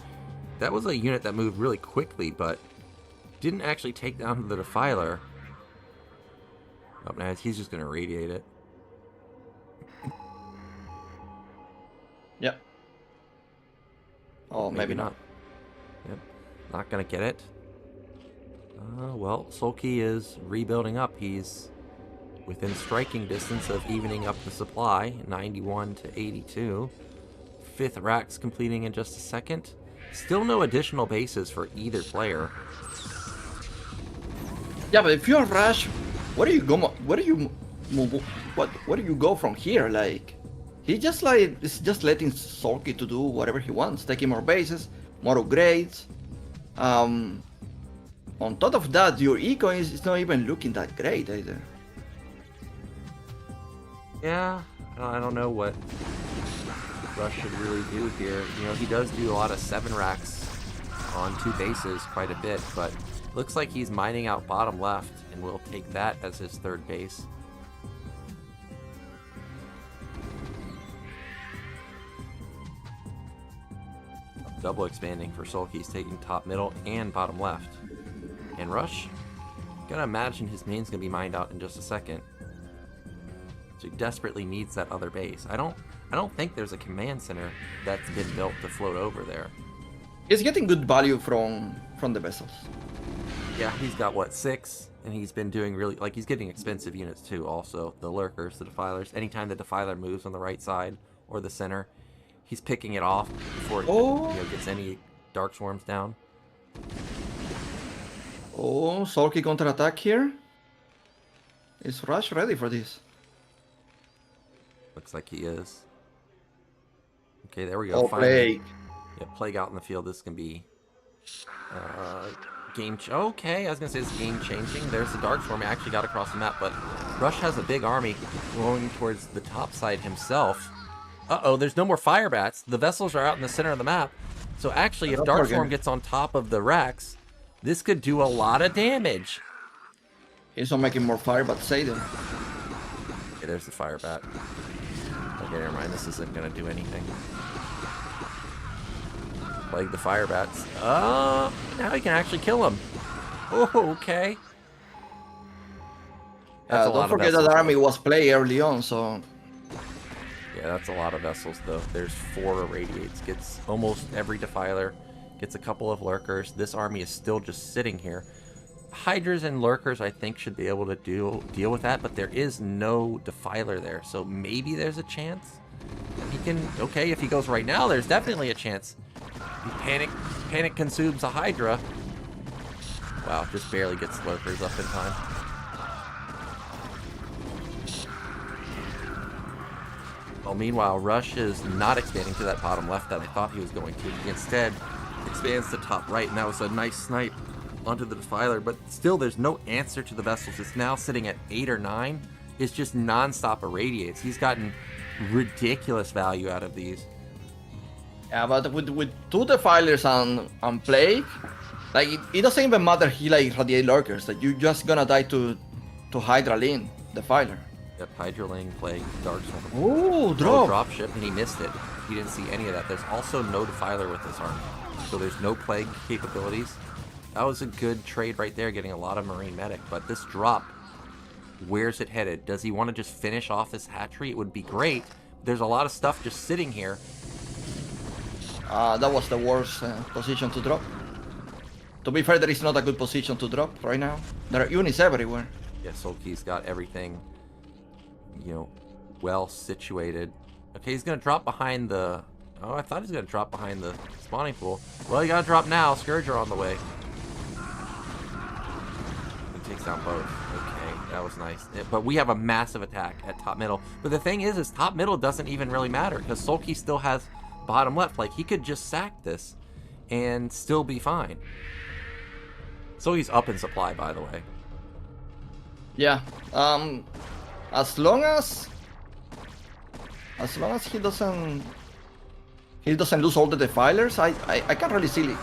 That was a unit that moved really quickly, but didn't actually take down the Defiler. Oh, now he's just going to radiate it. Yep. Oh, maybe not. Yep. Not going to get it. Well, Soulkey is rebuilding up. He's within striking distance of evening up the supply, 91 to 82. Fifth rack's completing in just a second. Still no additional bases for either player. Yeah, but if you're Rush, where do you go? Where do you move? Where do you go from here? Like, he just like is just letting Soulkey to do whatever he wants, taking more bases, more upgrades. On top of that, your eco is not even looking that great either. Yeah, I don't know what Rush should really do here. You know, he does do a lot of 7 racks on 2 bases quite a bit, but looks like he's mining out bottom left, and will take that as his 3rd base. Double expanding for Soulkey's taking top middle and bottom left. And Rush, gotta imagine his main's gonna be mined out in just a second. So he desperately needs that other base. I don't think there's a command center that's been built to float over there. He's getting good value from the vessels. Yeah, he's got what, 6, and he's been doing really, like, he's getting expensive units too. Also, the lurkers, the defilers. Anytime the defiler moves on the right side or the center, he's picking it off before it gets any dark swarms down. Oh, Soulkey counter-attack here. Is Rush ready for this? Looks like he is. Okay, there we go. Oh, Plague. Yeah, Plague out in the field. This can be game. Okay, I was gonna say it's game changing. There's the dark swarm. He actually got across the map, but Rush has a big army going towards the top side himself. Uh-oh, there's no more fire bats. The vessels are out in the center of the map. So actually, if dark swarm gets on top of the racks, this could do a lot of damage. He's not making more fire, but say them. Okay, there's the fire bat. Okay, never mind. This isn't gonna do anything. Plague the fire bats. Now he can actually kill him. Oh, okay. Don't forget that army was played early on, so... Yeah, that's a lot of vessels, though. There's 4 irradiates. Gets almost every defiler. Gets a couple of lurkers. This army is still just sitting here. Hydras and lurkers, I think, should be able to deal with that, but there is no defiler there, so maybe there's a chance. He can... Okay, if he goes right now, there's definitely a chance. He panic consumes a Hydra. Wow, just barely gets lurkers up in time. Well, meanwhile, Rush is not expanding to that bottom left that I thought he was going to. He instead expands to top right, and that was a nice snipe onto the defiler, but still there's no answer to the vessels. It's now sitting at 8 or 9. It's just non-stop irradiates. He's gotten ridiculous value out of these. Yeah, but with 2 defilers on Plague, like it doesn't even matter he like irradiate lurkers, that you just gonna die to Hydra Lane, defiler. Yep, Hydraling, Plague, Dark Swarm. Ooh, drop. Drop ship, and he missed it. He didn't see any of that. There's also no defiler with this army, so there's no Plague capabilities. That was a good trade right there, getting a lot of Marine Medic, but this drop, where's it headed? Does he want to just finish off this hatchery? It would be great. There's a lot of stuff just sitting here. That was the worst position to drop. To be fair, there is not a good position to drop right now. There are units everywhere. Yeah, Soulkey's got everything, you know, well situated. Okay, he's going to drop behind the... Oh, I thought he was going to drop behind the spawning pool. Well, you got to drop now. Scourger on the way. He takes down both. Okay, that was nice. But we have a massive attack at top middle. But the thing is top middle doesn't even really matter, because Soulkey still has bottom left. Like, he could just sack this and still be fine. So he's up in supply, by the way. Yeah. As long as he doesn't lose all the defilers, I can't really see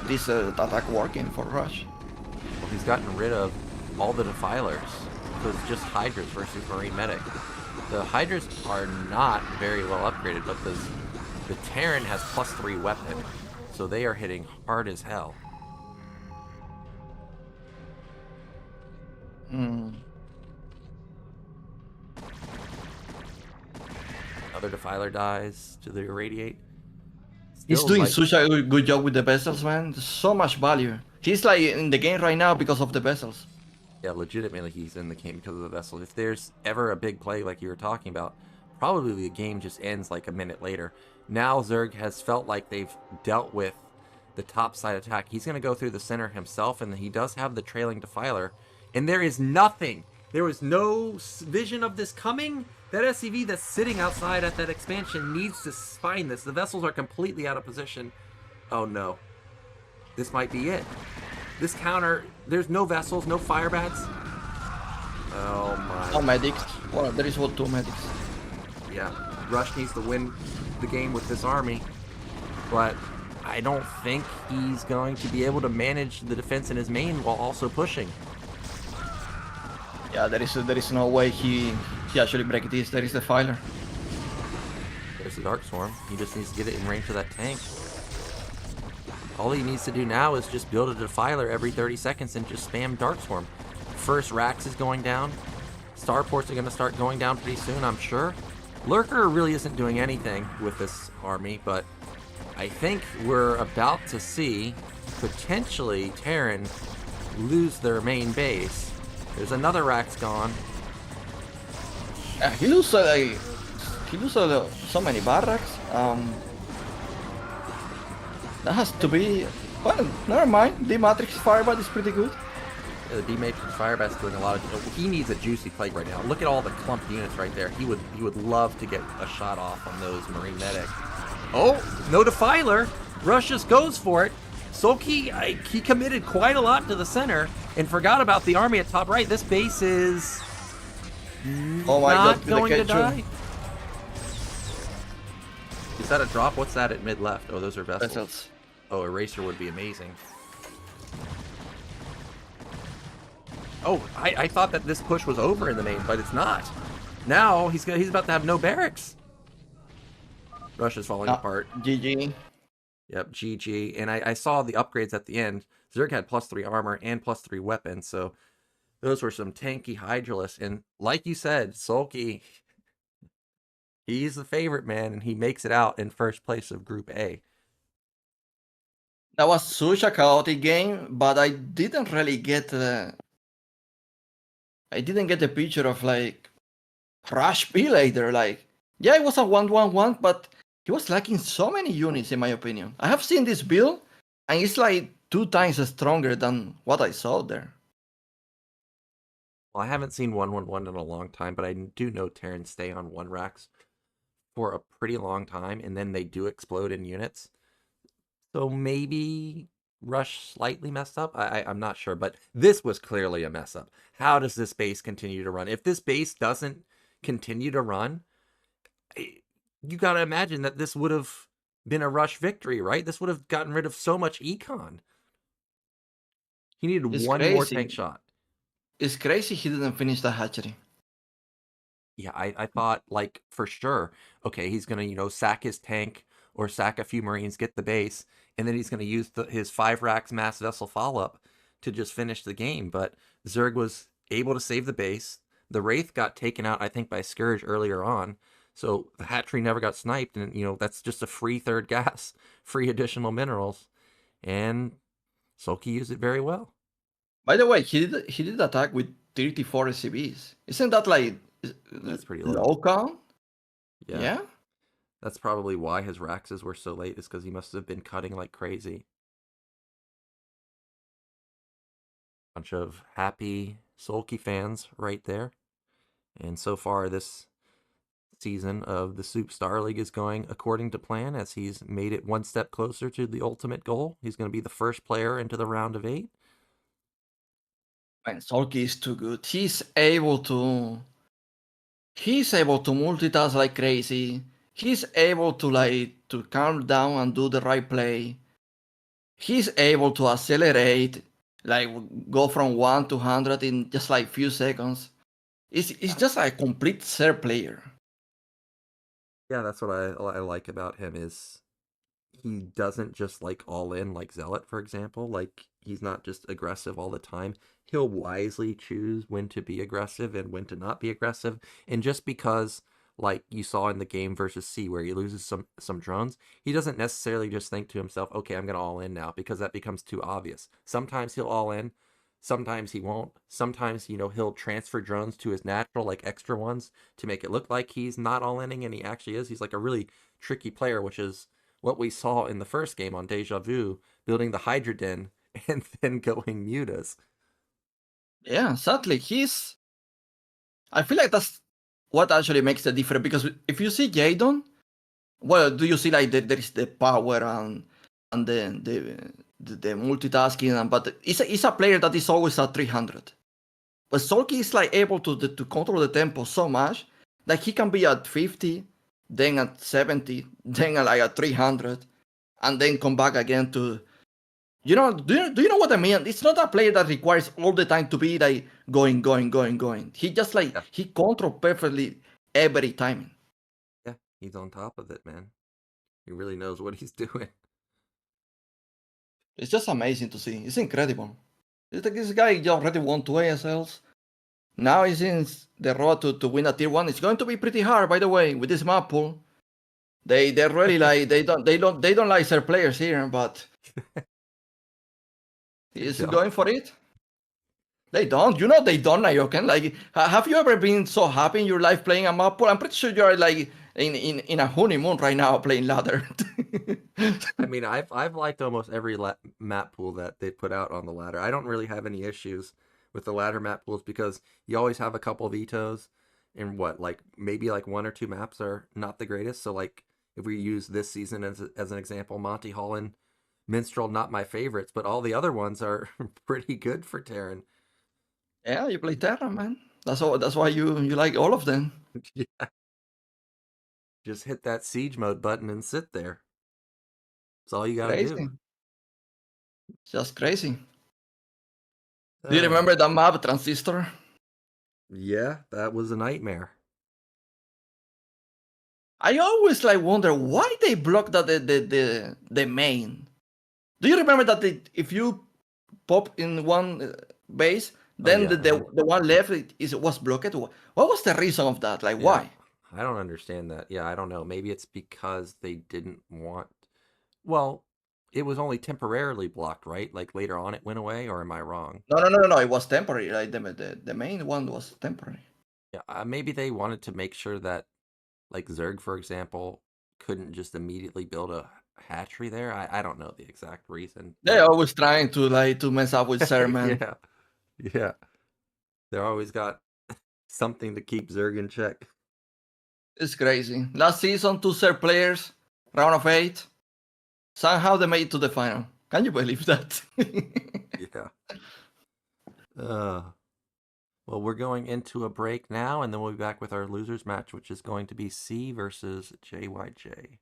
this attack working for Rush. Well, he's gotten rid of all the defilers, so it's just Hydras versus Marine Medic. The Hydras are not very well upgraded, but the Terran has +3 weapon, so they are hitting hard as hell. Another defiler dies to the irradiate. He's doing such a good job with the vessels, man. There's so much value. He's like in the game right now because of the vessels. Yeah, legitimately he's in the game because of the vessel. If there's ever a big play like you were talking about, probably the game just ends like a minute later. Now Zerg has felt like they've dealt with the top side attack. He's going to go through the center himself, and he does have the trailing defiler. And there is nothing. There was no vision of this coming. That SCV that's sitting outside at that expansion needs to find this. The vessels are completely out of position. Oh no. This might be it. This counter, there's no vessels, no fire bats. Oh my. No medics. Well, there is what 2 medics. Yeah, Rush needs to win the game with this army, but I don't think he's going to be able to manage the defense in his main while also pushing. Yeah, there is no way he actually break this. There is the filer. There's the Dark Swarm. He just needs to get it in range of that tank. All he needs to do now is just build a defiler every 30 seconds and just spam Dark Swarm. First Rax is going down. Starports are going to start going down pretty soon, I'm sure. Lurker really isn't doing anything with this army, but I think we're about to see potentially Terran lose their main base. There's another Rax gone. He loses so many barracks. That has to be. Well, never mind. The Matrix Fireball is pretty good. The D-Matrix Firebat's doing a lot of... He needs a juicy plague right now. Look at all the clumped units right there. He would love to get a shot off on those Marine Medic. Oh, no Defiler. Rush just goes for it. Soulkey, he committed quite a lot to the center and forgot about the army at top right. This base is not going to die. Is that a drop? What's that at mid left? Oh, those are vessels. Oh, Eraser would be amazing. Oh, I thought that this push was over in the main, but it's not. Now he's about to have no barracks. Rush is falling apart. GG. Yep, GG. And I saw the upgrades at the end. Zerg had +3 armor and +3 weapons, so those were some tanky Hydralisks. And like you said, Soulkey, he's the favorite man, and he makes it out in first place of Group A. That was such a chaotic game, but I didn't really get the picture of like Rush B later. Like, yeah, it was a 1-1-1, but he was lacking so many units in my opinion. I have seen this build, and it's like 2 times stronger than what I saw there. Well, I haven't seen 1-1-1 in a long time, but I do know Terrans stay on 1 racks for a pretty long time, and then they do explode in units. So maybe Rush slightly messed up. I'm not sure, but this was clearly a mess up. How does this base continue to run? If this base doesn't continue to run, you got to imagine that this would have been a Rush victory, right? This would have gotten rid of so much econ. He needed one more tank shot. It's crazy he didn't finish the hatchery. Yeah, I thought, like, for sure, okay, he's going to, sack his tank or sack a few Marines, get the base, and then he's going to use his 5 racks mass vessel follow-up to just finish the game. But Zerg was able to save the base. The Wraith got taken out, I think, by Scourge earlier on. So the hatchery never got sniped, and, that's just a free third gas, free additional minerals. And Soulkey used it very well. By the way, he did attack with 34 SCVs. Isn't that like... That's pretty low count? Yeah. That's probably why his Raxes were so late, is because he must have been cutting like crazy. Bunch of happy Soulkey fans right there. And so far this season of the Soup Star League is going according to plan, as he's made it one step closer to the ultimate goal. He's going to be the first player into the round of 8. And Soulkey is too good. He's able to multitask like crazy. He's able to calm down and do the right play. He's able to accelerate, like go from 1 to 100 in just like few seconds. It's just a complete SER player. Yeah, that's what I like about him, is he doesn't just like all in like Zealot, for example. Like, he's not just aggressive all the time. He'll wisely choose when to be aggressive and when to not be aggressive. And just because like you saw in the game versus Sea where he loses some drones, he doesn't necessarily just think to himself, okay, I'm gonna all in now, because that becomes too obvious. Sometimes he'll all in, sometimes he won't. Sometimes, he'll transfer drones to his natural, like extra ones, to make it look like he's not all inning, and he actually is. He's like a really tricky player, which is what we saw in the first game on Deja Vu, building the Hydra Den and then going mutas. Yeah, sadly, I feel like that's what actually makes the difference, because if you see Jadon, well, do you see like there is the power and the multitasking, but it's a player that is always at 300. But Soulkey is like able to control the tempo so much that he can be at 50, then at 70, then like at 300, and then come back again to. Do you know what I mean? It's not a player that requires all the time to be like going. He just like Yeah, he control perfectly every time. yeah, he's on top of it, man. He really knows what he's doing. It's just amazing to see. It's incredible. It's like this guy already won 2 ASLs. Now he's in the road to win a tier 1. It's going to be pretty hard, by the way, with this map pool. They're really like they don't like their players here, but They he's don't. going for it. They don't. You know they don't, Nyoken. Like, have you ever been so happy in your life playing a map pool? I'm pretty sure you're like in a honeymoon right now playing ladder. I mean, I've liked almost every map pool that they put out on the ladder. I don't really have any issues with the ladder map pools because you always have a couple vetoes, and like maybe like one or two maps are not the greatest. So like if we use this season as an example, Monty Holland, Minstrel, not my favorites, but all the other ones are pretty good for Terran. Yeah, you play Terra, man. That's why you like all of them. Yeah, just hit that siege mode button and sit there. That's all you got to do. Crazy. Just crazy. Do you Uh, remember that map, Transistor? yeah, that was a nightmare. I always like wonder why they blocked the main. Do you remember that if you pop in one base, Oh then yeah, the one left was blocked? What was the reason of that? Like yeah. why? I don't understand that. Yeah, I don't know. Maybe it's because they didn't want. Well, it was only temporarily blocked, right? Like later on, it went away, or am I wrong? No. It was temporary. Like the main one was temporary. Yeah, maybe they wanted to make sure that, like Zerg, for example, couldn't just immediately build a hatchery there. I don't know the exact reason, They're but always trying to mess up with Sermon. yeah, yeah, they're always got something to keep Zerg in check. It's crazy. Last season, 2 Ser players, round of 8. Somehow they made it to the final. Can you believe that? Yeah. Uh, well, we're going into a break now, and then we'll be back with our losers match, which is going to be Sea versus JYJ.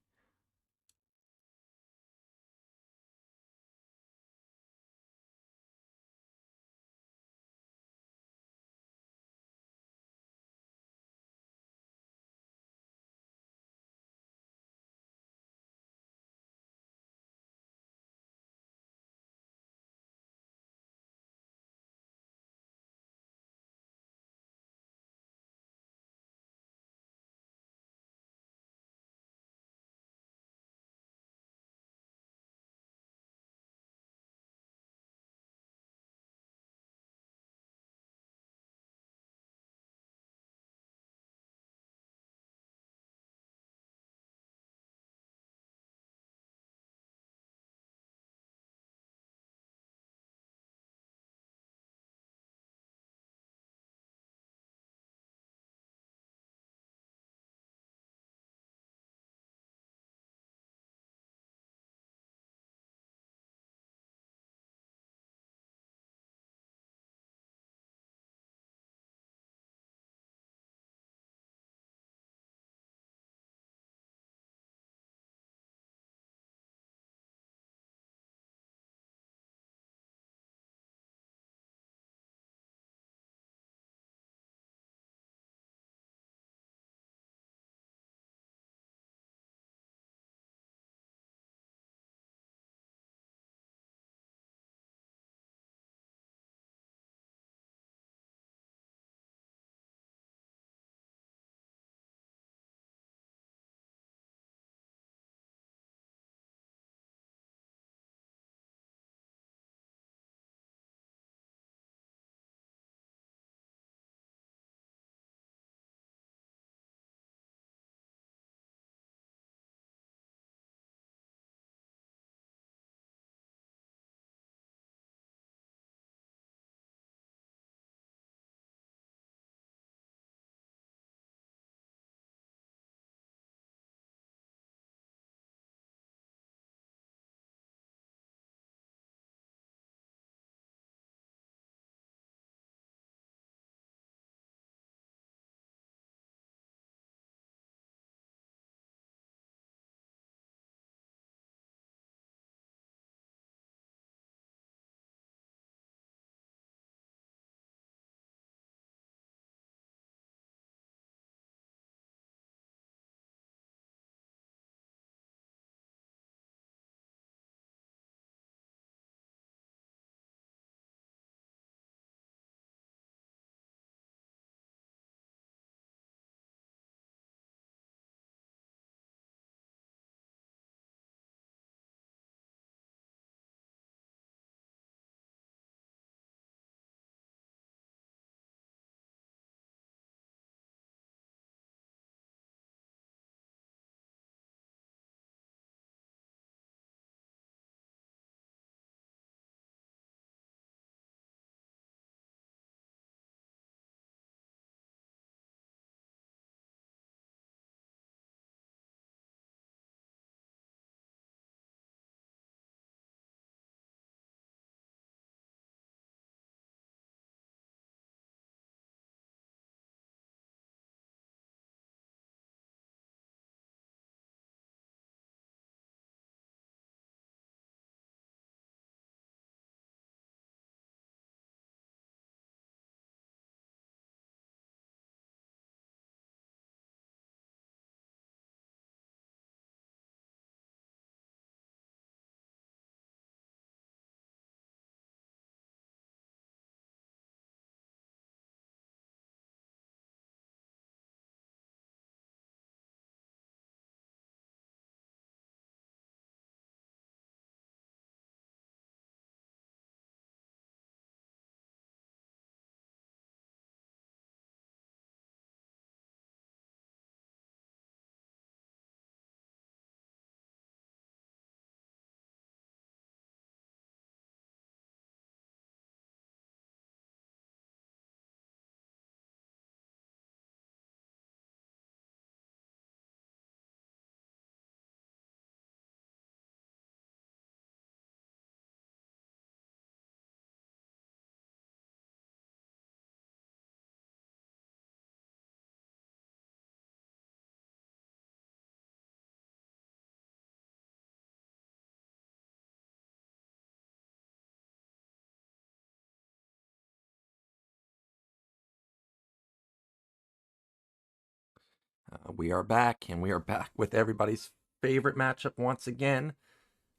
We are back, and we are back with everybody's favorite matchup once again.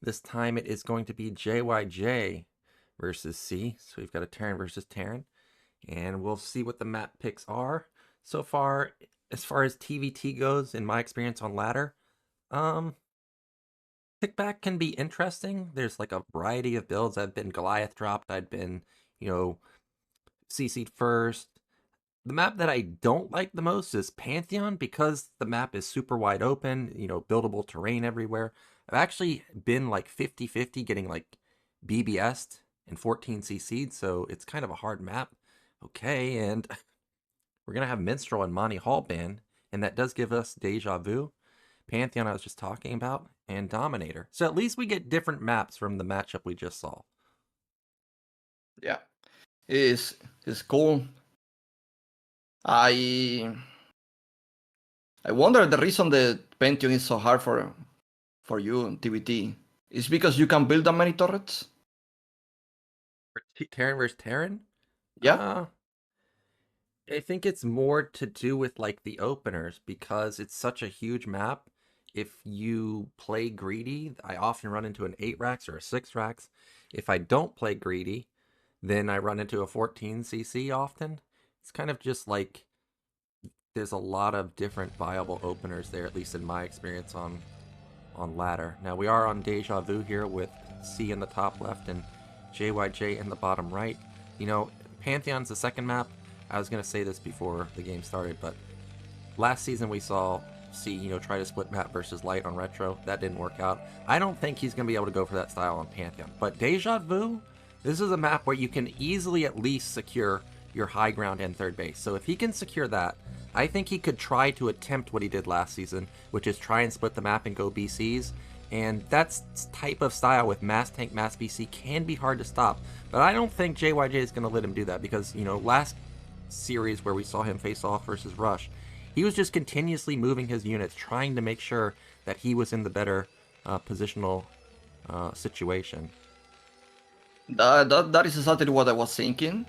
This time it is going to be JYJ versus Sea. So we've got a Terran versus Terran, and we'll see what the map picks are. So far, as far as TVT goes, in my experience on ladder, pickback can be interesting. There's like a variety of builds. I've been Goliath dropped. I've been, CC'd first. The map that I don't like the most is Pantheon because the map is super wide open, buildable terrain everywhere. I've actually been like 50-50 getting like BBS'd and 14 CC'd, so it's kind of a hard map. Okay, and we're going to have Minstrel and Monty Hall ban, and that does give us Deja Vu, Pantheon I was just talking about, and Dominator. So at least we get different maps from the matchup we just saw. Yeah, it's cool. I wonder the reason the Pantheon is so hard for you in TVT is because you can build that many turrets. Terran versus Terran? Yeah. I think it's more to do with like the openers because it's such a huge map. If you play greedy, I often run into an 8 racks or a 6 racks. If I don't play greedy, then I run into a 14 CC often. It's kind of just like there's a lot of different viable openers there, at least in my experience on ladder. Now we are on Deja Vu here with C in the top left and JYJ in the bottom right. Pantheon's the second map. I was going to say this before the game started, but last season we saw C, try to split map versus light on retro. That didn't work out. I don't think he's going to be able to go for that style on Pantheon. But Deja Vu, this is a map where you can easily at least secure your high ground and third base. So if he can secure that, I think he could try to attempt what he did last season, which is try and split the map and go BCs. And that type of style with mass tank, mass BC can be hard to stop. But I don't think JYJ is going to let him do that because, last series where we saw him face off versus Rush, he was just continuously moving his units, trying to make sure that he was in the better positional situation. That is exactly what I was thinking.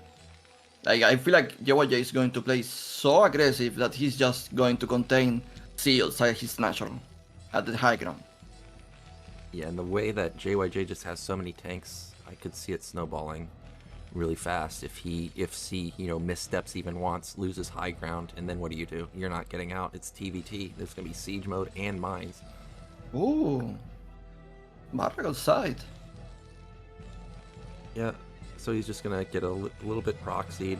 Like, I feel like JYJ is going to play so aggressive that he's just going to contain C outside his natural at the high ground. Yeah, and the way that JYJ just has so many tanks, I could see it snowballing really fast if C, missteps even once, loses high ground, and then what do? You're not getting out. It's TVT. There's going to be siege mode and mines. Ooh. Barrack outside. Yeah, so he's just going to get a little bit proxied,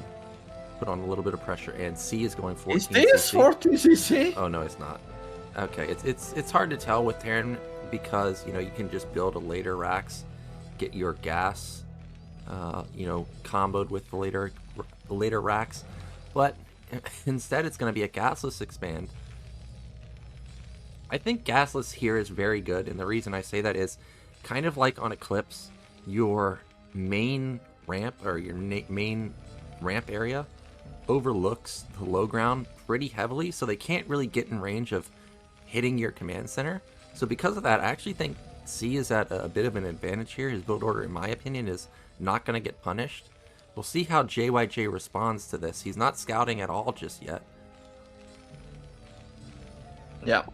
put on a little bit of pressure, and C is going 14 CC. Is this 14 CC? Oh, no, it's not. Okay, it's hard to tell with Terran because, you can just build a later racks, get your gas comboed with the later racks, but instead it's going to be a gasless expand. I think gasless here is very good, and the reason I say that is kind of like on Eclipse, your main ramp or your main ramp area overlooks the low ground pretty heavily, so they can't really get in range of hitting your command center. So because of that, I actually think C is at a bit of an advantage here. His build order, in my opinion, is not going to get punished. We'll see how JYJ responds to this. He's not scouting at all just yet. Yeah.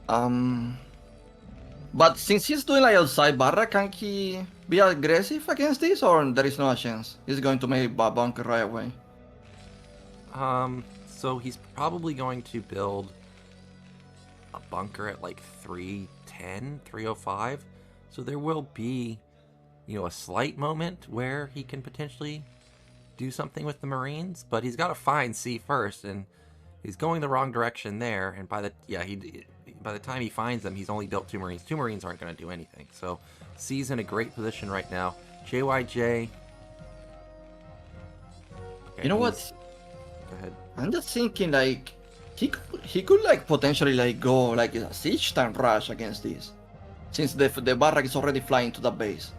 But since he's doing like outside Barra, can he be aggressive against this, or there is no chance? He's going to make a bunker right away. So he's probably going to build a bunker at like 310, 305. So there will be, a slight moment where he can potentially do something with the Marines, but he's got to find C first, and he's going the wrong direction there. And by the time he finds them, he's only built 2 Marines. 2 Marines aren't going to do anything. So C's in a great position right now. JYJ. Okay, you know what? Go ahead. I'm just thinking like he could like potentially like go like a siege time rush against this, since the barrack is already flying to the base.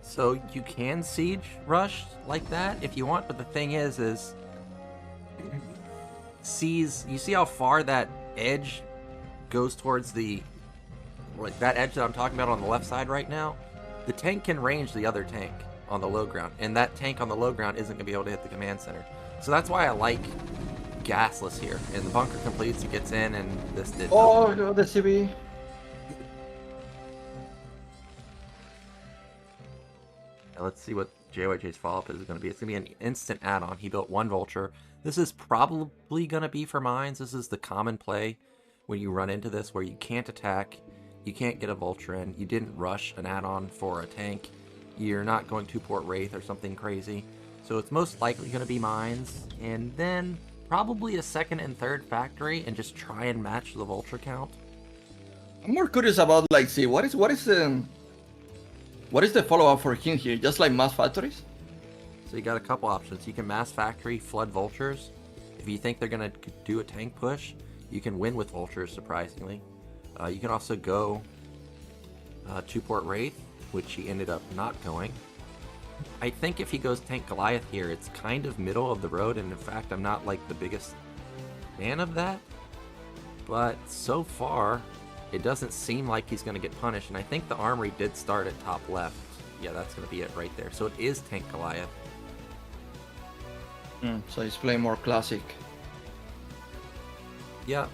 So you can siege rush like that if you want, but the thing is C's, you see how far that edge goes towards that edge that I'm talking about on the left side right now? The tank can range the other tank on the low ground, and that tank on the low ground isn't going to be able to hit the command center. So that's why I like gasless here, and the bunker completes, he gets in, and this did Oh, the CB. Now let's see what JYJ's follow-up is going to be. It's going to be an instant add-on. He built one vulture. This is probably going to be for mines. This is the common play when you run into this, where you can't attack, you can't get a vulture in, you didn't rush an add-on for a tank, you're not going to port Wraith or something crazy. So it's most likely going to be mines, and then probably a second and third factory, and just try and match the vulture count. I'm more curious about like, see, what is the follow-up for him here? Just like mass factories? So you got a couple options. You can mass factory, flood vultures. If you think they're going to do a tank push, you can win with vultures, surprisingly. You can also go to port Wraith, which he ended up not going. I think if he goes tank Goliath here, it's kind of middle of the road, and in fact, I'm not like the biggest fan of that. But so far, it doesn't seem like he's going to get punished, and I think the armory did start at top left. Yeah, that's going to be it right there. So it is tank Goliath. So he's playing more classic. Yeah,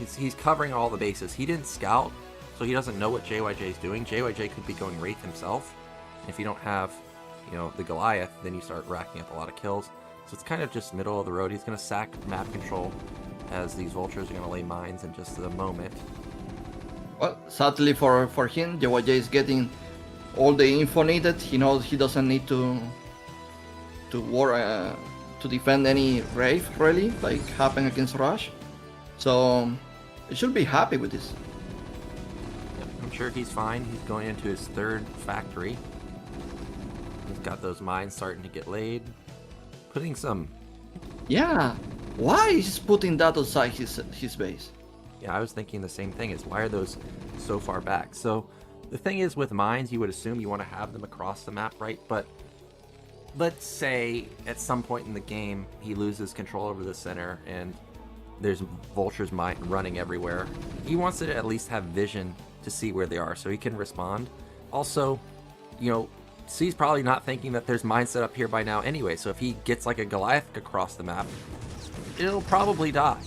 he's covering all the bases. He didn't scout, so he doesn't know what JYJ is doing. JYJ could be going Wraith himself. And if you don't have, the Goliath, then you start racking up a lot of kills. So it's kind of just middle of the road. He's going to sack map control, as these vultures are going to lay mines in just a moment. Well, sadly for him, JYJ is getting all the info needed. He knows he doesn't need to defend any Wraith, really, like happened against Rush. So he should be happy with this. Yep, I'm sure he's fine. He's going into his third factory. He's got those mines starting to get laid. Putting some... Yeah, why is he putting that outside his base? Yeah, I was thinking the same thing, is why are those so far back? So the thing is, with mines, you would assume you want to have them across the map, right? But let's say at some point in the game, he loses control over the center and there's vultures running everywhere. He wants to at least have vision to see where they are so he can respond. Also, C's probably not thinking that there's mines set up here by now anyway, so if he gets like a Goliath across the map, it'll probably die.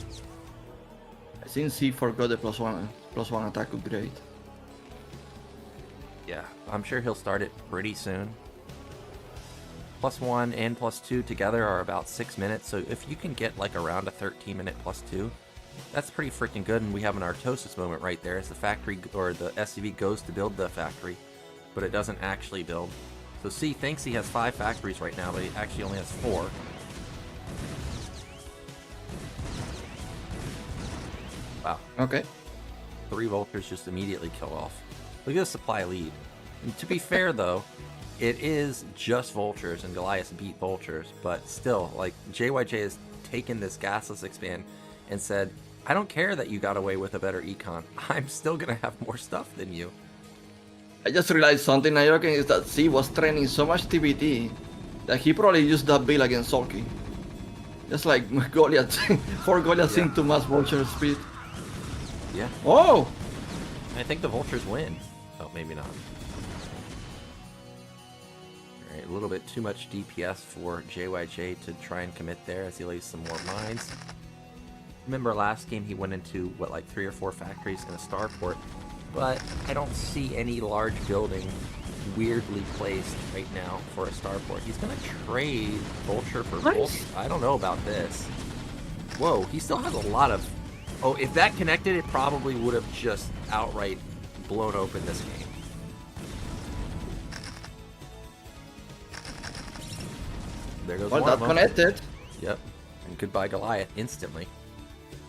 I think C forgot the +1 attack upgrade. Yeah, I'm sure he'll start it pretty soon. +1 and +2 together are about 6 minutes, so if you can get like around a 13-minute +2, that's pretty freaking good, and we have an Artosis moment right there as the factory, or the SCV goes to build the factory, but it doesn't actually build. So C thinks he has 5 factories right now, but he actually only has 4. Wow. Okay. 3 vultures just immediately kill off. Look at the supply lead. And to be fair though, it is just vultures, and Goliath beat vultures, but still, like, JYJ has taken this gasless expand and said, I don't care that you got away with a better econ. I'm still gonna have more stuff than you. I just realized something, Nyoken, is that C was training so much TBT that he probably used that build against Soulkey. Just like Goliath, for Goliath synced to mass vulture speed. Yeah. Oh! I think the vultures win. Oh, maybe not. Alright, a little bit too much DPS for JYJ to try and commit there as he lays some more mines. Remember last game he went into, like 3 or 4 factories in a starport, but I don't see any large building weirdly placed right now for a starport. He's gonna trade Vulture for Vulture. I don't know about this. Whoa, he still has a lot of... Oh, if that connected, it probably would have just outright blown open this game. There goes one of them. Connected. Yep. And goodbye Goliath instantly.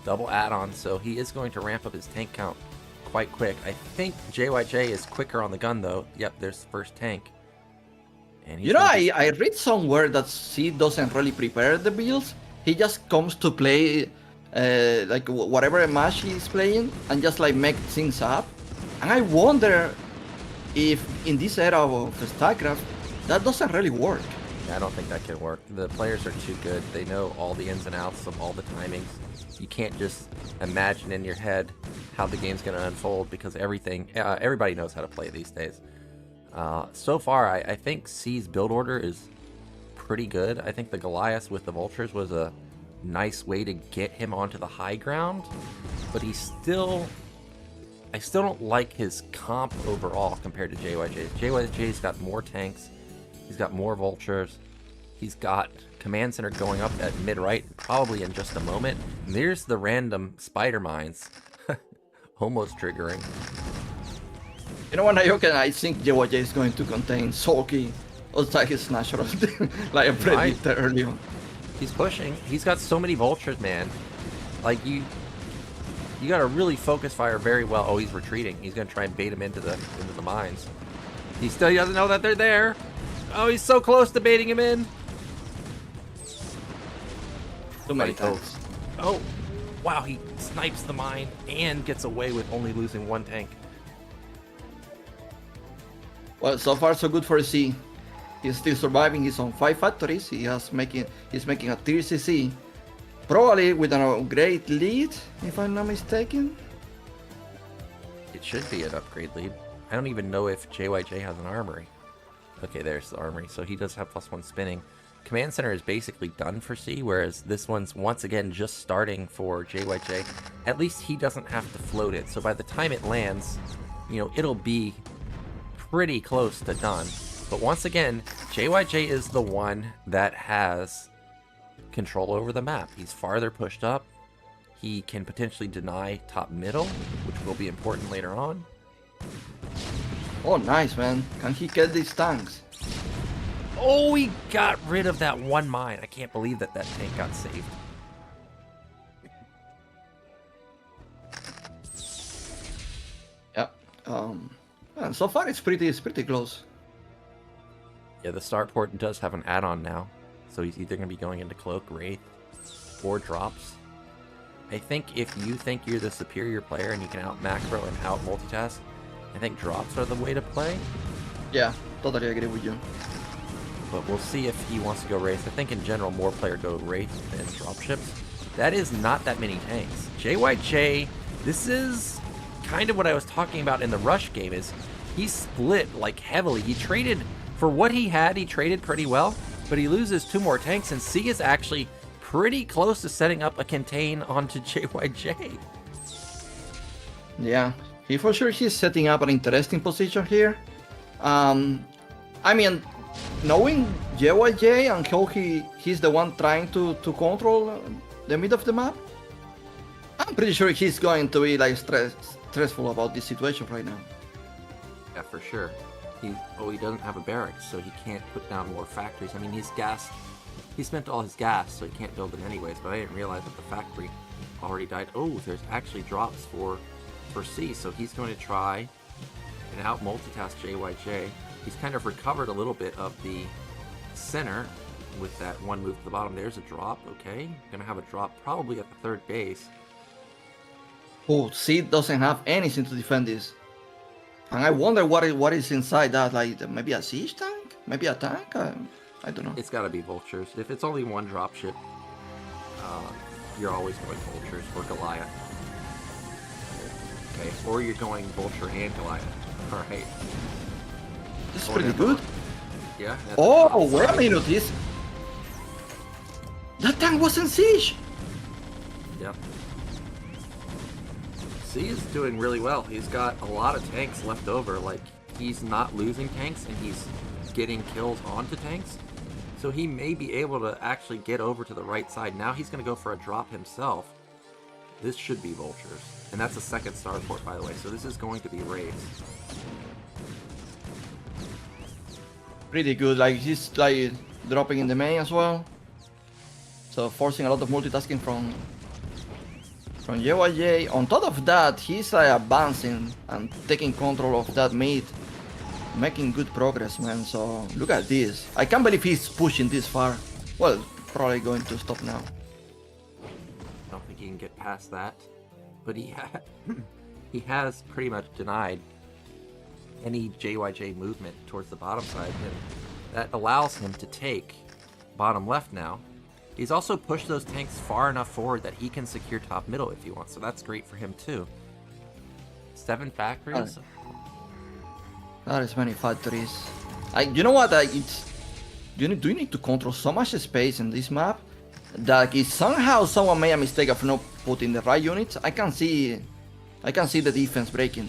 Double add-on, so he is going to ramp up his tank count quite quick. I think JYJ is quicker on the gun though. Yep, there's the first tank. And I read somewhere that C doesn't really prepare the builds. He just comes to play like whatever match he's playing and just like make things up. And I wonder if in this era of StarCraft that doesn't really work. I don't think that can work. The players are too good. They know all the ins and outs of all the timings. You can't just imagine in your head how the game's going to unfold, because everybody knows how to play these days. So far, I think C's build order is pretty good. I think the Goliath with the Vultures was a nice way to get him onto the high ground, but I still don't like his comp overall compared to JYJ. JYJ's got more tanks, he's got more vultures, he's got command center going up at mid-right, probably in just a moment. And there's the random spider mines, almost triggering. You know what, Nyoken, I think JYJ is going to contain Soulkey outside his natural, like I predicted earlier. He's pushing. He's got so many vultures, man. Like, you gotta really focus fire very well. Oh, he's retreating. He's gonna try and bait him into the mines. He still doesn't know that they're there. Oh, he's so close to baiting him in. Too many tanks. Oh, wow, he snipes the mine and gets away with only losing one tank. Well, so far so good for Sea. He's still surviving. He's on 5 factories. He's making a tier CC. Probably with a great lead, if I'm not mistaken. It should be an upgrade lead. I don't even know if JYJ has an armory. Okay, there's the armory. So he does have +1 spinning. Command center is basically done for C, whereas this one's once again just starting for JYJ. At least he doesn't have to float it. So by the time it lands, you know, it'll be pretty close to done. But once again, JYJ is the one that has control over the map. He's farther pushed up. He can potentially deny top middle, which will be important later on. Oh, nice, man. Can he get these tanks? Oh, he got rid of that one mine. I can't believe that tank got saved. Yep. And so far it's pretty close. Yeah, the starport does have an add-on now. So he's either going to be going into Cloak, Wraith, or Drops. I think if you think you're the superior player and you can out-macro and out-multitask, I think Drops are the way to play. Yeah, totally agree with you. But we'll see if he wants to go Wraith. I think in general more player go Wraith than Dropships. That is not that many tanks. JYJ, this is kind of what I was talking about in the Rush game, is he split like heavily. He traded, for what he had, he traded pretty well. But he loses 2 more tanks, and C is actually pretty close to setting up a contain onto JYJ. Yeah, he for sure he's setting up an interesting position here. I mean, knowing JYJ and how he's the one trying to control the mid of the map, I'm pretty sure he's going to be like stressful about this situation right now. Yeah, for sure. He doesn't have a barracks, so he can't put down more factories. I mean, he's gassed. He spent all his gas, so he can't build it anyways, but I didn't realize that the factory already died. Oh, there's actually drops for C, so he's going to try and out-multitask JYJ. He's kind of recovered a little bit of the center with that one move to the bottom. There's a drop, okay. Gonna have a drop probably at the 3rd base. Oh, C doesn't have anything to defend this. And I wonder what is inside that, like maybe a siege tank? Maybe a tank? I don't know. It's gotta be vultures. If it's only one dropship, you're always going vultures or Goliath. Okay, or you're going vulture and Goliath. Alright. This is pretty good. Yeah. Oh, wait a minute, this... That tank was in siege! Yep. C is doing really well. He's got a lot of tanks left over. Like, he's not losing tanks and he's getting kills onto tanks. So he may be able to actually get over to the right side. Now he's going to go for a drop himself. This should be vultures. And that's a 2nd starport, by the way. So this is going to be raids. Pretty good. Like, he's like dropping in the main as well. So forcing a lot of multitasking from JYJ. On top of that, he's advancing and taking control of that mid, making good progress, man. So look at this. I can't believe he's pushing this far. Well, probably going to stop now. I don't think he can get past that, but he has pretty much denied any JYJ movement towards the bottom side, and that allows him to take bottom left now. He's also pushed those tanks far enough forward that he can secure top middle if he wants, so that's great for him too. 7 factories. That is many factories. You know what? Do you need to control so much space in this map that if somehow someone made a mistake of not putting the right units, I can see the defense breaking.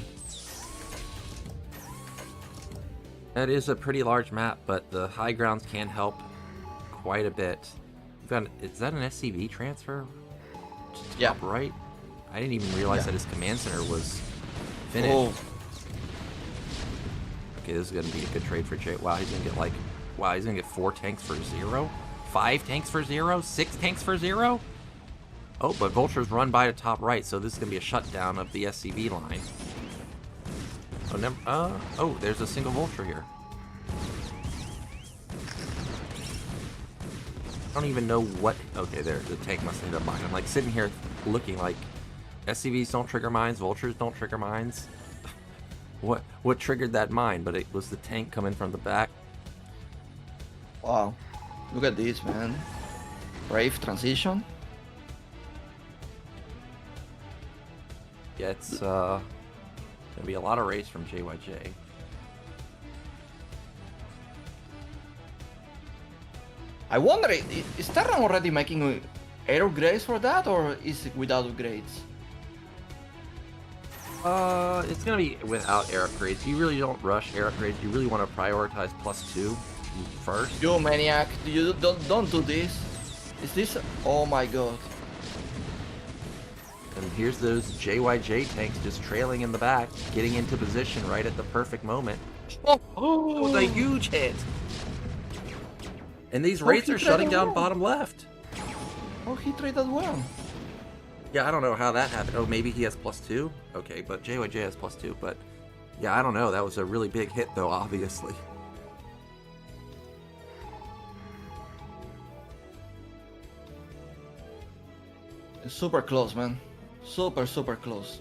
That is a pretty large map, but the high grounds can help quite a bit. Is that an SCV transfer? Yeah. Top right? I didn't even realize that his command center was finished. Oh. Okay, this is gonna be a good trade for Jay. Wow, he's gonna get 4 tanks for 0? 5 tanks for 0? 6 tanks for 0? Oh, but Vultures run by the top right, so this is gonna be a shutdown of the SCV line. Oh, there's a single Vulture here. I don't even know what... Okay, there, the tank must hit a mine. I'm like sitting here looking like SCVs don't trigger mines, Vultures don't trigger mines. What triggered that mine? But it was the tank coming from the back. Wow. Look at this, man. Brave transition. Yeah, it's gonna be a lot of race from JYJ. I wonder, is Terran already making air upgrades for that, or is it without upgrades? It's gonna be without air upgrades. You really don't rush air upgrades. You really want to prioritize +2 first. You maniac! You don't do this. Is this? Oh my god! And here's those JYJ tanks just trailing in the back, getting into position right at the perfect moment. Oh, that was a huge hit! And these raids are shutting down bottom left. Oh, he traded well. Yeah, I don't know how that happened. Oh, maybe he has +2? Okay, but JYJ has +2, but... Yeah, I don't know. That was a really big hit, though, obviously. It's super close, man. Super close.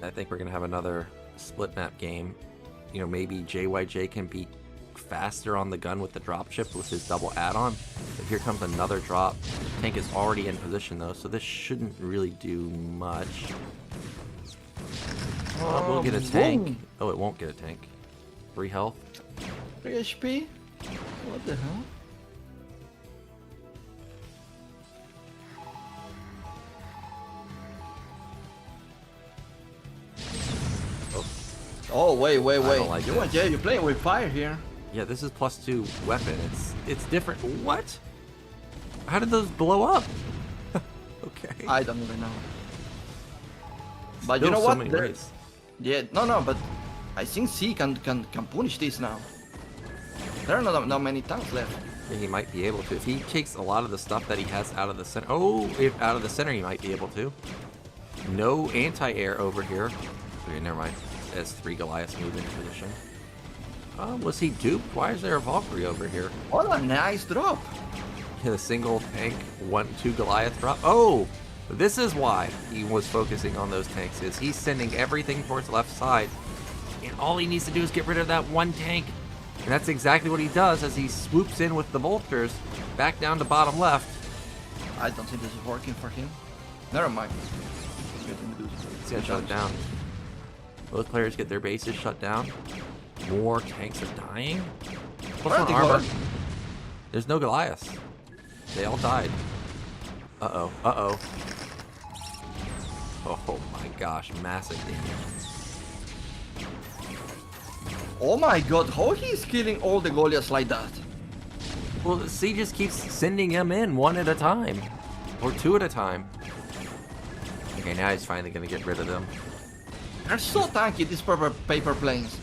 I think we're going to have another split map game. You know, maybe JYJ can be faster on the gun with the dropship with his double add-on. But here comes another drop. Tank is already in position though, so this shouldn't really do much. We'll get a tank. Boom. Oh, it won't get a tank. 3 health. 3 HP? What the hell? Oh, wait. don't like JYJ, you're playing with fire here. Yeah, this is +2 weapon. It's different. What? How did those blow up? Okay. I don't even know. But Still you know so what? many raids. Yeah, no, but I think Sea can punish this now. There are not many tanks left. Yeah, he might be able to. If he takes a lot of the stuff that he has out of the center. Oh, if out of the center, he might be able to. No anti-air over here. Okay, never mind. As 3 Goliaths move into position. Was he duped? Why is there a Valkyrie over here? What a nice drop. Yeah, a single tank, 2 Goliath drop. Oh, this is why he was focusing on those tanks. Is he's sending everything towards left side, and all he needs to do is get rid of that 1 tank. And that's exactly what he does as he swoops in with the Vultures back down to bottom left. I don't think this is working for him. Never mind. He's gonna shut it down. Both players get their bases shut down. More tanks are dying. Plus 1 armor. There's no Goliaths. They all died. Uh-oh. Oh my gosh, massive damage. Oh my god, how he's killing all the Goliaths like that? Well, C just keeps sending them in 1 at a time. Or 2 at a time. Okay, now he's finally gonna get rid of them. They're so tanky, these paper planes.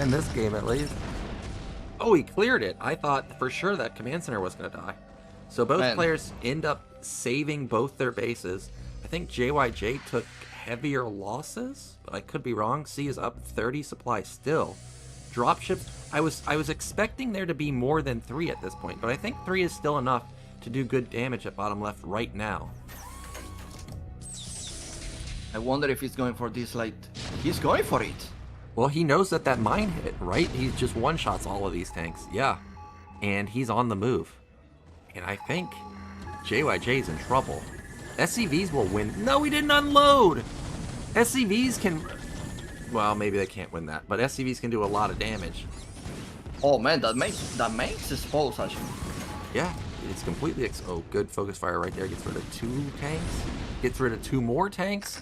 In this game, at least. Oh, he cleared it. I thought for sure that command center was going to die. So both players end up saving both their bases. I think JYJ took heavier losses, but I could be wrong. C is up 30 supply still. Dropships, I was expecting there to be more than 3 at this point, but I think 3 is still enough to do good damage at bottom left right now. I wonder if he's going for this, like, he's going for it. Well, he knows that mine hit, right? He just one-shots all of these tanks. Yeah. And he's on the move. And I think JYJ's in trouble. SCVs will win. No, he didn't unload! SCVs can... Well, maybe they can't win that, but SCVs can do a lot of damage. Oh man, that makes expose actually. Yeah, it's completely oh, good focus fire right there. Gets rid of 2 tanks. Gets rid of 2 more tanks.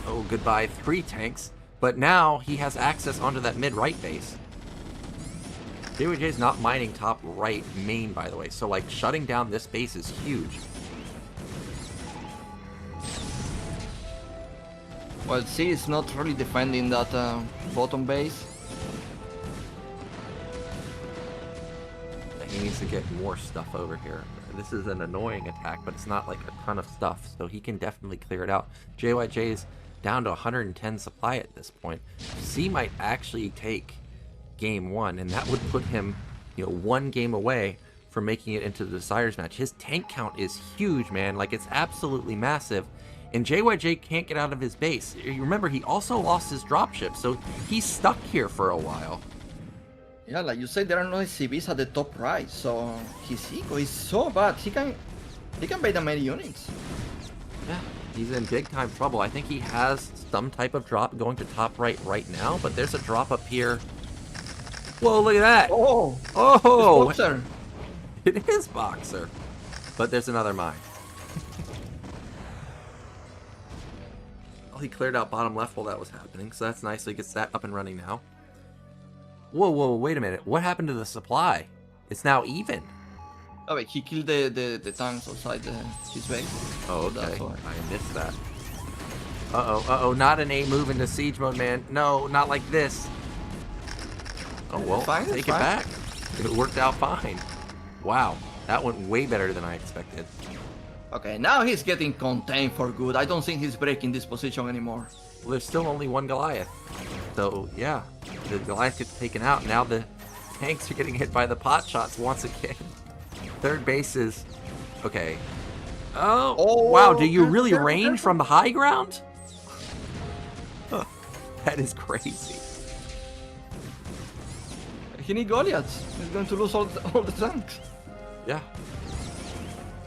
Oh, goodbye, 3 tanks. But now he has access onto that mid-right base. JYJ's not mining top right main, by the way. So, like, shutting down this base is huge. Well, C is not really defending that bottom base. He needs to get more stuff over here. This is an annoying attack, but it's not like a ton of stuff, so he can definitely clear it out. JYJ's down to 110 supply at this point. C might actually take game 1, and that would put him, 1 game away from making it into the Deciders match. His tank count is huge, man. Like, it's absolutely massive. And JYJ can't get out of his base. You remember, he also lost his dropship, so he's stuck here for a while. Yeah, like you said, there are no SCVs at the top right, so his eco is so bad. He can bait the many units. Yeah, he's in big time trouble. I think he has some type of drop going to top right now, but there's a drop up here. Whoa, look at that! Oh! Oh! Boxer. It is Boxer. But there's another mine. Well, he cleared out bottom left while that was happening, so that's nice. So he gets that up and running now. Whoa, wait a minute. What happened to the supply? It's now even. Oh wait, he killed the tanks outside his base. Oh, okay. I missed that. Uh-oh, not an A move into siege mode, man. No, not like this. Oh, well, take it back. It worked out fine. Wow, that went way better than I expected. Okay, now he's getting contained for good. I don't think he's breaking this position anymore. Well, there's still only 1 Goliath. So, yeah, the Goliath gets taken out. Now the tanks are getting hit by the pot shots once again. Third base is... Okay. Oh, wow, do you really range from the high ground? That is crazy. He needs Goliaths. He's going to lose all the tanks. Yeah.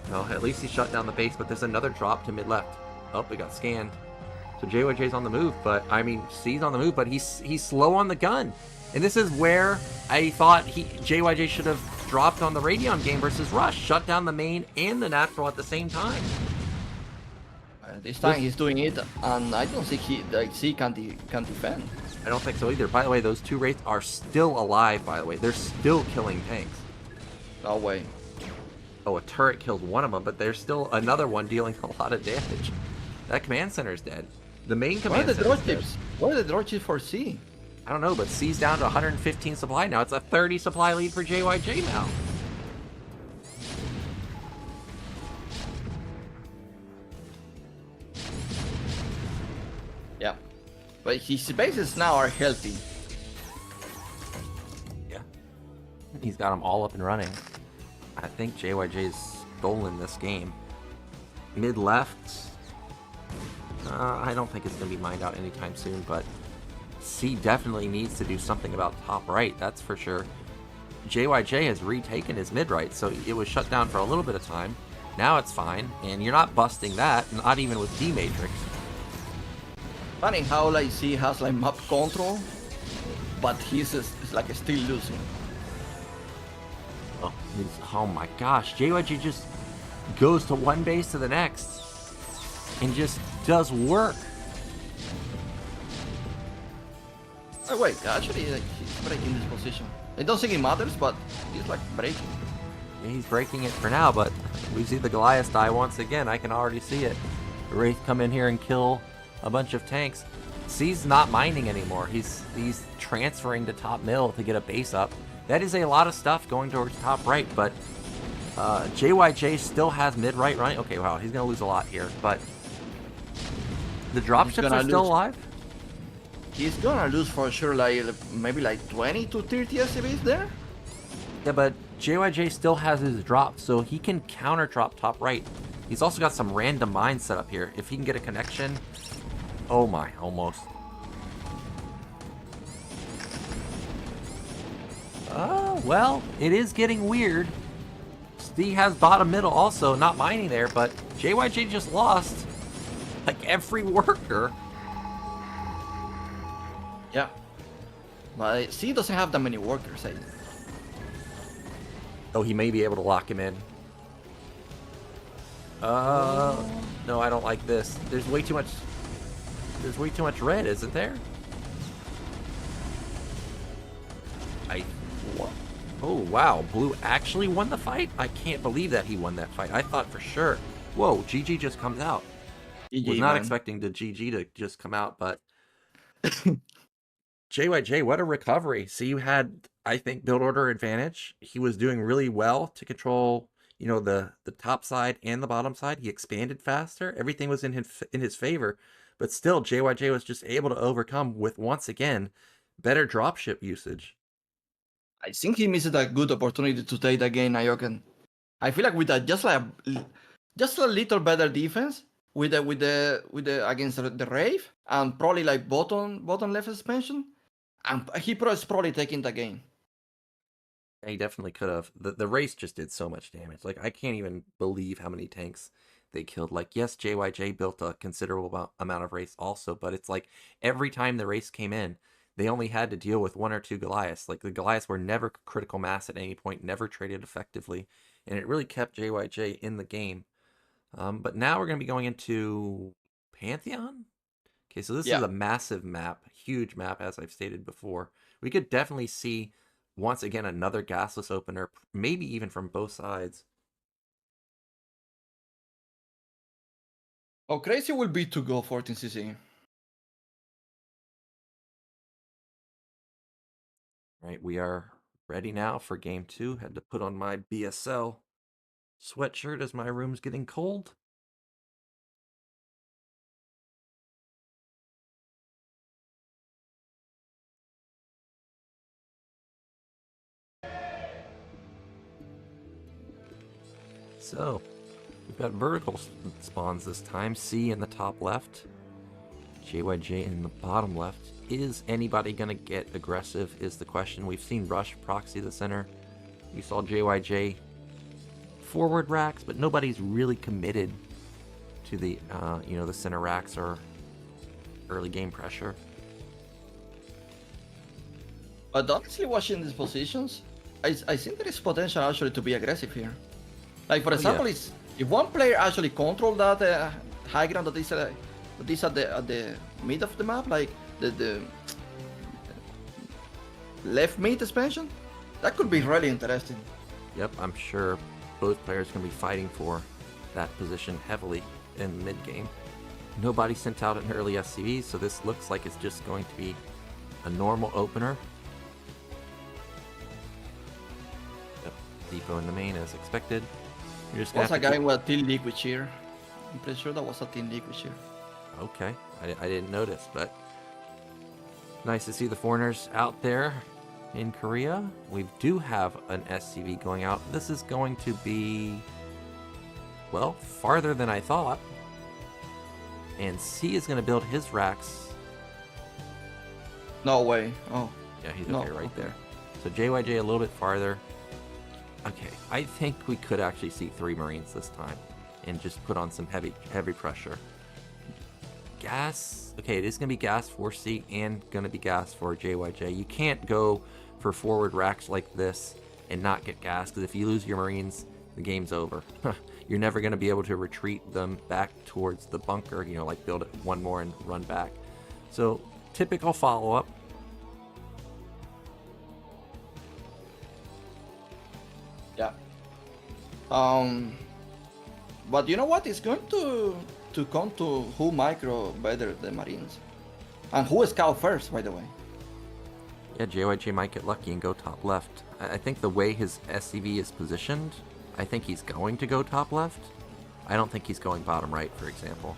Well, at least he shut down the base, but there's another drop to mid-left. Oh, we got scanned. So JYJ's on the move, but, I mean, C's on the move, but he's slow on the gun. And this is where I thought JYJ should have dropped on the Radeon game versus Rush. Shut down the main and the natural at the same time. This time he's doing it, and I don't think C can defend. I don't think so either. By the way, those 2 Wraiths are still alive, by the way. They're still killing tanks. No way. Oh, a turret killed one of them, but there's still another one dealing a lot of damage. That command center's dead. The main command center is dead. What are the draw chips for C? I don't know, but C's down to 115 supply now. It's a 30 supply lead for JYJ now. Yeah. But his bases now are healthy. Yeah. He's got them all up and running. I think JYJ's stolen this game. Mid-left, I don't think it's going to be mined out anytime soon, but C definitely needs to do something about top right, that's for sure. JYJ has retaken his mid-right, so it was shut down for a little bit of time. Now it's fine, and you're not busting that, not even with D-Matrix. Funny how like C has like map control, but he's like still losing. Oh my gosh, JYJ just goes to one base to the next and just does work. Oh wait, actually like, he's breaking this position. I don't think it matters, but he's like breaking. Yeah, he's breaking it for now, but we see the Goliath die once again. I can already see it. The Wraith come in here and kill a bunch of tanks. C's not mining anymore. He's transferring to top mill to get a base up. That is a lot of stuff going towards top right, but JYJ still has mid-right running. Okay, wow, he's going to lose a lot here, but the dropships are still alive? He's going to lose for sure, like maybe like 20 to 30 SCVs there? Yeah, but JYJ still has his drop, so he can counter-drop top right. He's also got some random mines set up here. If he can get a connection... Oh my, almost. Well, it is getting weird. C has bottom middle also, not mining there, but JYJ just lost like every worker. Yeah. But Sea doesn't have that many workers. Oh, he may be able to lock him in. No, I don't like this. There's way too much red, isn't there? Oh, wow. Blue actually won the fight? I can't believe that he won that fight. I thought for sure. Whoa, GG just comes out. GG, was not man. expecting the GG to just come out, but JYJ, what a recovery. So you had, I think, build order advantage. He was doing really well to control, you know, the top side and the bottom side. He expanded faster. Everything was in his favor. But still, JYJ was just able to overcome with, once again, better dropship usage. I think he missed a good opportunity to take the game, Nyoken. I feel like with a, just a little better defense with the against the Rave and probably like bottom left suspension, and he is probably taking the game. He definitely could have. The race just did so much damage. Like, I can't even believe how many tanks they killed. Like, yes, JYJ built a considerable amount of race also, but it's like every time the race came in, they only had to deal with 1 or 2 Goliaths. Like, the Goliaths were never critical mass at any point, never traded effectively, and it really kept JYJ in the game. But now we're going to be going into Pantheon? Okay, so this is a massive map, huge map, as I've stated before. We could definitely see, once again, another gasless opener, maybe even from both sides. How crazy will be to go 14cc? Right, we are ready now for game 2. Had to put on my BSL sweatshirt as my room's getting cold. So, we've got vertical spawns this time. Sea in the top left, JYJ in the bottom left. Is anybody going to get aggressive is the question. We've seen Rush Proxy the center. We saw JYJ forward racks, but nobody's really committed to the, the center racks or early game pressure. But honestly, watching these positions, I think there is potential actually to be aggressive here. Like, for example, if one player actually control that high ground that is at the mid of the map, like the left mid expansion, that could be really interesting. Yep, I'm sure both players can be fighting for that position heavily in mid game. Nobody sent out an early SCV, so this looks like it's just going to be a normal opener. Yep, Depot in the main as expected. You're just was a guy with a Team Liquid here. I'm pretty sure that was a Team Liquid here. Okay, I didn't notice, but nice to see the foreigners out there in Korea. We do have an SCV going out. This is going to be, well, farther than I thought. And C is going to build his racks. No way. Oh. Yeah, he's okay right there. So JYJ a little bit farther. Okay, I think we could actually see 3 Marines this time and just put on some heavy pressure. Gas. Okay, it is going to be gas for C and going to be gas for JYJ. You can't go for forward racks like this and not get gas, because if you lose your Marines, the game's over. You're never going to be able to retreat them back towards the bunker, like build it 1 more and run back. So, typical follow-up. Yeah. But you know what? It's going to come to who micro better the Marines. And who scout first, by the way. Yeah, JYJ might get lucky and go top left. I think the way his SCV is positioned, I think he's going to go top left. I don't think he's going bottom right, for example.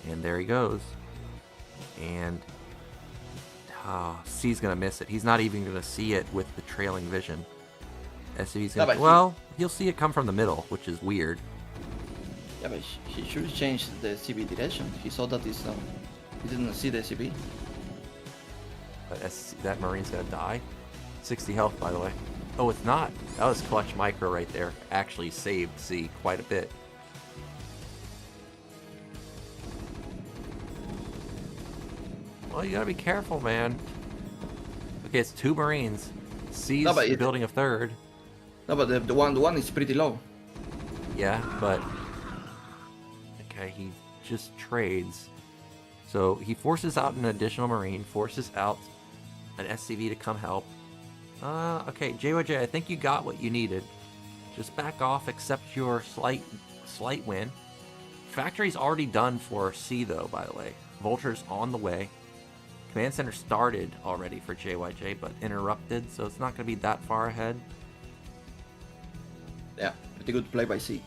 And there he goes. And C's going to miss it. He's not even going to see it with the trailing vision. SCV's going to... Well, he'll see it come from the middle, which is weird. Yeah, but he should change the CB direction. He saw that he didn't see the CB. But that Marine's going to die. 60 health, by the way. Oh, it's not. That was clutch micro right there. Actually saved C quite a bit. Well, you gotta be careful, man. Okay, it's 2 Marines. Sea's No, but building a 3rd. No, but the one is pretty low. Yeah, but okay, he just trades. So he forces out an additional Marine, forces out an SCV to come help. Okay, JYJ, I think you got what you needed. Just back off, accept your slight win. Factory's already done for C though, by the way. Vulture's on the way. Command Center started already for JYJ, but interrupted, so it's not going to be that far ahead. Yeah, pretty good play by C.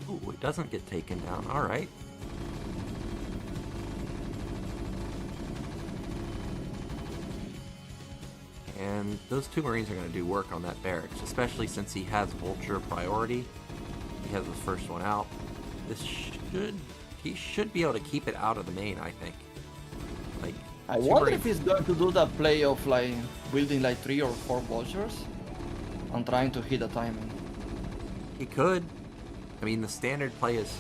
Ooh, it doesn't get taken down. All right. And those 2 Marines are going to do work on that barracks, especially since he has Vulture priority. He has the first one out. He should be able to keep it out of the main, I think. Like, I wonder if he's going to do that play of like building like 3 or 4 vultures and trying to hit a timing. He could. I mean, the standard play is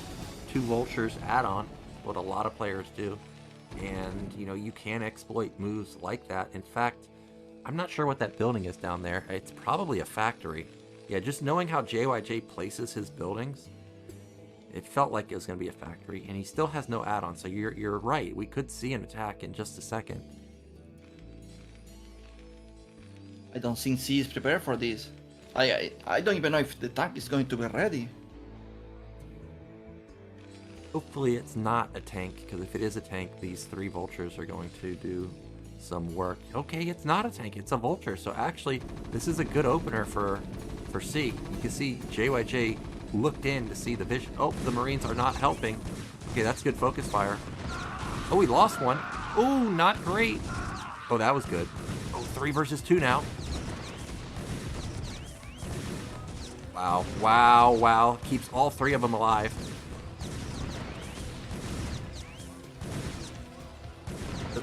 2 vultures add-on, what a lot of players do. And, you know, you can exploit moves like that. In fact, I'm not sure what that building is down there. It's probably a factory. Yeah, just knowing how JYJ places his buildings, it felt like it was going to be a factory, and he still has no add-on, so you're right. We could see an attack in just a second. I don't think C is prepared for this. I don't even know if the tank is going to be ready. Hopefully it's not a tank, because if it is a tank, these 3 vultures are going to do some work. Okay, it's not a tank, it's a vulture, so actually this is a good opener for C. You can see JYJ looked in to see the vision. Oh, the Marines are not helping. Okay, that's good focus fire. Oh, we lost one. Oh, not great. Oh, that was good. Oh, 3 versus 2 now. Wow, wow, wow. Keeps all 3 of them alive.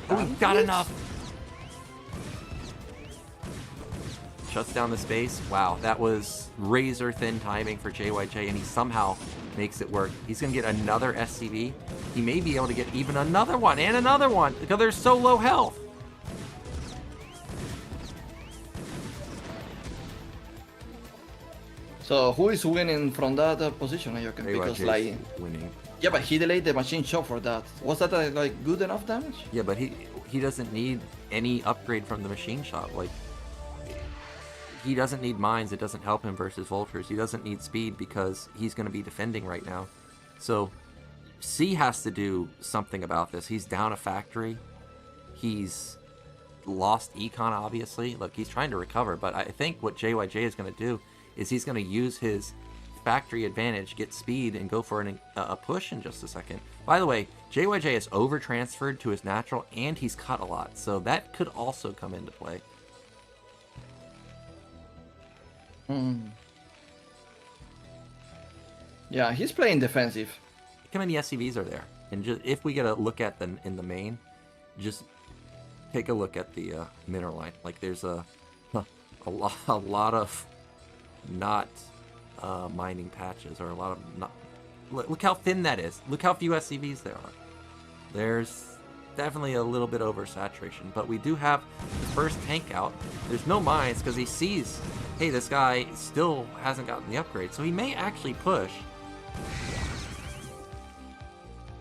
Oh, we got enough. Shuts down the space. Wow, that was razor thin timing for JYJ, and he somehow makes it work. He's going to get another SCV. He may be able to get even another one and another one because they're so low health. So who is winning from that position, Nyoken? Because like winning. Yeah, but he delayed the machine shop for that. Was that like good enough damage? Yeah, but he doesn't need any upgrade from the machine shop. Like, he doesn't need mines. It doesn't help him versus vultures. He doesn't need speed because he's going to be defending right now. So C has to do something about this. He's down a factory. He's lost econ, obviously. Look, he's trying to recover, but I think what JYJ is going to do is he's going to use his factory advantage, get speed, and go for a push in just a second. By the way, JYJ is over transferred to his natural, and he's cut a lot, so that could also come into play. Yeah, he's playing defensive. Look how many SCVs are there, and just if we get a look at them in the main, just take a look at the mineral line. Like, there's a lot of not mining patches, or a lot of not. Look how thin that is. Look how few SCVs there are. There's definitely a little bit oversaturation, but we do have the first tank out. There's no mines because he sees, hey, this guy still hasn't gotten the upgrade, so he may actually push.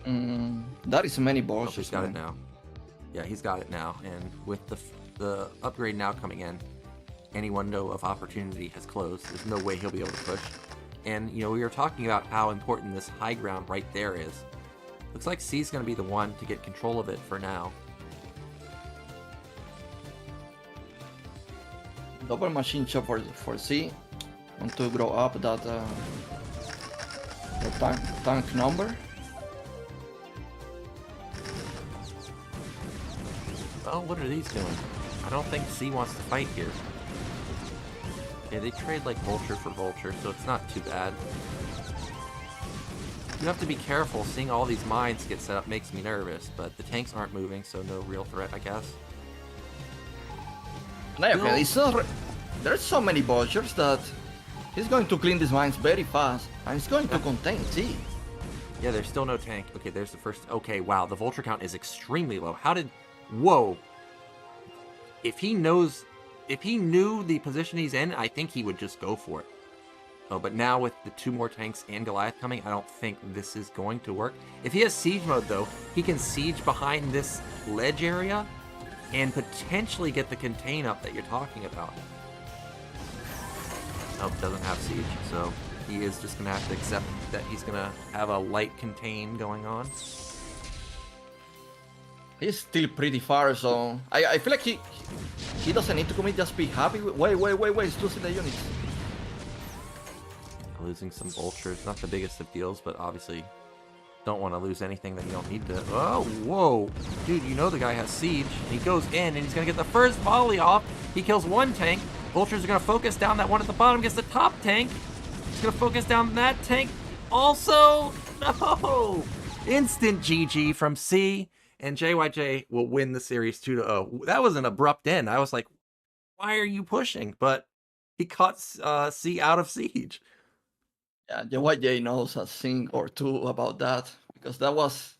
That is many balls. Oh, he's got it now. Yeah, he's got it now, and with the upgrade now coming in, any window of opportunity has closed. There's no way he'll be able to push. And, you know, we were talking about how important this high ground right there is. Looks like C's going to be the one to get control of it for now. Double machine shop for C. Want to grow up that the tank number. Well, what are these doing? I don't think C wants to fight here. Okay, they trade like vulture for vulture, so it's not too bad. You have to be careful. Seeing all these mines get set up makes me nervous, but the tanks aren't moving, so no real threat, I guess. Okay, there's so many vultures that he's going to clean these mines very fast, and he's going to contain C. Yeah, there's still no tank. Okay, there's the first. Okay, wow, the vulture count is extremely low. How did? Whoa. If he knew the position he's in, I think he would just go for it. Oh, but now with the 2 more tanks and Goliath coming, I don't think this is going to work. If he has siege mode, though, he can siege behind this ledge area and potentially get the contain up that you're talking about. Oh, doesn't have siege, so he is just going to have to accept that he's going to have a light contain going on. He's still pretty far, so I feel like he doesn't need to commit. Just be happy. Wait! He's losing the units. Losing some vultures, not the biggest of deals, but obviously don't want to lose anything that you don't need to. Oh, whoa. Dude, you know the guy has siege. He goes in, and he's going to get the first volley off. He kills 1 tank. Vultures are going to focus down that one at the bottom, gets the top tank. He's going to focus down that tank. Also, no! Instant GG from Sea, and JYJ will win the series 2-0. That was an abrupt end. I was like, why are you pushing? But he caught Sea out of siege. Yeah, JYJ knows a thing or two about that, because that was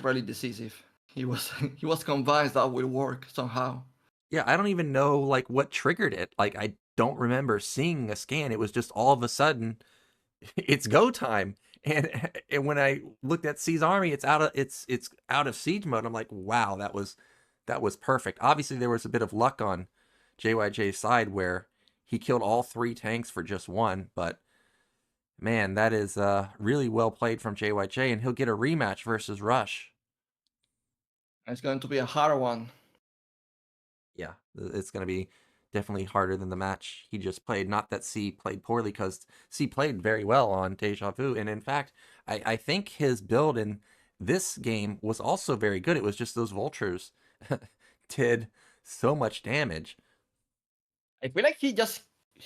really decisive. He was he was convinced that will work somehow. Yeah, I don't even know like what triggered it. Like I don't remember seeing a scan. It was just all of a sudden it's go time. And when I looked at C's army, it's out of siege mode. I'm like, wow, that was perfect. Obviously there was a bit of luck on JYJ's side where he killed all 3 tanks for just 1, but man, that is really well played from JYJ, and he'll get a rematch versus Rush. It's going to be a hard one. Yeah, it's going to be definitely harder than the match he just played. Not that C played poorly, because C played very well on Deja Vu. And in fact, I think his build in this game was also very good. It was just those vultures did so much damage. I feel like he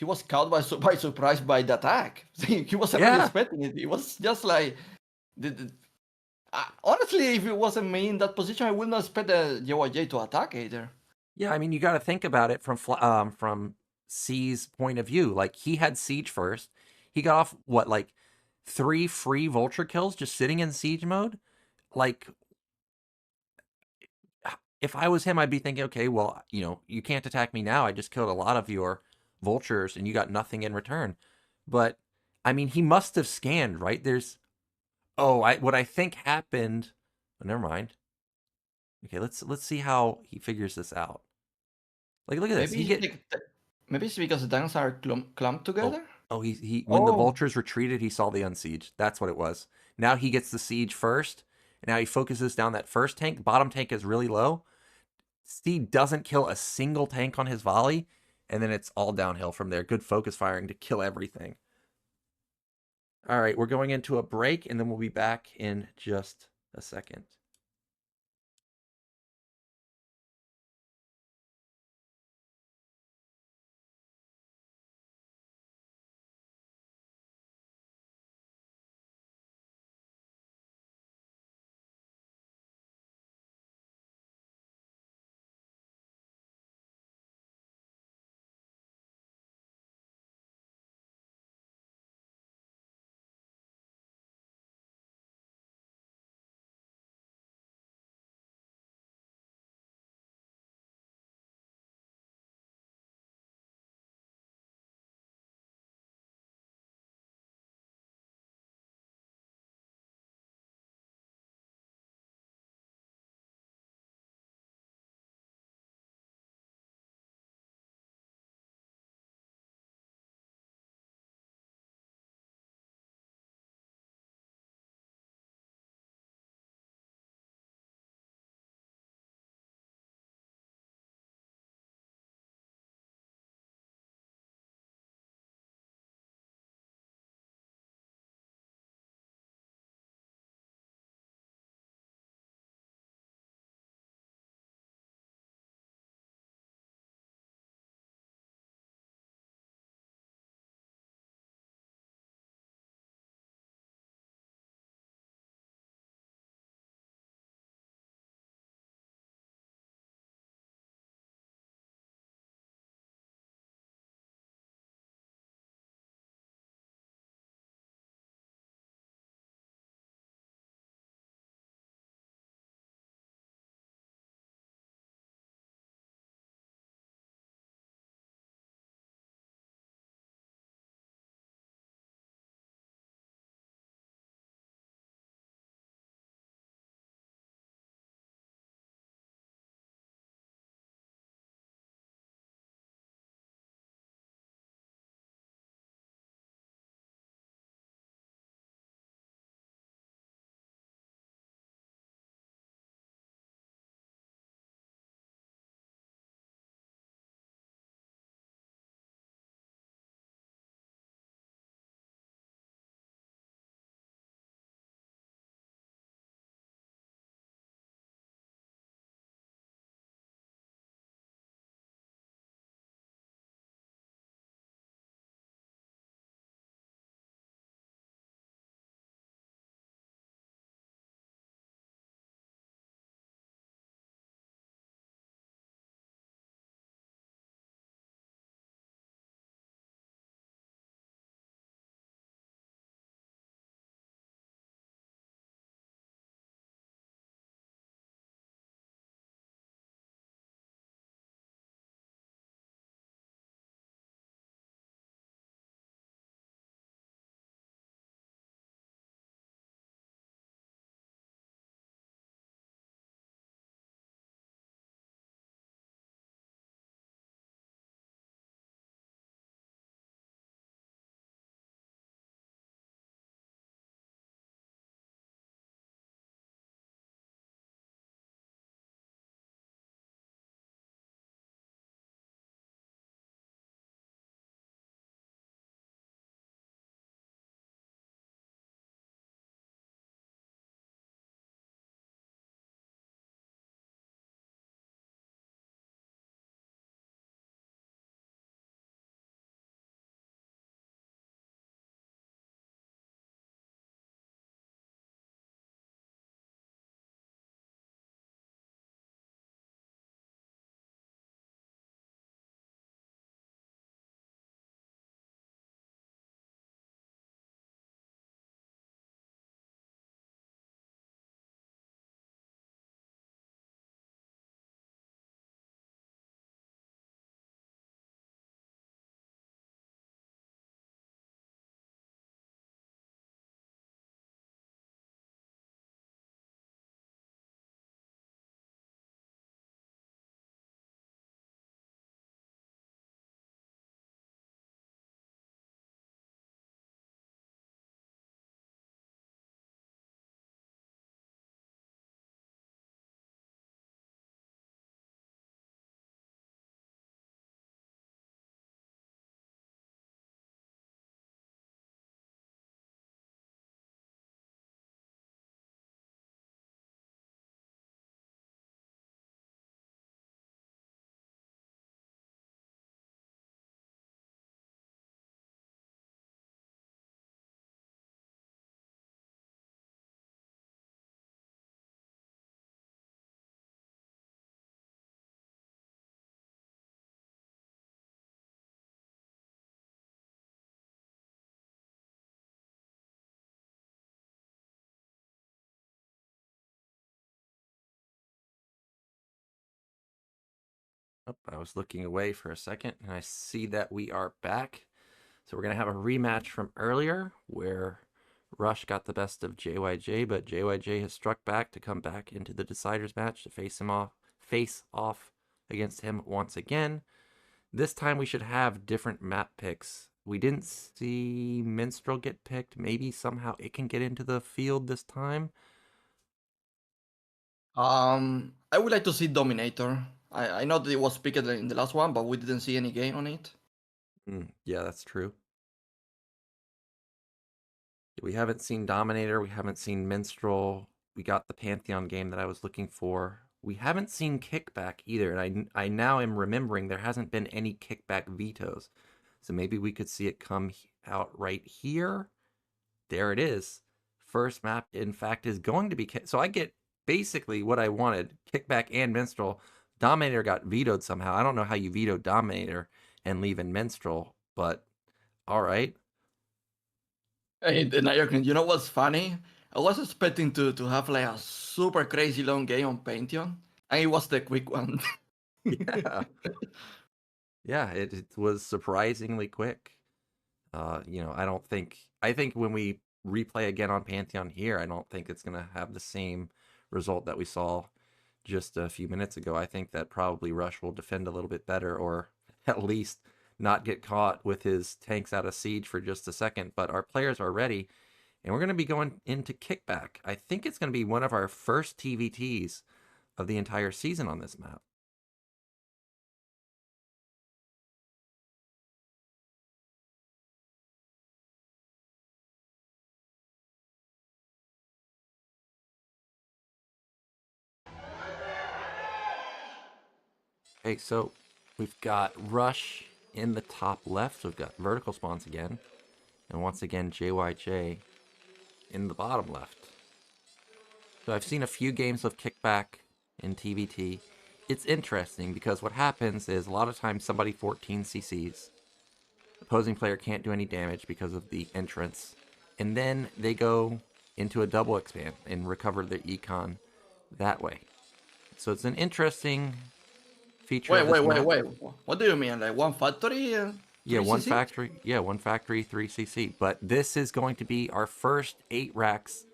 was caught by surprise by the attack. He wasn't really Yeah. expecting it. It was just like honestly, if it wasn't me in that position, I would not expect the JYJ to attack either. Yeah, I mean, you got to think about it from C's point of view. Like he had siege first. He got off what, like 3 free vulture kills just sitting in siege mode. Like if I was him, I'd be thinking, okay, well, you can't attack me now. I just killed a lot of your vultures and you got nothing in return. But I mean, he must have scanned, right? What I think happened. Oh, never mind. Okay, let's see how he figures this out. Like, look at this. Maybe it's because the tanks are clumped Oh, together. he when the Oh, vultures retreated, he saw the unsiege. That's what it was. Now he gets the siege first, and now he focuses down that first tank. The bottom tank is really low. Steve doesn't kill a single tank on his volley, and then it's all downhill from there. Good focus firing to kill everything. All right, we're going into a break, and then we'll be back in just a second. Oh, I was looking away for a second, and I see that we are back. So we're going to have a rematch from earlier, where Rush got the best of JYJ, but JYJ has struck back to come back into the Deciders match to face off against him once again. This time we should have different map picks. We didn't see Minstrel get picked. Maybe somehow it can get into the field this time. I would like to see Dominator. I know that it was picked in the last one, but we didn't see any game on it. Yeah, that's true. We haven't seen Dominator. We haven't seen Minstrel. We got the Pantheon game that I was looking for. We haven't seen Kickback either, and I now am remembering there hasn't been any Kickback vetoes. So maybe we could see it come out right here. There it is. First map, in fact, is going to be... So I get basically what I wanted. Kickback and Minstrel. Dominator got vetoed somehow. I don't know how you veto Dominator and leave in Minstrel, but all right. Hey, the Nyoken, you know what's funny? I was expecting to have like a super crazy long game on Pantheon, and it was the quick one. Yeah. Yeah, it was surprisingly quick. I think when we replay again on Pantheon here, I don't think it's going to have the same result that we saw just a few minutes ago. I think that probably Rush will defend a little bit better, or at least not get caught with his tanks out of siege for just a second. But our players are ready, and we're going to be going into Kickback. I think it's going to be one of our first TVTs of the entire season on this map. Okay, so we've got Rush in the top left. We've got vertical spawns again. And once again, JYJ in the bottom left. So I've seen a few games of Kickback in TVT. It's interesting because what happens is a lot of times somebody 14 CCs. Opposing player can't do any damage because of the entrance. And then they go into a double expand and recover their econ that way. So it's an interesting feature of this map. Wait. What do you mean? Like one factory? Yeah, 3 one CC? factory. Yeah, one factory, 3 CC. But this is going to be our first 8 racks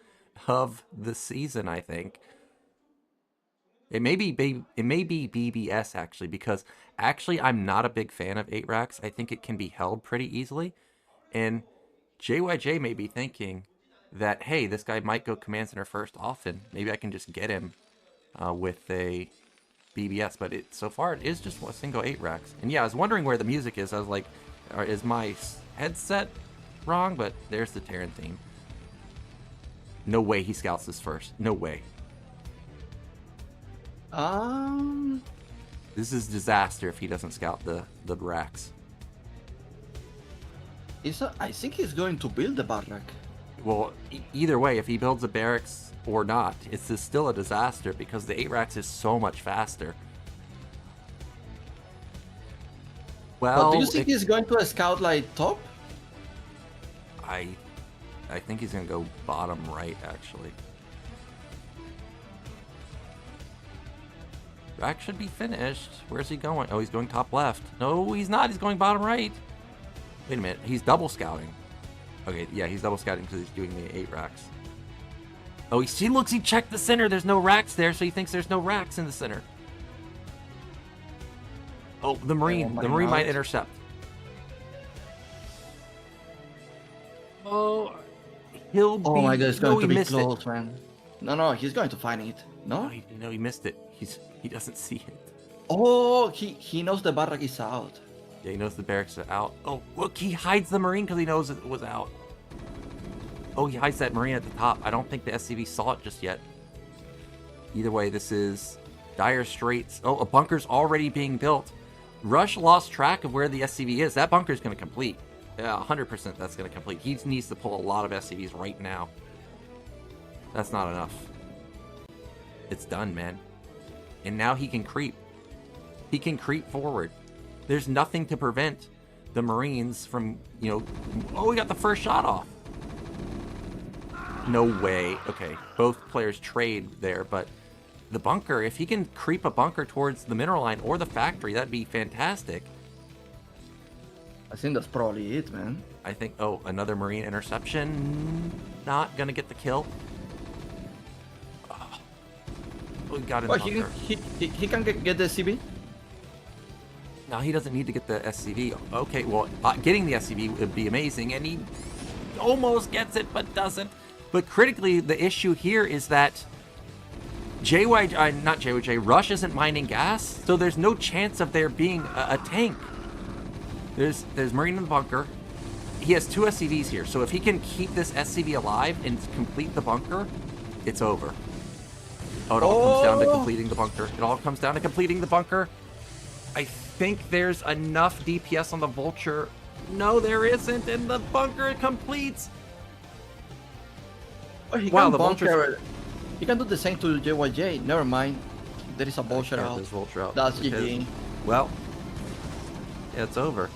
of the season, I think. It may be BBS actually, because actually I'm not a big fan of 8 racks. I think it can be held pretty easily. And JYJ may be thinking that, hey, this guy might go command center first often. Maybe I can just get him with a BBS, but so far it is just a single 8 racks. And yeah, I was wondering where the music is. I was like, is my headset wrong? But there's the Terran theme. No way he scouts this first. No way. This is disaster if he doesn't scout the racks. I think he's going to build the barrack. Well, either way, if he builds a barracks or not, it's still a disaster because the 8 racks is so much faster. Well, but do you think he's going to scout like top? I think he's gonna go bottom right actually. Rack should be finished. Where's he going? Oh, he's going top left. No, he's not. He's going bottom right. Wait a minute. He's double scouting. Okay, yeah, he's double scouting because he's doing the 8 racks. Oh, he checked the center. There's no racks there, so he thinks there's no racks in the center. Oh, the Marine. The Marine might intercept. Oh, he'll be... Oh my god, it's going to be close, man. No, he's going to find it. No? No, he missed it. He doesn't see it. Oh, he knows the barrack is out. Yeah, he knows the barracks are out. Oh, look, he hides the Marine because he knows it was out. Oh, he hides that Marine at the top. I don't think the SCV saw it just yet. Either way, this is dire straits. Oh, a bunker's already being built. Rush lost track of where the SCV is. That bunker's going to complete. Yeah, 100% that's going to complete. He needs to pull a lot of SCVs right now. That's not enough. It's done, man. And now he can creep. He can creep forward. There's nothing to prevent the Marines from, oh, we got the first shot off. No way. Okay, both players trade there, but the bunker, if he can creep a bunker towards the mineral line or the factory, that'd be fantastic. I think that's probably it, man. I think, oh, another Marine interception. Not gonna get the kill. Oh, we got in the bunker. He can get the CB? Now he doesn't need to get the SCV. Okay, well, getting the SCV would be amazing, and he almost gets it, but doesn't. But critically, the issue here is that Rush isn't mining gas, so there's no chance of there being a tank. There's Marine in the bunker. He has 2 SCVs here, so if he can keep this SCV alive and complete the bunker, it's over. Oh, it all comes down to completing the bunker. It all comes down to completing the bunker. I think there's enough DPS on the Vulture. No, there isn't, and the bunker completes. Oh, Wow, the Vulture. He can do the same to JYJ. Never mind. There is a Vulture out. There's Vulture out. That's GG. Well, yeah, it's over.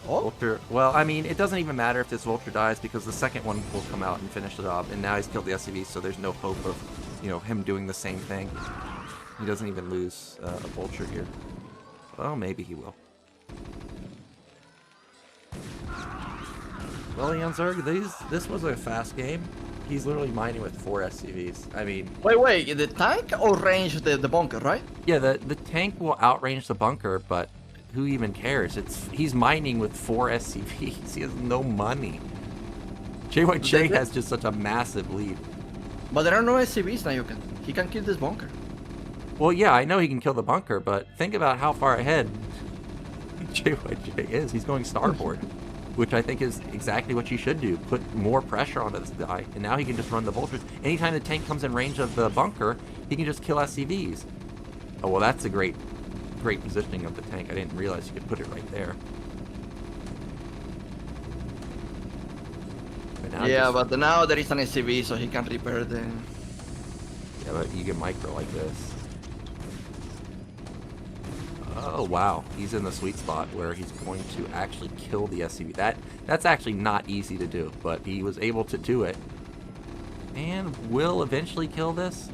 Oh? Vulture. Well, I mean, it doesn't even matter if this Vulture dies because the second one will come out and finish the job. And now he's killed the SCV, so there's no hope of, him doing the same thing. He doesn't even lose a Vulture here. Well, maybe he will. Well, Eonzerg, this was a fast game. He's literally mining with 4 SCVs. I mean... Wait, the tank outrange the bunker, right? Yeah, the tank will outrange the bunker, but who even cares? He's mining with 4 SCVs. He has no money. JYJ has just such a massive lead. But there are no SCVs now, he can kill this bunker. Well, yeah, I know he can kill the bunker, but think about how far ahead JYJ is. He's going starboard, which I think is exactly what you should do. Put more pressure onto this guy, and now he can just run the vultures. Anytime the tank comes in range of the bunker, he can just kill SCVs. Oh, well, that's a great positioning of the tank. I didn't realize you could put it right there. But now there is an SCV, so he can repair the... Yeah, but you get micro like this. Oh, wow. He's in the sweet spot where he's going to actually kill the SCV. That's actually not easy to do, but he was able to do it. And will eventually kill this.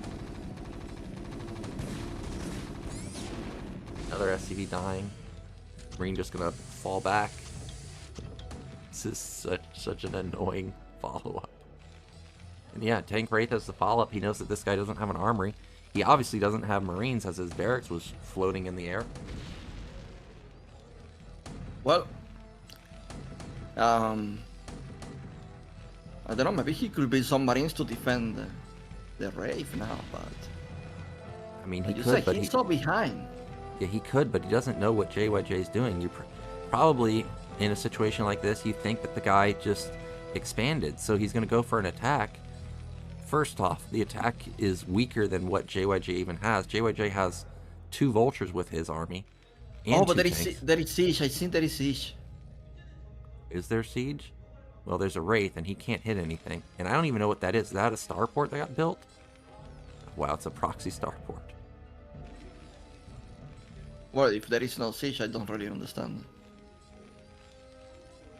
Another SCV dying. Marine just gonna fall back. This is such an annoying follow-up. And yeah, Tank Wraith has the follow-up. He knows that this guy doesn't have an armory. He obviously doesn't have Marines as his barracks was floating in the air. Well, I don't know, maybe he could build some Marines to defend the Wraith now, but... I mean, he could, but he's so behind. Yeah, he could, but he doesn't know what JYJ is doing. You probably, in a situation like this, you think that the guy just expanded, so he's going to go for an attack. First off, the attack is weaker than what JYJ even has. JYJ has 2 vultures with his army. And but there is siege. I think there is siege. Is there siege? Well, there's a Wraith, and he can't hit anything. And I don't even know what that is. Is that a starport that got built? Wow, it's a proxy starport. Well, if there is no siege, I don't really understand.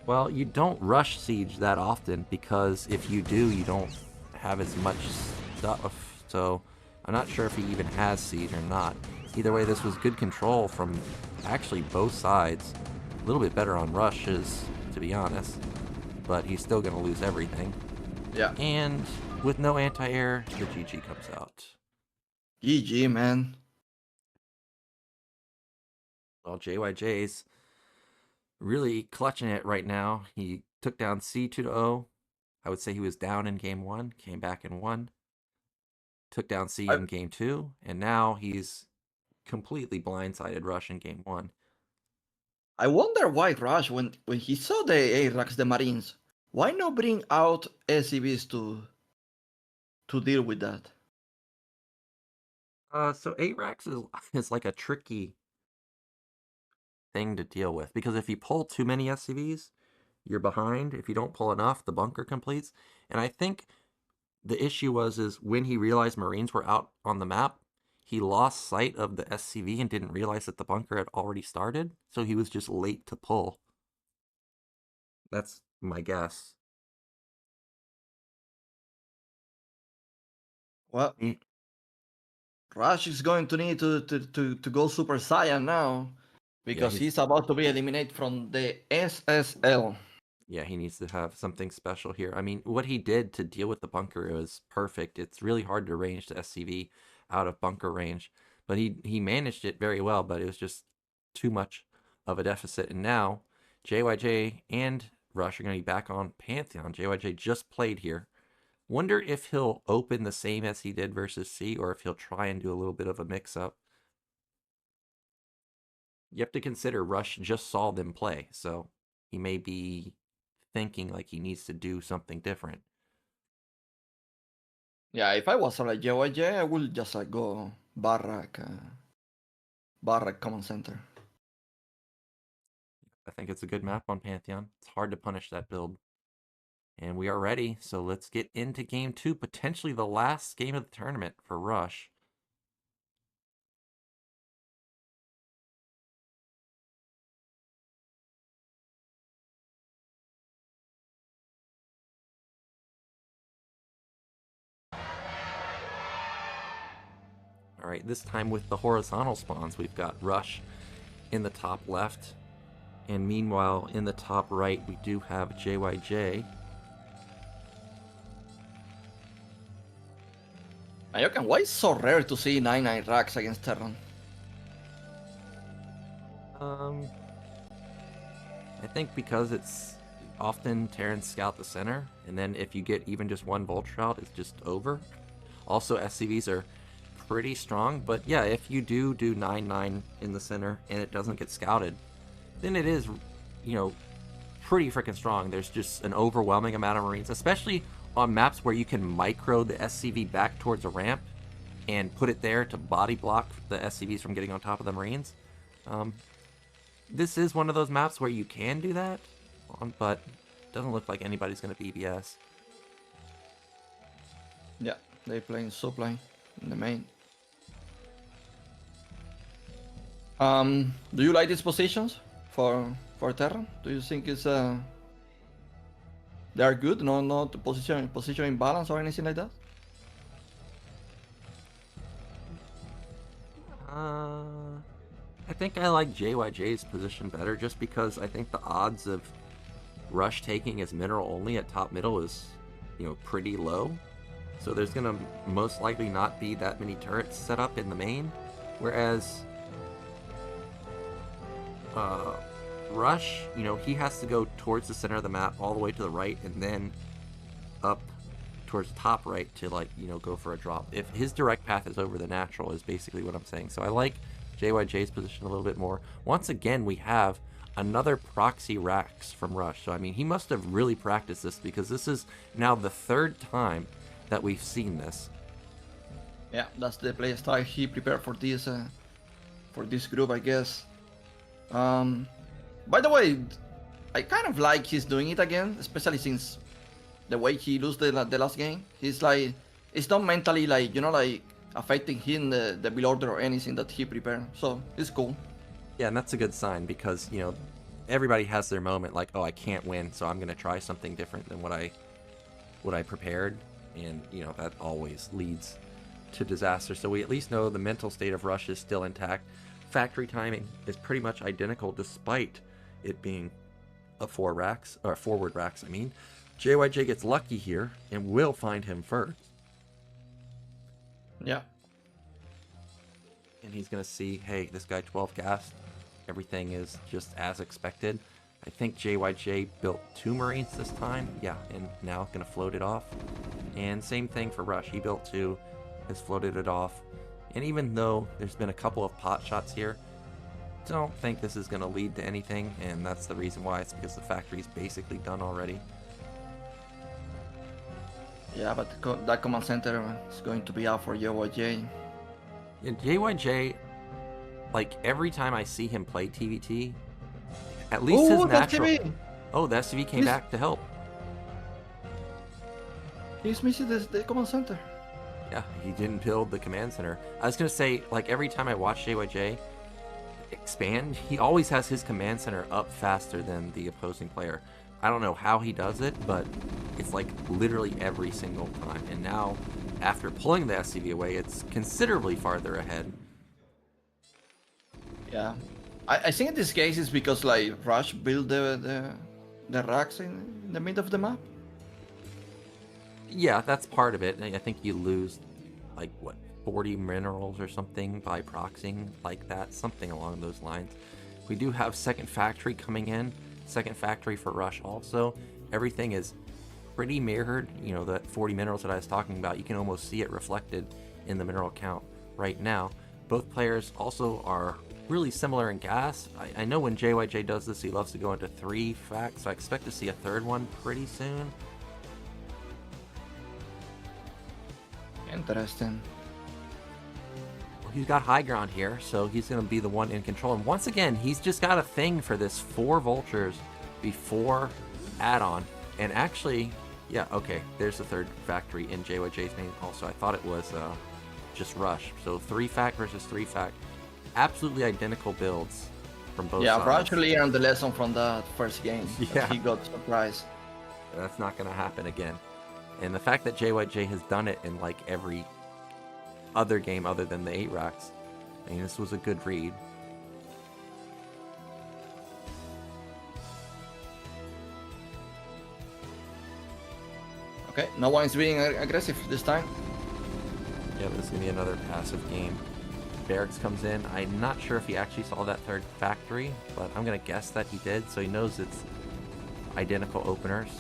Well, you don't rush siege that often, because if you do, you don't have as much stuff, so I'm not sure if he even has siege or not. Either way, this was good control from actually both sides. A little bit better on rushes, to be honest, but he's still going to lose everything. Yeah. And with no anti-air, the GG comes out. GG, man. Well, JYJ's really clutching it right now. He took down C 2-0. I would say he was down in game 1, came back and won. Took down C in game 2, and now he's completely blindsided Rush in game 1. I wonder why Rush, when he saw the ARAX, the Marines, why not bring out SCVs to deal with that? So ARAX is like a tricky thing to deal with, because if you pull too many SCVs, you're behind. If you don't pull enough, the bunker completes. And I think the issue is when he realized Marines were out on the map, he lost sight of the SCV and didn't realize that the bunker had already started, so he was just late to pull. That's my guess. Well, Rush is going to need to go Super Saiyan now because he's- he's about to be eliminated from the SSL. Yeah, he needs to have something special here. I mean, what he did to deal with the bunker was perfect. It's really hard to range the SCV out of bunker range, but he managed it very well, but it was just too much of a deficit. And now JYJ and Rush are going to be back on Pantheon. JYJ just played here. Wonder if he'll open the same as he did versus C, or if he'll try and do a little bit of a mix-up. You have to consider Rush just saw them play, so he may be thinking like he needs to do something different. Yeah, if I was like JYJ, I would just like go Barrack Command Center. I think it's a good map on Pantheon. It's hard to punish that build. And we are ready, so let's get into game 2, potentially the last game of the tournament for Rush. All right, this time with the horizontal spawns, we've got Rush in the top left. And meanwhile, in the top right, we do have JYJ. Nyoken, why is so rare to see 9-9 racks against Terran? I think because it's often Terrans scout the center, and then if you get even just one vulture out, it's just over. Also, SCVs are pretty strong, but yeah, if you do 9-9 in the center and it doesn't get scouted, then it is, you know, pretty freaking strong. There's just an overwhelming amount of Marines, especially on maps where you can micro the SCV back towards a ramp and put it there to body block the SCVs from getting on top of the Marines. This is one of those maps where you can do that, but it doesn't look like anybody's going to BBS. Yeah, they playing supply in the main. Do you like these positions for Terran? Do you think it's they are good? No, not position imbalance or anything like that. I think I like JYJ's position better just because I think the odds of Rush taking his mineral only at top middle is, you know, pretty low. So there's gonna most likely not be that many turrets set up in the main, whereas Rush, you know, he has to go towards the center of the map all the way to the right and then up towards top right to, like, you know, go for a drop. If his direct path is over the natural is basically what I'm saying. So I like JYJ's position a little bit more. Once again, we have another proxy racks from Rush. So I mean, he must have really practiced this because this is now the third time that we've seen this. Yeah, that's the play style he prepared for this group, I guess. By the way, I kind of like he's doing it again, especially since the way he lost the last game. He's like, it's not mentally like, you know, like affecting him the build order or anything that he prepared. So it's cool. Yeah, and that's a good sign because, you know, everybody has their moment like, oh, I can't win, so I'm gonna try something different than what I prepared, and you know that always leads to disaster. So we at least know the mental state of Rush is still intact. Factory timing is pretty much identical despite it being a forward racks. I mean, JYJ gets lucky here and will find him first. Yeah. And he's gonna see, hey, this guy 12 cast. Everything is just as expected. I think JYJ built 2 Marines this time. Yeah, and now gonna float it off. And same thing for Rush. He built 2, has floated it off. And even though there's been a couple of pot shots here, don't think this is going to lead to anything, and that's the reason why. It's because the factory's basically done already. Yeah, but that command center is going to be out for JYJ. Yeah, JYJ, like every time I see him play TVT, at least his natural... SCV. Oh, the SCV came back to help. He's missing the command center. Yeah, he didn't build the command center. I was going to say, like, every time I watch JYJ expand, he always has his command center up faster than the opposing player. I don't know how he does it, but it's like literally every single time. And now after pulling the SCV away, it's considerably farther ahead. Yeah, I think in this case it's because like Rush built the racks in the middle of the map. Yeah, that's part of it. I think you lose, like, what, 40 minerals or something by proxying like that, something along those lines. We do have second factory coming in, second factory for Rush also. Everything is pretty mirrored. You know, that 40 minerals that I was talking about, you can almost see it reflected in the mineral count right now. Both players also are really similar in gas. I know when JYJ does this, he loves to go into 3 facts, so I expect to see a third one pretty soon. Interesting. Well, he's got high ground here, so he's going to be the one in control. And once again, he's just got a thing for this 4 vultures before add-on. And actually, yeah, okay, there's the third factory in JYJ's name also. I thought it was just Rush. So 3 fact versus 3 fact. Absolutely identical builds from both sides. Yeah, Rush learned the lesson from that first game. Yeah. He got surprised. That's not going to happen again. And the fact that JYJ has done it in like every other game other than the 8 racks, I mean, this was a good read. Okay, no one is being aggressive this time. Yeah, this is going to be another passive game. Barracks comes in. I'm not sure if he actually saw that third factory, but I'm going to guess that he did, so he knows it's identical openers.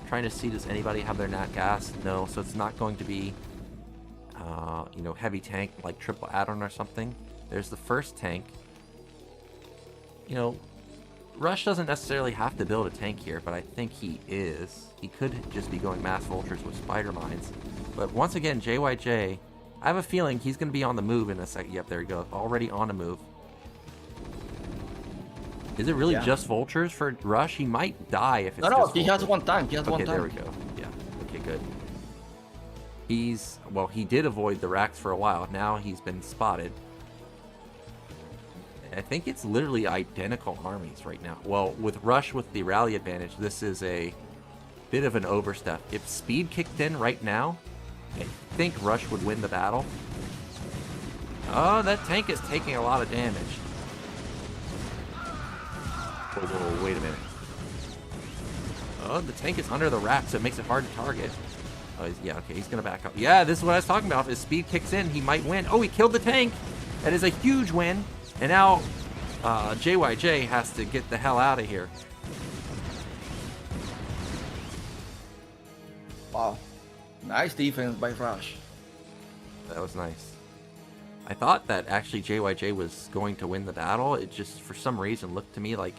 Trying to see, does anybody have their nat gas? No, so it's not going to be, you know, heavy tank like triple add-on or something. There's the first tank. You know, Rush doesn't necessarily have to build a tank here, but I think he is. He could just be going mass vultures with spider mines. But once again, JYJ, I have a feeling he's going to be on the move in a second. Yep, there we go. Already on a move. Is it really just vultures for Rush? He might die if it's no, just he vultures. has 1 tank. He has 1 tank. Okay, there we go. Yeah. Okay, good. He's, well, he did avoid the racks for a while. Now he's been spotted. I think it's literally identical armies right now. Well, with Rush with the rally advantage, this is a bit of an overstep. If speed kicked in right now, I think Rush would win the battle. Oh, that tank is taking a lot of damage. Whoa, wait a minute. Oh, the tank is under the rack, so it makes it hard to target. Oh, yeah, okay, he's gonna back up. Yeah, this is what I was talking about. If his speed kicks in, he might win. Oh, he killed the tank. That is a huge win. And now JYJ has to get the hell out of here. Wow. Nice defense by Rush. That was nice. I thought that actually JYJ was going to win the battle. It just, for some reason, looked to me like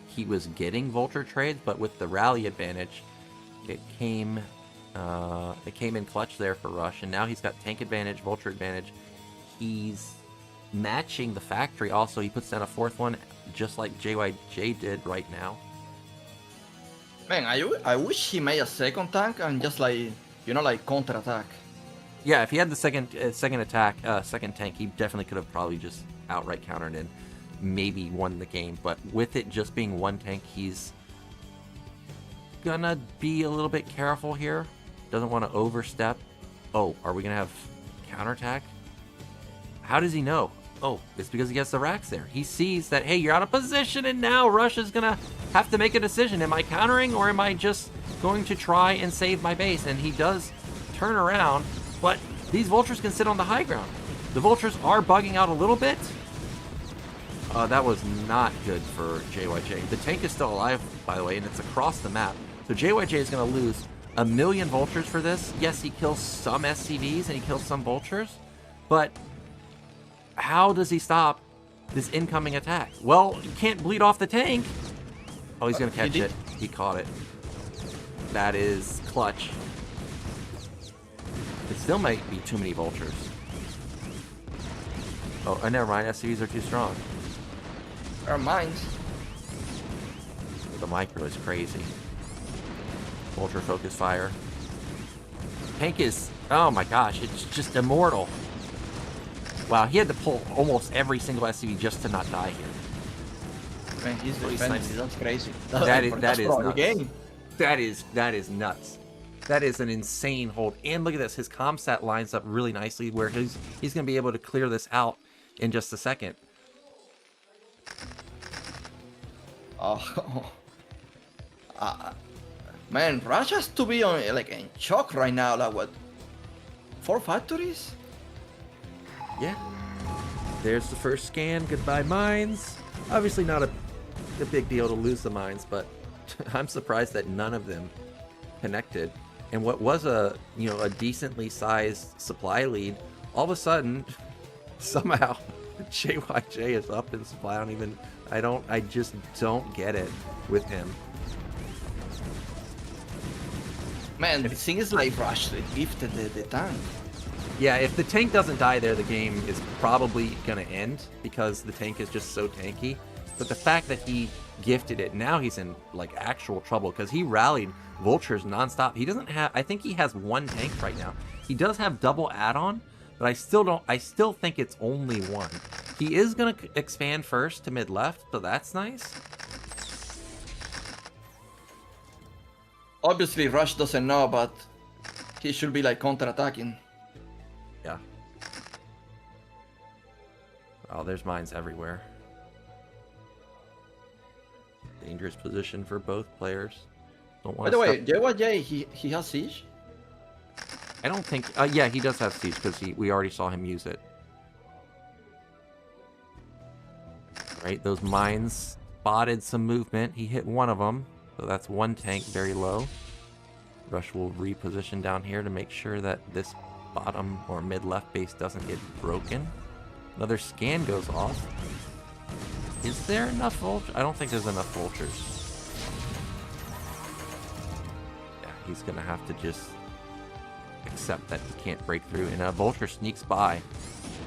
he was getting vulture trades, but with the rally advantage, it came in clutch there for Rush, and now he's got tank advantage, vulture advantage. He's matching the factory. Also, he puts down a 4th one, just like JYJ did right now. Man, I wish he made a 2nd tank and just like, you know, like counter-attack. Yeah, if he had the second tank, he definitely could have probably just outright countered and maybe won the game. But with it just being 1 tank, he's gonna be a little bit careful here. Doesn't want to overstep. Oh, are we gonna have counterattack? How does he know? Oh, it's because he gets the racks there. He sees that, hey, you're out of position, and now Rush is gonna have to make a decision. Am I countering, or am I just going to try and save my base? And he does turn around, but these vultures can sit on the high ground. The vultures are bugging out a little bit. That was not good for JYJ. The tank is still alive, by the way, and it's across the map. So JYJ is going to lose 1 million vultures for this. Yes, he kills some SCVs and he kills some vultures, but how does he stop this incoming attack? Well, you can't bleed off the tank. Oh, he's going to catch it. He caught it. That is clutch. It still might be too many vultures. Oh, never mind. SCVs are too strong. Our mines. The micro is crazy. Ultra focus fire. Tank is, oh my gosh, it's just immortal. Wow, he had to pull almost every single SCV just to not die here. Man, he's defending. That's crazy. That is nuts. That is nuts. That is an insane hold. And look at this. His comsat lines up really nicely where he's going to be able to clear this out in just a second. Oh, man, Russia has to be on like in shock right now. Like what? 4 factories? Yeah. There's the first scan. Goodbye mines. Obviously not a big deal to lose the mines, but I'm surprised that none of them connected. And what was a decently sized supply lead, all of a sudden, somehow JYJ is up in supply. I just don't get it with him. Man, the thing is like Rush gifted the tank. Yeah, if the tank doesn't die there, the game is probably gonna end because the tank is just so tanky. But the fact that he gifted it, now he's in like actual trouble because he rallied vultures nonstop. He doesn't have, I think he has 1 tank right now. He does have double add-on, but I still think it's only 1. He is gonna expand first to mid left, so that's nice. Obviously, Rush doesn't know, but he should be like counter-attacking. Yeah. Oh, there's mines everywhere. Dangerous position for both players. Don't want. By the way, JYJ, he has siege. I don't think. Yeah, he does have siege because we already saw him use it. Right, those mines spotted some movement. He hit one of them, so that's 1 tank very low. Rush will reposition down here to make sure that this bottom or mid left base doesn't get broken. Another scan goes off. Is there enough vultures? I don't think there's enough vultures. Yeah, he's gonna have to just accept that he can't break through. And a vulture sneaks by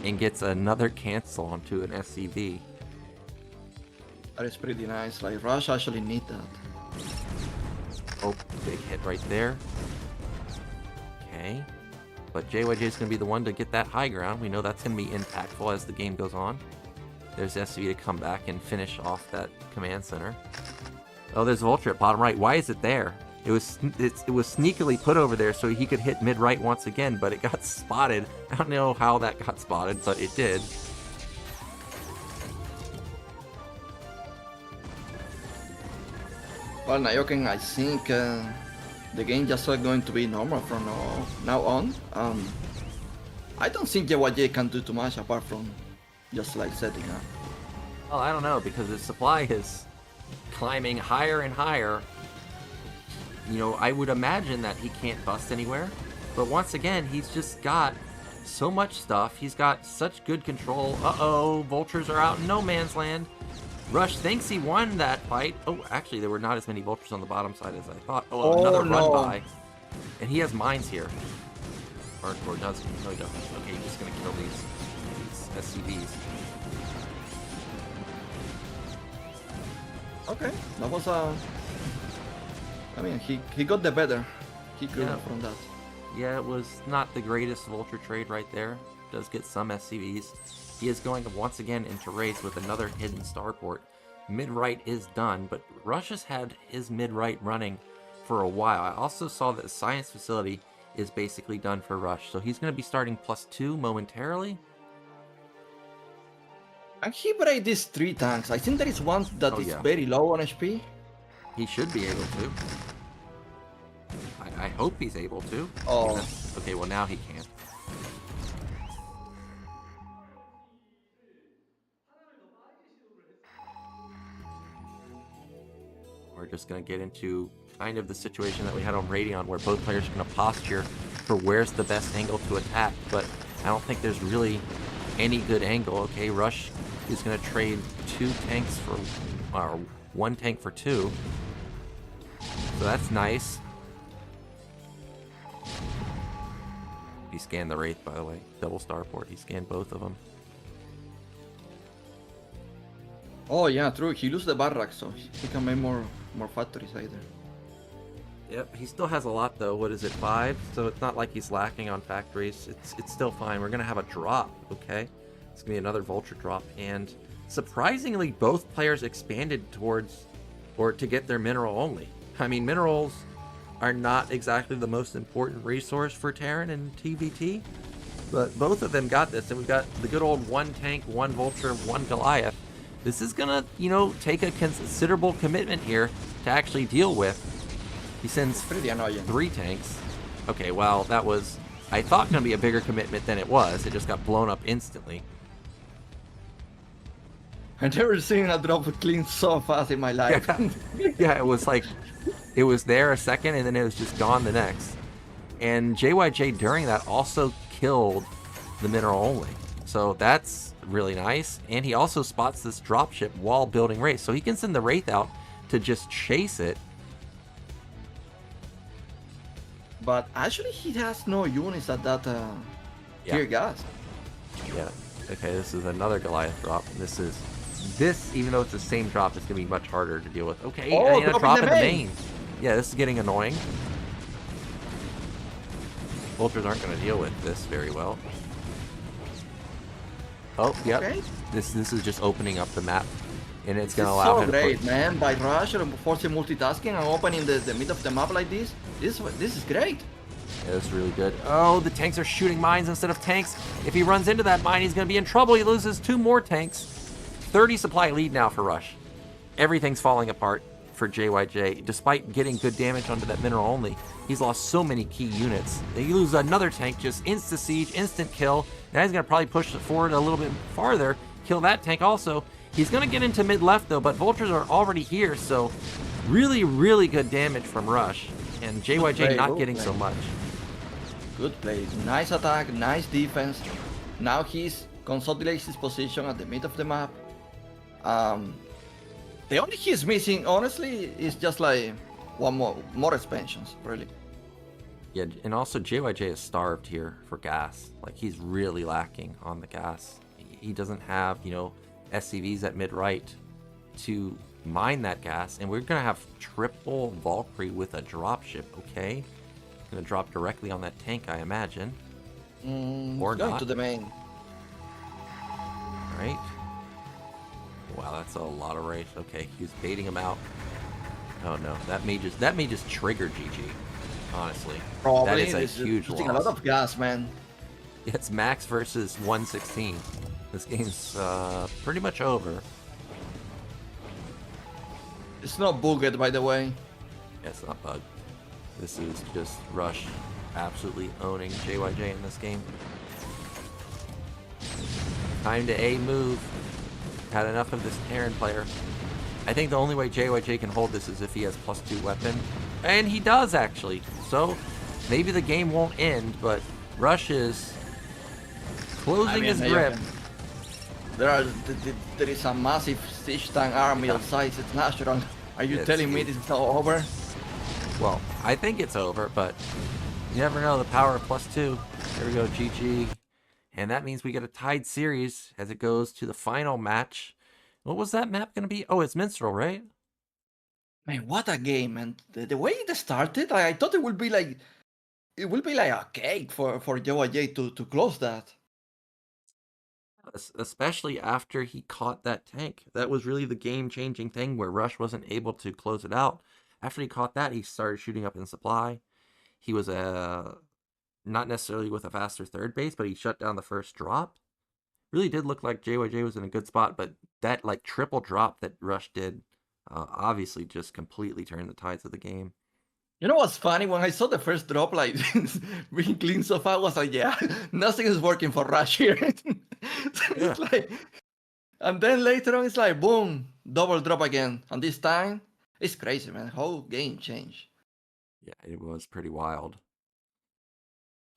and gets another cancel onto an SCV. That is pretty nice. Like Rush actually need that. Oh, big hit right there. Okay. But JYJ is going to be the one to get that high ground. We know that's going to be impactful as the game goes on. There's SCV to come back and finish off that command center. Oh, there's Vulture at bottom right. Why is it there? It was sneakily put over there so he could hit mid right once again, but it got spotted. I don't know how that got spotted, but it did. Well, Nyoken, I think the game just going to be normal from now on. I don't think JYJ can do too much apart from just like setting up. Well, I don't know, because his supply is climbing higher and higher. You know, I would imagine that he can't bust anywhere. But once again, he's just got so much stuff. He's got such good control. Uh-oh, vultures are out in no man's land. Rush thinks he won that fight. Oh, actually, there were not as many vultures on the bottom side as I thought. Oh, another run by. And he has mines here. Or does he? No, he doesn't. Okay, he's just going to kill these SCVs. Okay, that was I mean, he got the better. He could from that. Yeah, it was not the greatest vulture trade right there. Does get some SCVs. He is going once again into race with another hidden starport. Mid-right is done, but Rush has had his mid-right running for a while. I also saw that the science facility is basically done for Rush, so he's going to be starting +2 momentarily. And he break these 3 tanks. I think there is one that is very low on HP. He should be able to. I hope he's able to. Oh. Okay, well now he can't. We're just going to get into kind of the situation that we had on Radeon, where both players are going to posture for where's the best angle to attack, but I don't think there's really any good angle. Okay, Rush is going to trade 2 tanks for, or 1 tank for 2. So that's nice. He scanned the Wraith, by the way. Double starport. He scanned both of them. Oh yeah, true. He loses the barracks, so he can make more factories either. Yep, he still has a lot though. What is it, 5? So it's not like he's lacking on factories. It's still fine. We're gonna have a drop, okay? It's gonna be another vulture drop, and surprisingly, both players expanded towards, or to get their mineral only. I mean, minerals are not exactly the most important resource for Terran and TVT, but both of them got this, and we've got the good old 1 tank, 1 Vulture, 1 Goliath. This is gonna, take a considerable commitment here to actually deal with. He sends Pretty annoying. 3 tanks. Okay, well, that was, I thought, gonna be a bigger commitment than it was. It just got blown up instantly. I've never seen a drop clean so fast in my life. Yeah, it was like, it was there a second, and then it was just gone the next. And JYJ during that also killed the mineral only. So that's really nice. And he also spots this dropship while building Wraith. So he can send the Wraith out to just chase it. But actually, he has no units at that tier gas. Yeah. Okay, this is another Goliath drop. This, even though it's the same drop, it's going to be much harder to deal with. Okay, and a drop in the main. Yeah, this is getting annoying. Vultures aren't going to deal with this very well. Oh, yep. Okay. This is just opening up the map, and it's going to allow him to so great, man. By Rush and forcing multitasking and opening the mid of the map like this is great. Yeah, that's really good. Oh, the tanks are shooting mines instead of tanks. If he runs into that mine, he's going to be in trouble. He loses 2 more tanks. 30 supply lead now for Rush. Everything's falling apart for JYJ. Despite getting good damage onto that mineral only, he's lost so many key units. They lose another tank, just insta-siege, instant kill. Now he's going to probably push it forward a little bit farther, kill that tank also. He's going to get into mid-left, though, but Vultures are already here, so really, really good damage from Rush. And JYJ not getting so much. Good play. Nice attack, nice defense. Now he's consolidates his position at the mid of the map. The only he's missing, honestly, is just like one more expansions, really. Yeah, and also JYJ is starved here for gas. Like, he's really lacking on the gas. He doesn't have, SCVs at mid-right to mine that gas, and we're gonna have triple Valkyrie with a dropship, okay? Gonna drop directly on that tank, I imagine. Or going not. To the main. Right. Wow, that's a lot of rage. Okay, he's baiting him out. Oh no, that may just trigger GG. Honestly, probably. That is a huge loss. A lot of gas, man. It's Max versus 116. This game's pretty much over. It's not bugged, by the way. Yeah, it's not bugged. This is just Rush absolutely owning JYJ in this game. Time to A move. Had enough of this Terran player. I think the only way JYJ can hold this is if he has +2 weapon. And he does, actually. So, maybe the game won't end, but Rush is closing his grip. There is a massive siege tank army of size. It's natural. Are you telling me this is all over? Well, I think it's over, but you never know. The power of +2. Here we go, GG. And that means we get a tied series as it goes to the final match. What was that map going to be? Oh, it's Minstrel, right? Man, what a game, man. The way it started, I thought it would be like a cake for JYJ to close that. Especially after he caught that tank. That was really the game-changing thing where Rush wasn't able to close it out. After he caught that, he started shooting up in supply. He was not necessarily with a faster third base, but he shut down the first drop. Really did look like JYJ was in a good spot, but that like triple drop that Rush did obviously just completely turned the tides of the game. You know what's funny? When I saw the first drop, like, being clean so far, I was like, yeah, nothing is working for Rush here. It's like, and then later on, it's like, boom, double drop again. And this time, it's crazy, man. Whole game changed. Yeah, it was pretty wild.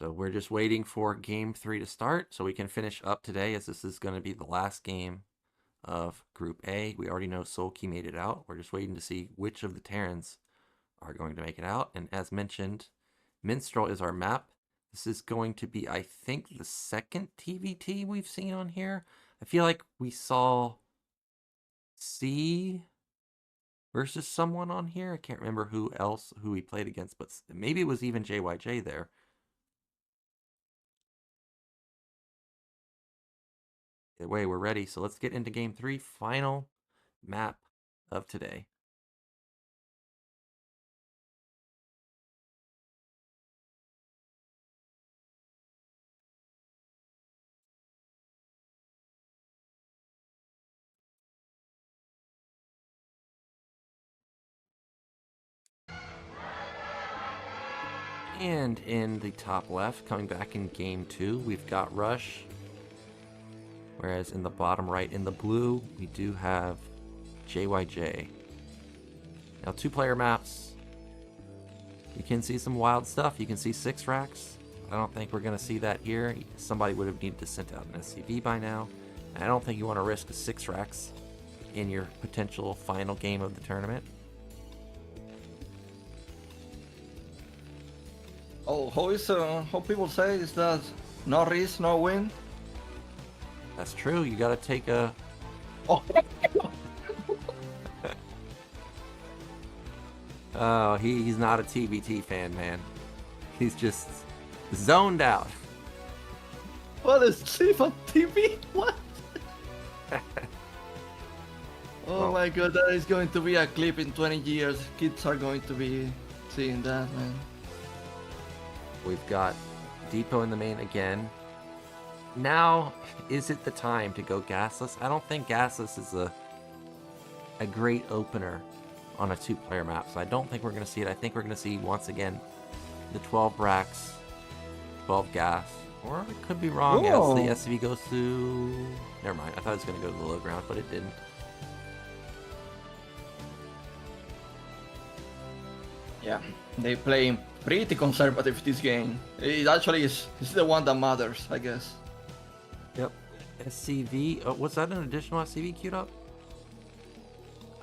So we're just waiting for Game 3 to start so we can finish up today, as this is going to be the last game of Group A. We already know Soulkey made it out. We're just waiting to see which of the Terrans are going to make it out. And as mentioned, Minstrel is our map. This is going to be, I think, the second TVT we've seen on here. I feel like we saw Sea versus someone on here. I can't remember who we played against, but maybe it was even JYJ there. Either way, we're ready. So let's get into Game 3, final map of today. And in the top left, coming back in game 2, we've got Rush. Whereas in the bottom right, in the blue, we do have JYJ. Now, 2-player maps. You can see some wild stuff. You can see 6 racks. I don't think we're going to see that here. Somebody would have needed to send out an SCV by now. And I don't think you want to risk 6 racks in your potential final game of the tournament. Oh, how people say is that no risk, no win? That's true. You got to take a... Oh. Oh, he's not a TBT fan, man. He's just zoned out. What is Stephan TV? What? Oh my god, that is going to be a clip in 20 years. Kids are going to be seeing that, man. We've got Depot in the main again. Now, is it the time to go gasless? I don't think gasless is a great opener on a 2-player map, so I don't think we're going to see it. I think we're going to see, once again, the 12 racks, 12 gas, or it could be wrong as the SCV goes to... Never mind, I thought it was going to go to the low ground, but it didn't. Yeah, they play pretty conservative this game. It actually is the one that matters, I guess. Yep. SCV. Oh, was that an additional SCV queued up?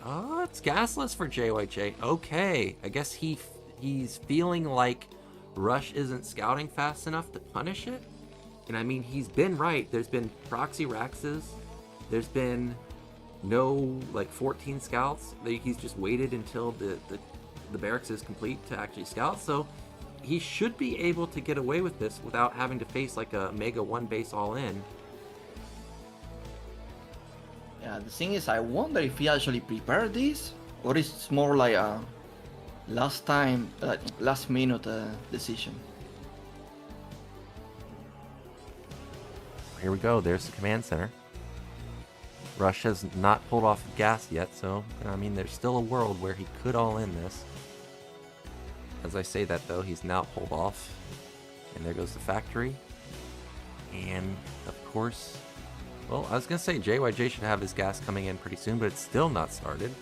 Oh, it's gasless for JYJ. Okay. I guess he's feeling like Rush isn't scouting fast enough to punish it. And I mean, he's been right. There's been proxy Raxes. There's been no, 14 scouts. He's just waited until the barracks is complete to actually scout. So he should be able to get away with this without having to face a Mega 1 base all in. Yeah, the thing is, I wonder if he actually prepared this, or it's more like a last minute decision. Here we go. There's the command center. Rush has not pulled off gas yet, so I mean, there's still a world where he could all in this. As I say that, though, he's now pulled off, and there goes the factory. And of course, well, I was gonna say JYJ should have his gas coming in pretty soon, but it's still not started.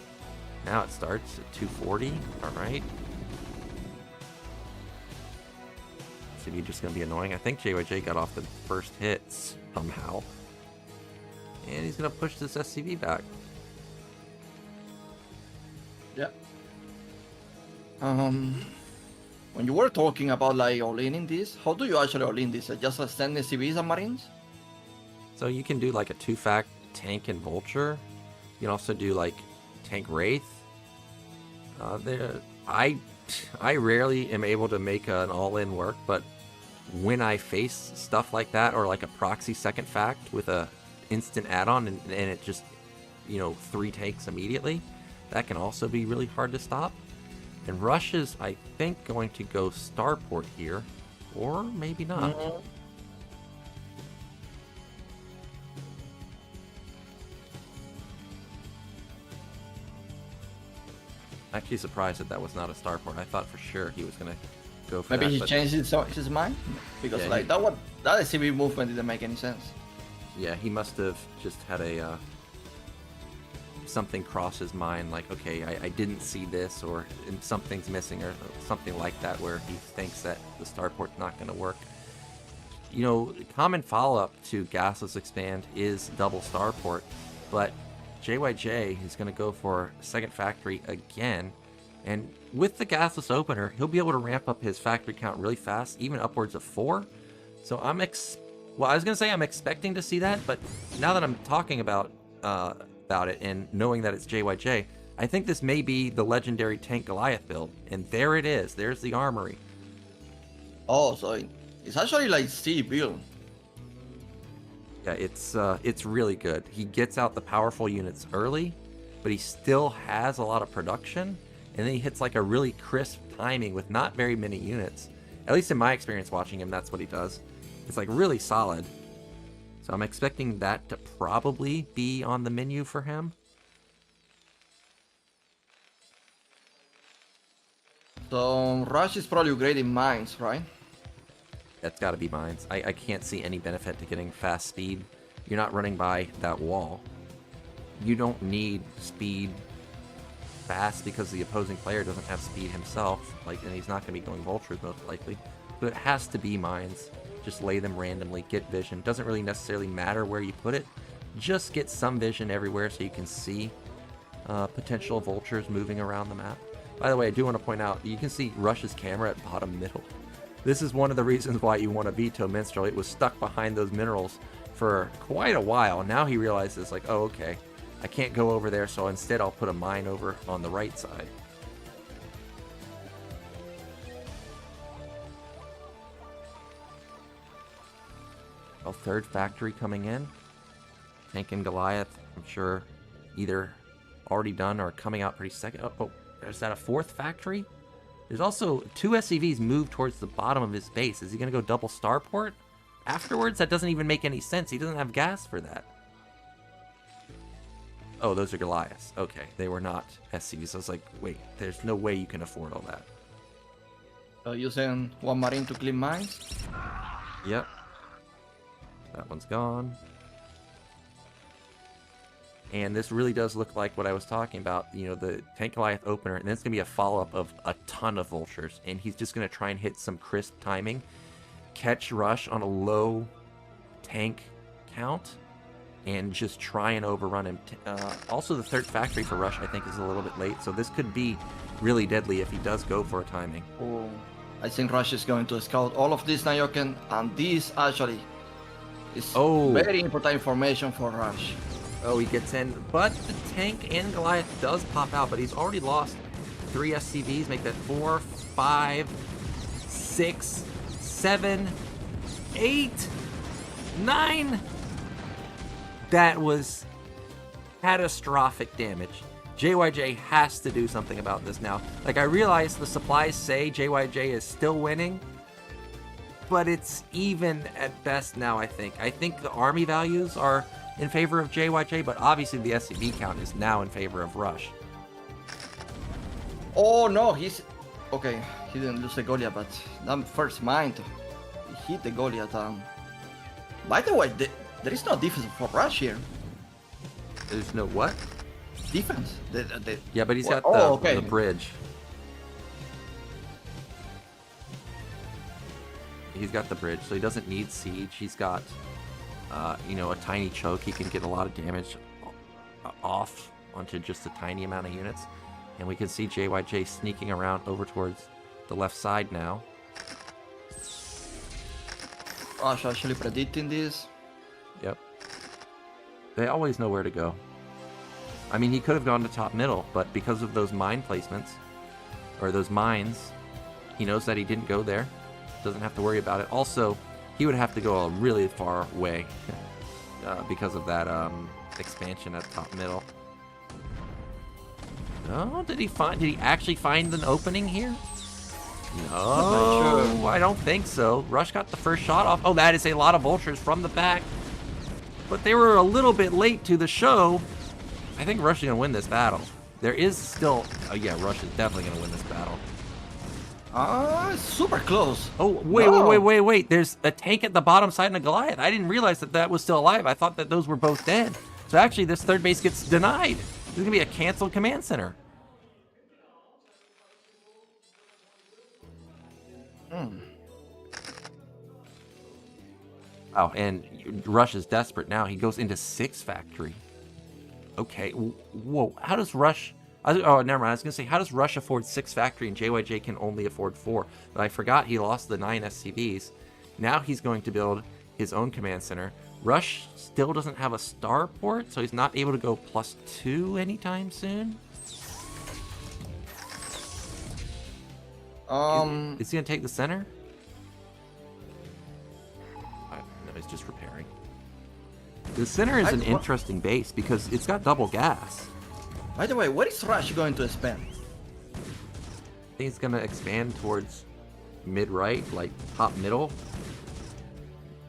Now it starts at 240. All right. Is just gonna be annoying? I think JYJ got off the first hits somehow, and he's gonna push this SCV back. Yeah. When you were talking about all-in this, how do you actually all-in this? Just send SCVs and Marines? So you can do a 2-fac tank and vulture. You can also do tank wraith. I rarely am able to make an all-in work, but when I face stuff like that, or a proxy second fact with a instant add-on and it just 3 tanks immediately, that can also be really hard to stop. And Rush is, I think, going to go starport here, or maybe not. Mm-hmm. Actually surprised that was not a starport. I thought for sure he was going to go for Maybe that. He changed his mind? Because that SCV movement didn't make any sense. Yeah, he must have just had something cross his mind, okay, I didn't see this, or something's missing, or something like that, where he thinks that the starport's not going to work. Common follow-up to gasless expand is double starport, but JYJ is going to go for second factory again, and with the gasless opener, he'll be able to ramp up his factory count really fast, even upwards of 4. So I was going to say I'm expecting to see that, but now that I'm talking about it and knowing that it's JYJ, I think this may be the legendary Tank Goliath build, and there it is. There's the armory. Oh, so it's actually C build. Yeah, it's really good. He gets out the powerful units early, but he still has a lot of production, and then he hits a really crisp timing with not very many units. At least in my experience watching him, that's what he does. It's really solid. So I'm expecting that to probably be on the menu for him. So Rush is probably great in mines, right? That's got to be mines. I can't see any benefit to getting fast speed. You're not running by that wall. You don't need speed fast because the opposing player doesn't have speed himself, like, and he's not going to be going vultures most likely. But it has to be mines. Just lay them randomly, get vision. Doesn't really necessarily matter where you put it. Just get some vision everywhere so you can see potential vultures moving around the map. By the way, I do want to point out, you can see Rush's camera at bottom middle. This is one of the reasons why you want to veto Minstrel. It was stuck behind those minerals for quite a while. Now he realizes, like, oh, okay, I can't go over there, so instead I'll put a mine over on the right side. Well, third factory coming in. Tank and Goliath, I'm sure, either already done or coming out pretty second. Oh, is that a fourth factory? There's also 2 SCVs moved towards the bottom of his base. Is he going to go double starport afterwards? That doesn't even make any sense. He doesn't have gas for that. Oh, those are Goliaths. Okay, they were not SCVs. I was like, wait, there's no way you can afford all that. Using one marine to clean mines? Yep. That one's gone. And this really does look like what I was talking about, you know, the Tank Goliath opener, and then it's going to be a follow-up of a ton of vultures, and he's just going to try and hit some crisp timing, catch Rush on a low tank count, and just try and overrun him. Also, the third factory for Rush, I think, is a little bit late, so this could be really deadly if he does go for a timing. Oh, I think Rush is going to scout all of this Nyoken, and this actually is very important information for Rush. Oh, he gets in, but the tank and Goliath does pop out, but he's already lost 3 SCVs, make that 4, 5, 6, 7, 8, 9. That was catastrophic damage. JYJ has to do something about this now. Like, I realize the supplies say JYJ is still winning, but it's even at best now, I think. I think the army values are in favor of JYJ, but obviously the SCV count is now in favor of Rush. Oh no, he's... Okay, he didn't lose the Goliath, but that first mine to hit the Goliath. By the way, there is no defense for Rush here. There's no what? Defense. Yeah, but he's got the bridge. He's got the bridge, so he doesn't need siege. He's got... you know, a tiny choke. He can get a lot of damage off onto just a tiny amount of units. And we can see JYJ sneaking around over towards the left side now. Rush actually predicting this. Yep. They always know where to go. I mean, he could have gone to top middle, but because of those mine placements, or those mines, he knows that he didn't go there. Doesn't have to worry about it. Also, he would have to go a really far way because of that expansion at top middle. Oh, did he actually find an opening here? No, I don't think so. Rush got the first shot off. Oh, that is a lot of vultures from the back. But they were a little bit late to the show. I think Rush is going to win this battle. There is still... Oh, yeah, Rush is definitely going to win this battle. Super close. Oh, wait. There's a tank at the bottom side and a Goliath. I didn't realize that was still alive. I thought that those were both dead. So actually, this third base gets denied. This is going to be a canceled command center. Oh, and Rush is desperate now. He goes into 6 factory. Okay, whoa. How does Rush... Oh, never mind. I was going to say, how does Rush afford 6 factory and JYJ can only afford 4? But I forgot he lost the 9 SCVs. Now he's going to build his own command center. Rush still doesn't have a starport, so he's not able to go +2 anytime soon. Is he going to take the center? No, he's just repairing. The center is an interesting base because it's got double gas. By the way, what is Rush going to expand? I think it's going to expand towards mid-right, like top middle.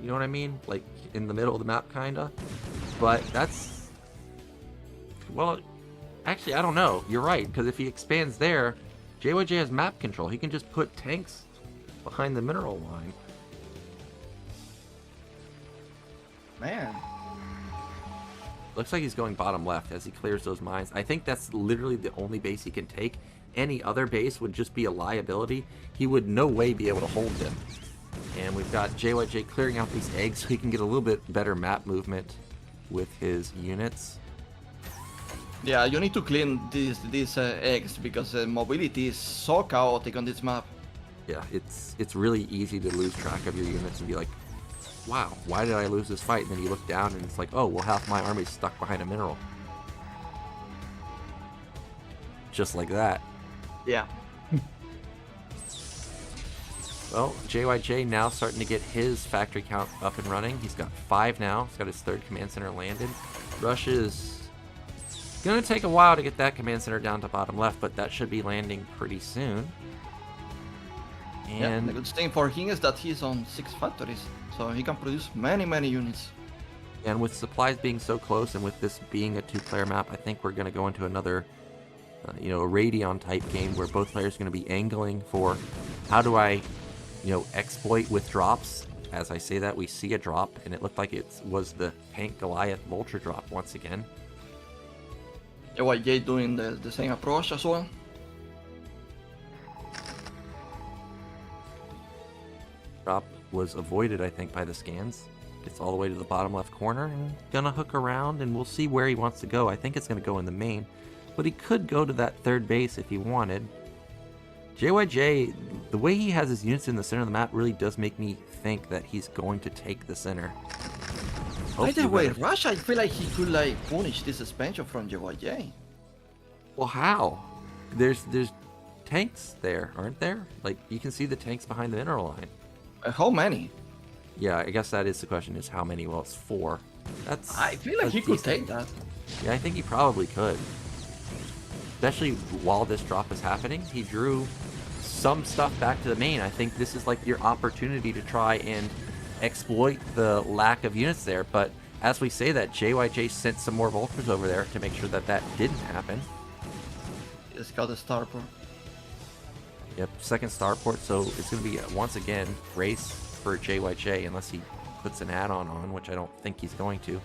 You know what I mean? Like in the middle of the map, kinda. But that's... Well, actually, I don't know. You're right, because if he expands there, JYJ has map control. He can just put tanks behind the mineral line. Man. Looks like he's going bottom left as he clears those mines. I think that's literally the only base he can take. Any other base would just be a liability. He would no way be able to hold them. And we've got JYJ clearing out these eggs so he can get a little bit better map movement with his units. Yeah, you need to clean these eggs because the mobility is so chaotic on this map. Yeah, it's really easy to lose track of your units and be like, wow, why did I lose this fight? And then you look down and it's like, oh, well, half my army's stuck behind a mineral. Just like that. Yeah. Well, JYJ now starting to get his factory count up and running. He's got 5 now. He's got his 3rd command center landed. Rush is going to take a while to get that command center down to bottom left, but that should be landing pretty soon. And yeah, the good thing for him is that he's on 6 factories, so he can produce many units. And with supplies being so close, and with this being a 2-player map, I think we're going to go into another, a Radeon type game where both players are going to be angling for how do I, exploit with drops. As I say that, we see a drop, and it looked like it was the Tank Goliath Vulture drop once again. JYJ doing the same approach as well. Drop was avoided, I think, by the scans. Gets all the way to the bottom left corner and gonna hook around, and we'll see where he wants to go. I think it's gonna go in the main, but he could go to that 3rd base if he wanted. JYJ, the way he has his units in the center of the map really does make me think that he's going to take the center. By the way, Rush, I feel like he could punish this expansion from JYJ. Well, how? There's tanks there, aren't there? Like, you can see the tanks behind the mineral line. How many? Yeah, I guess that is the question, is how many? Well, it's 4. I feel like he could take that. Yeah, I think he probably could. Especially while this drop is happening, he drew some stuff back to the main. I think this is like your opportunity to try and exploit the lack of units there. But as we say that, JYJ sent some more Vultures over there to make sure that that didn't happen. It's got a starport. Yep, 2nd starport, so it's going to be, once again, race for JYJ unless he puts an add-on on, which I don't think he's going to.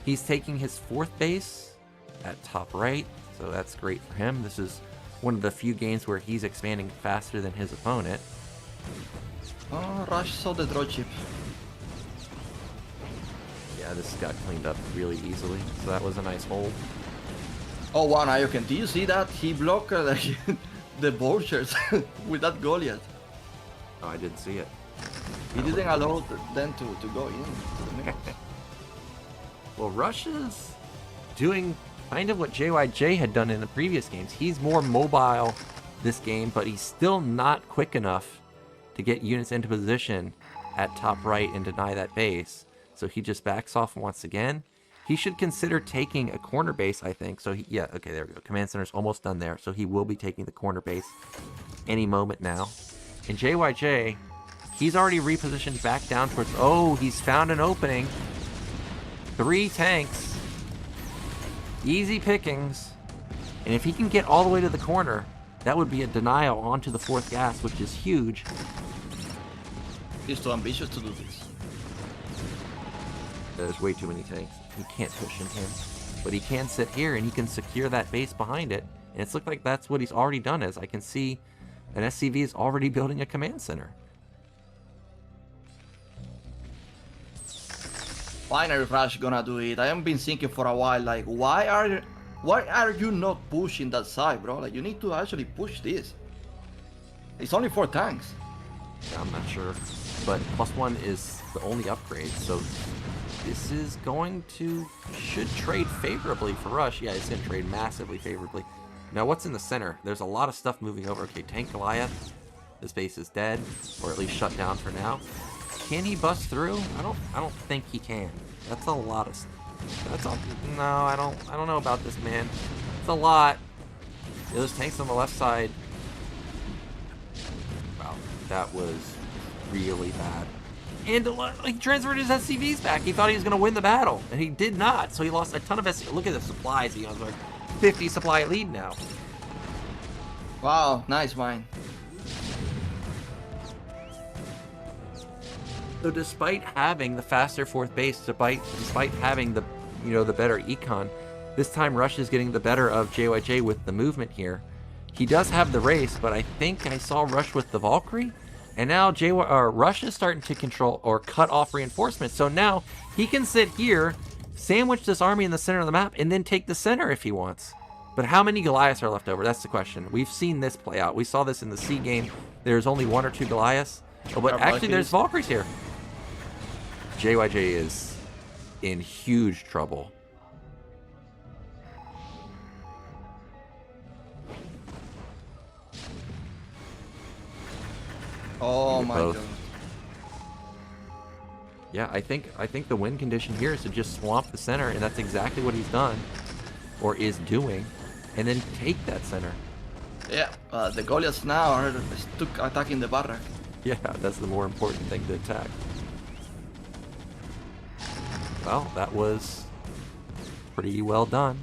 He's taking his 4th base at top right, so that's great for him. This is one of the few games where he's expanding faster than his opponent. Oh, Rush saw the draw chip. Yeah, this got cleaned up really easily, so that was a nice hold. Oh wow, Nyoken, do you see that? He blocked the vultures with that Goliath. Oh, I didn't see it. He didn't allow them to go in. Well, Rush is doing kind of what JYJ had done in the previous games. He's more mobile this game, but he's still not quick enough to get units into position at top right and deny that base. So he just backs off once again. He should consider taking a corner base, I think. So, yeah, okay, there we go. Command Center's almost done there. So he will be taking the corner base any moment now. And JYJ, he's already repositioned back down towards... Oh, he's found an opening. 3 tanks. Easy pickings. And if he can get all the way to the corner, that would be a denial onto the 4th gas, which is huge. He's too ambitious to do this. There's way too many tanks. He can't push in him. But he can sit here and he can secure that base behind it. And it's looked like that's what he's already done, as I can see an SCV is already building a command center. Finally, Rush gonna do it. I haven't been thinking for a while, like, why are you not pushing that side, bro? Like, you need to actually push this. It's only 4 tanks. Yeah, I'm not sure. But +1 is the only upgrade, so this is should trade favorably for Rush. Yeah, it's gonna trade massively favorably. Now, what's in the center? There's a lot of stuff moving over. Okay, Tank Goliath. This base is dead, or at least shut down for now. Can he bust through? I don't think he can. That's a lot of stuff. That's all. No, I don't know about this, man. It's a lot. Those tanks on the left side. Wow, that was really bad. And he transferred his SCVs back. He thought he was going to win the battle, and he did not. So he lost a ton of SCVs. Look at the supplies. He has like 50 supply lead now. Wow, nice mine. So despite having the faster fourth base, despite having the the better econ, this time Rush is getting the better of JYJ with the movement here. He does have the race, but I think I saw Rush with the Valkyrie, and now Rush is starting to control or cut off reinforcements. So now he can sit here, sandwich this army in the center of the map, and then take the center if he wants. But how many Goliaths are left over? That's the question. We've seen this play out. We saw this in the Sea game. There's only 1 or 2 Goliaths. Oh, but actually, there's Valkyries here. JYJ is in huge trouble. Oh my god. Yeah, I think the win condition here is to just swamp the center, and that's exactly what he's done, or is doing, and then take that center. Yeah, the Goliaths now are stuck attacking the barrack. Yeah, that's the more important thing to attack. Well, that was pretty well done.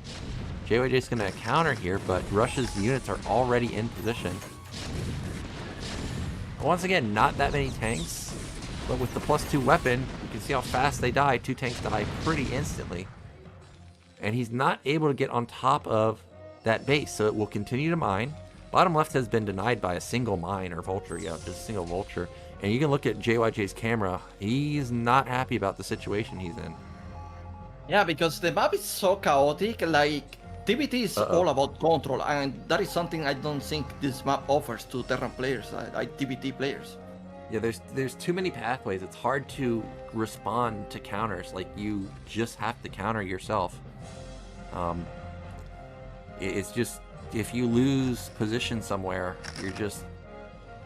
JYJ's going to counter here, but Rush's units are already in position. Once again, not that many tanks, but with the +2 weapon, you can see how fast they die. 2 tanks die pretty instantly. And he's not able to get on top of that base, so it will continue to mine. Bottom left has been denied by a single mine or vulture, yeah, just a single vulture. And you can look at JYJ's camera. He's not happy about the situation he's in. Yeah, because the map is so chaotic, like TBT is all about control, and that is something I don't think this map offers to Terran players, like TBT players. Yeah, there's too many pathways. It's hard to respond to counters. Like, you just have to counter yourself. It's just, if you lose position somewhere,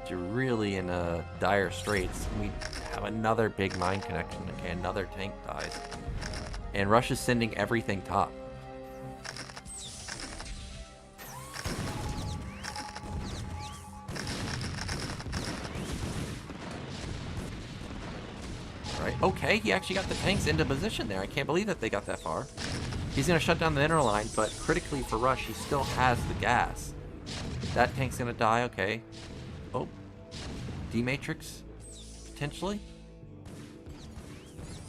you're really in a dire straits. We have another big mine connection. Okay, another tank dies. And Rush is sending everything top. Right. Okay, he actually got the tanks into position there. I can't believe that they got that far. He's going to shut down the inner line, but critically for Rush, he still has the gas. That tank's going to die, okay. Oh. D-Matrix, potentially.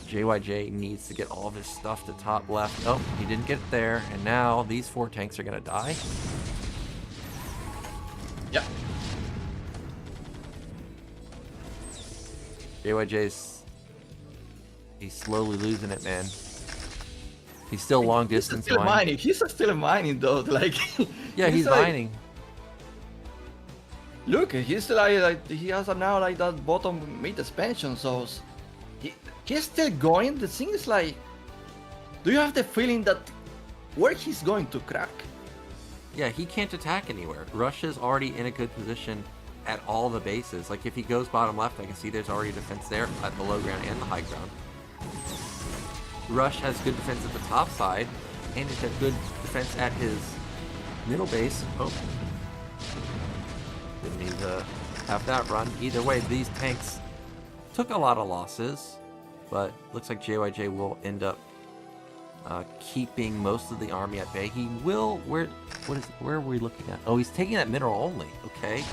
JYJ needs to get all of his stuff to top left. Oh, he didn't get it there, and now these 4 tanks are going to die. Yep. He's slowly losing it, man. He's still long distance mining. He's still mining though, like. Yeah, he's mining. Look, he's like he has now like that bottom mid expansion, so he's still going. The thing is like, do you have the feeling that where he's going to crack? Yeah, he can't attack anywhere. Russia's already in a good position at all the bases. Like, if he goes bottom left, I can see there's already defense there at the low ground and the high ground. Rush has good defense at the top side, and he's got good defense at his middle base. Oh. Didn't need to have that run. Either way, these tanks took a lot of losses, but looks like JYJ will end up keeping most of the army at bay. He will, where are we looking at? Oh, he's taking that mineral only, okay.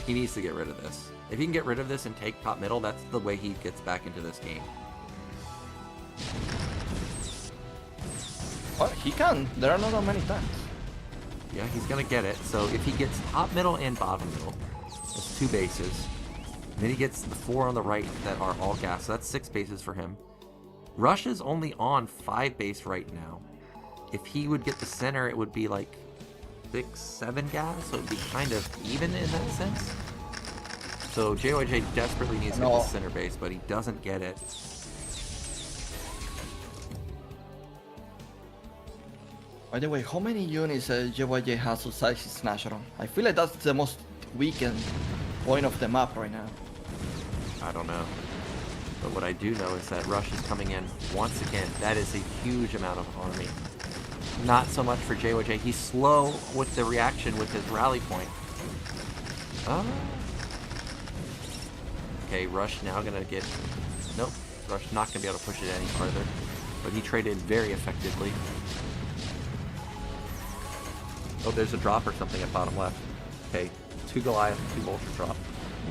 He needs to get rid of this. If he can get rid of this and take top middle, that's the way he gets back into this game. Well, he can. There are not that many times. Yeah, he's gonna get it. So if he gets top middle and bottom middle, that's 2 bases. And then he gets the 4 on the right that are all gas. So that's 6 bases for him. Rush is only on 5 base right now. If he would get the center, it would be like 6, 7 gas. So it would be kind of even in that sense. So JYJ desperately needs to get the center base, but he doesn't get it. By the way, how many units JYJ has to size his national? I feel like that's the most weakened point of the map right now. I don't know. But what I do know is that Rush is coming in once again. That is a huge amount of army. Not so much for JYJ. He's slow with the reaction with his rally point. Okay, Rush now gonna get... Nope, Rush not gonna be able to push it any further. But he traded very effectively. Oh, there's a drop or something at bottom left. Okay, 2 Goliath, 2 Vulture drop.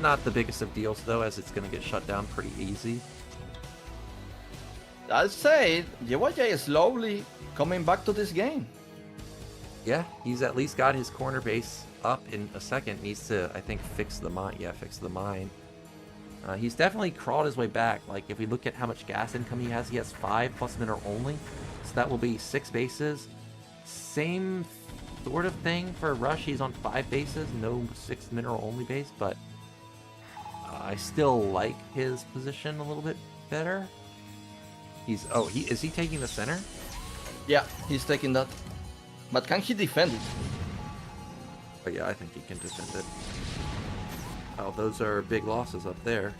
Not the biggest of deals, though, as it's going to get shut down pretty easy. I'd say JYJ is slowly coming back to this game. Yeah, he's at least got his corner base up in a second. Needs to, I think, fix the mine. Yeah, fix the mine. He's definitely crawled his way back. Like, if we look at how much gas income he has 5 plus mineral only. So that will be 6 bases. Same sort of thing for Rush. He's on 5 bases, no 6 mineral only base, but I still like his position a little bit better. He's, oh, is he taking the center? Yeah, he's taking that. But can he defend it? Oh yeah, I think he can defend it. Oh, those are big losses up there.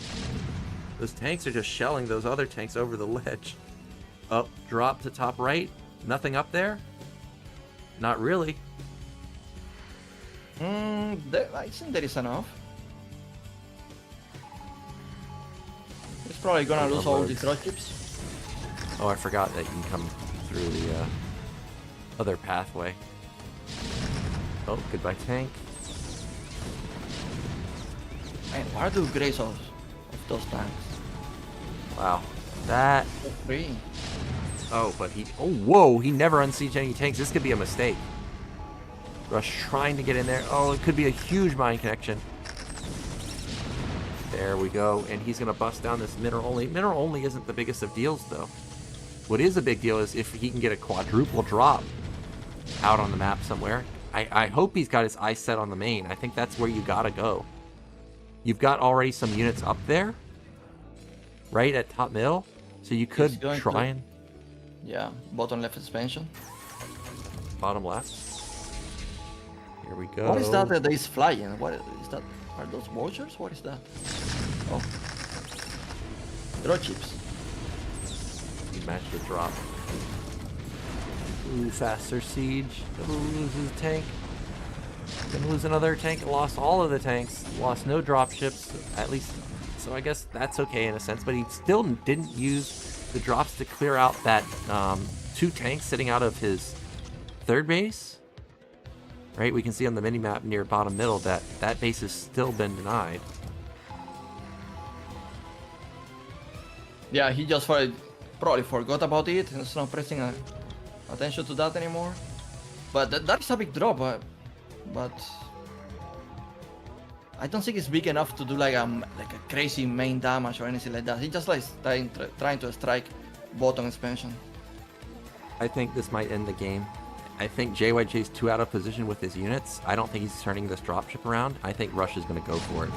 Those tanks are just shelling those other tanks over the ledge. Up, drop to top right. Nothing up there? Not really. I think there is enough. He's probably gonna lose all the dropships. Oh, I forgot that you can come through the other pathway. Oh, goodbye tank. Man, what are the grades of those tanks? Wow. That... Free. Oh, but he... Oh, whoa! He never unsieged any tanks. This could be a mistake. Rush trying to get in there. Oh, it could be a huge mine connection. There we go. And he's going to bust down this mineral only. Mineral only isn't the biggest of deals, though. What is a big deal is if he can get a quadruple drop out on the map somewhere. I hope he's got his eyes set on the main. I think that's where you got to go. You've got already some units up there, right at top middle. So you could try and... Yeah, bottom left expansion. Bottom left. Here we go. What is that that is flying? What is that? Are those vultures? What is that? Oh. Dropships. You match the drop. Ooh, faster siege. Gonna lose his tank. Gonna lose another tank. Lost all of the tanks. Lost no dropships. At least, so I guess that's okay in a sense. But he still didn't use the drops to clear out that 2 tanks sitting out of his third base. Right, we can see on the mini-map near bottom middle that that base has still been denied. Yeah, he just probably forgot about it and is not pressing attention to that anymore. But that is a big drop, but I don't think it's big enough to do like a crazy main damage or anything like that. He just like trying to strike bottom expansion. I think this might end the game. I think JYJ's too out of position with his units. I don't think he's turning this dropship around. I think Rush is going to go for it.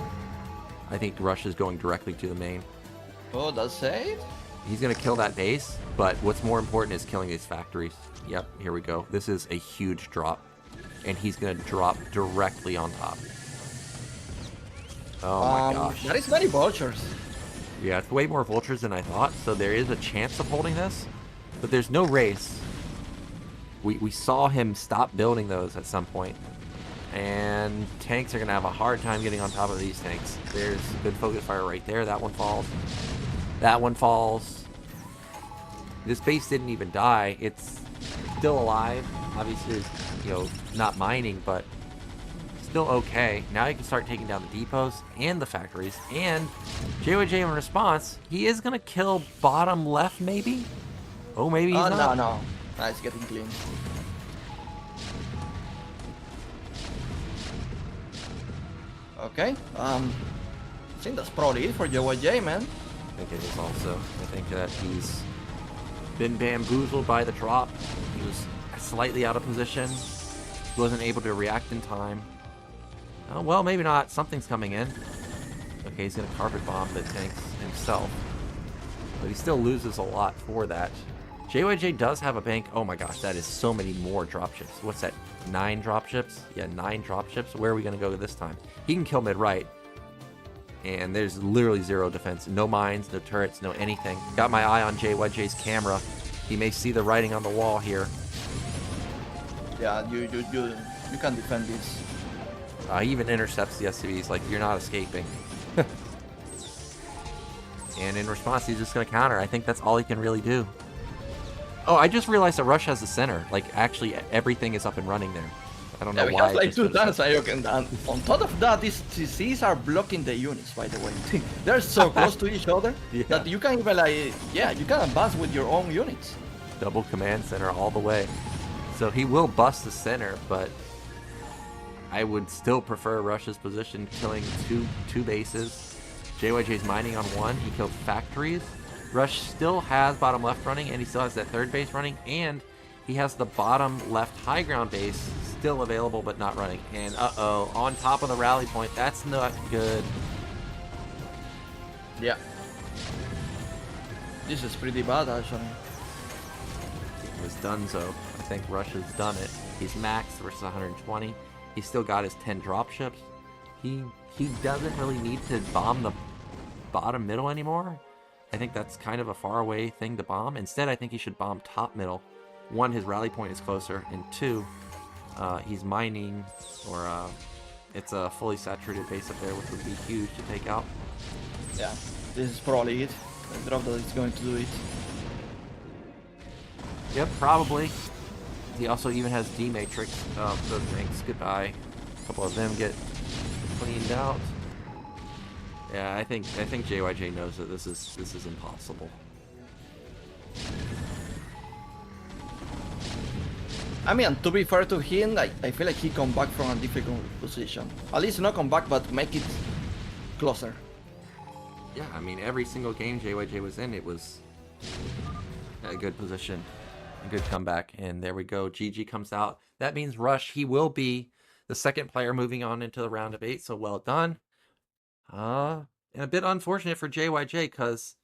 I think Rush is going directly to the main. Oh, that's it? He's going to kill that base, but what's more important is killing these factories. Yep, here we go. This is a huge drop, and he's going to drop directly on top. Oh my gosh. That is many vultures. Yeah, it's way more vultures than I thought, so there is a chance of holding this, but there's no race. We saw him stop building those at some point, and tanks are going to have a hard time getting on top of these tanks. There's a good focus fire right there. That one falls. That one falls. This base didn't even die. It's still alive. Obviously, you know, not mining, but still okay. Now you can start taking down the depots and the factories. And JYJ in response, he is going to kill bottom left, maybe? Oh, maybe he's not. No. It's getting clean. Okay. I think that's probably it for JYJ, man. I think it is also. I think that he's been bamboozled by the drop. He was slightly out of position. He wasn't able to react in time. Oh, well, maybe not. Something's coming in. Okay, he's going to carpet bomb the tanks himself. But he still loses a lot for that. JYJ does have a bank. Oh my gosh, that is so many more dropships. What's that? 9 dropships? Yeah, 9 dropships. Where are we going to go this time? He can kill mid-right. And there's literally 0 defense. No mines, no turrets, no anything. Got my eye on JYJ's camera. He may see the writing on the wall here. Yeah, you can defend this. He even intercepts the SCVs, like, you're not escaping. And in response, he's just going to counter. I think that's all he can really do. Oh, I just realized that Rush has the center. Like, actually, everything is up and running there. I don't know we why. have it like just two would have times Nyoken, and on top of that, these CCs are blocking the units, by the way. They're so close to each other that you can even like, you can advance with your own units. Double command center all the way. So he will bust the center, but I would still prefer Rush's position, killing two bases. JYJ's mining on one. He killed factories. Rush still has bottom left running, and he still has that third base running, and he has the bottom left high ground base still available but not running. And uh-oh, on top of the rally point, that's not good. Yeah. This is pretty bad, actually. It was donezo. I think Rush has done it. He's maxed versus 120. He's still got his 10 dropships. He doesn't really need to bomb the bottom middle anymore. I think that's kind of a far away thing to bomb. Instead, I think he should bomb top middle. One, his rally point is closer, and two, he's mining, or it's a fully saturated base up there, which would be huge to take out. Yeah, this is probably it. The drop that is going to do it. Yep, probably. He also even has D Matrix. Those ranks, goodbye. A couple of them get cleaned out. Yeah, I think JYJ knows that this is impossible. I mean, to be fair to him, I feel like he come back from a difficult position. At least not come back, but make it closer. Yeah, I mean, every single game JYJ was in, it was a good position, a good comeback, and there we go. GG comes out. That means Rush, he will be the second player moving on into the round of 8, so well done. And a bit unfortunate for JYJ, because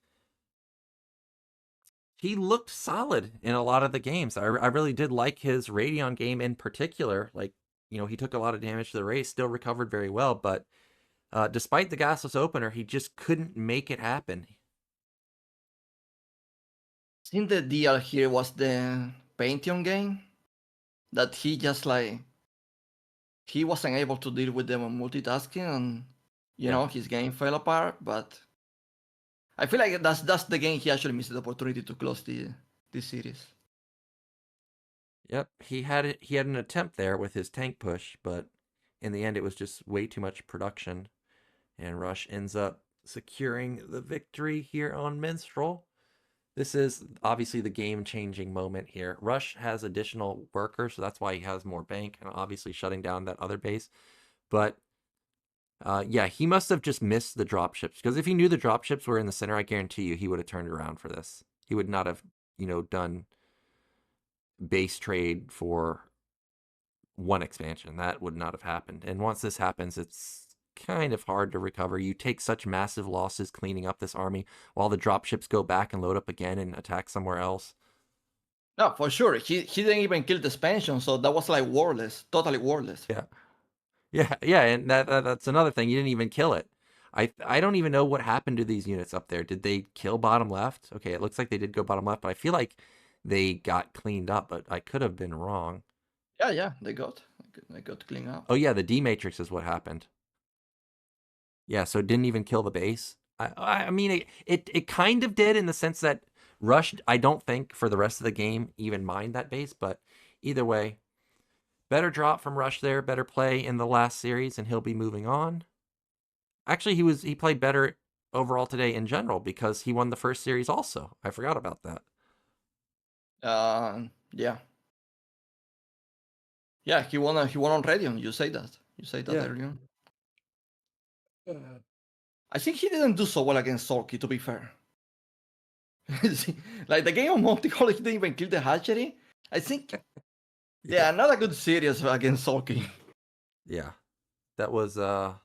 he looked solid in a lot of the games. I really did like his Radeon game in particular. Like, you know, he took a lot of damage to the race, still recovered very well, but despite the gasless opener, he just couldn't make it happen. I think the deal here was the Pantheon game, that he just like, he wasn't able to deal with them on multitasking, and you know, his game fell apart. But I feel like that's the game he actually missed the opportunity to close this series. Yep, he had an attempt there with his tank push, but in the end it was just way too much production, and Rush ends up securing the victory here on Minstrel. This is obviously the game-changing moment here. Rush has additional workers, so that's why he has more bank, and obviously shutting down that other base. But yeah, he must have just missed the dropships, because if he knew the dropships were in the center, I guarantee you he would have turned around for this. He would not have, you know, done base trade for one expansion. That would not have happened. And once this happens, it's kind of hard to recover. You take such massive losses cleaning up this army while the dropships go back and load up again and attack somewhere else. No, for sure. He didn't even kill the expansion, so that was like worthless, totally worthless. Yeah, and that's another thing. You didn't even kill it. I don't even know what happened to these units up there. Did they kill bottom left? Okay, it looks like they did go bottom left, but I feel like they got cleaned up, but I could have been wrong. Yeah, they got cleaned up. Oh yeah, the D Matrix is what happened. Yeah, so it didn't even kill the base. I mean, it kind of did in the sense that Rush, I don't think, for the rest of the game, even mined that base, but either way, better drop from Rush there, better play in the last series, and he'll be moving on. Actually, he played better overall today in general, because he won the first series also. I forgot about that. Yeah. Yeah, he won on Radeon. You say that earlier. I think he didn't do so well against Soulkey, to be fair. Like the game on Monty Hall, he didn't even kill the hatchery. I think, yeah, not a good series against Soulkey. Yeah, that was well,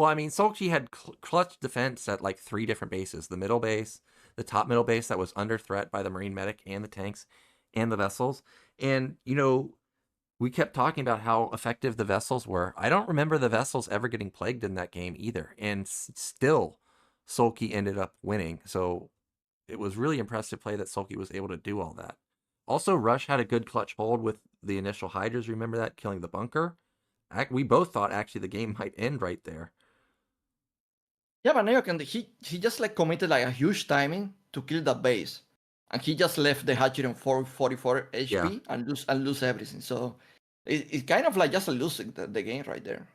I mean, Soulkey had clutch defense at like 3 different bases: the middle base, the top middle base that was under threat by the Marine medic and the tanks and the vessels. And you know, we kept talking about how effective the vessels were. I don't remember the vessels ever getting plagued in that game either, and still Soulkey ended up winning. So it was really impressive play that Soulkey was able to do all that. Also, Rush had a good clutch hold with the initial Hydras. Remember that, killing the bunker? We both thought actually the game might end right there. Yeah, but Nyoken, he just like committed like a huge timing to kill that base, and he just left the hatchery on 444 HP and lose everything. So It's kind of like just losing the game right there.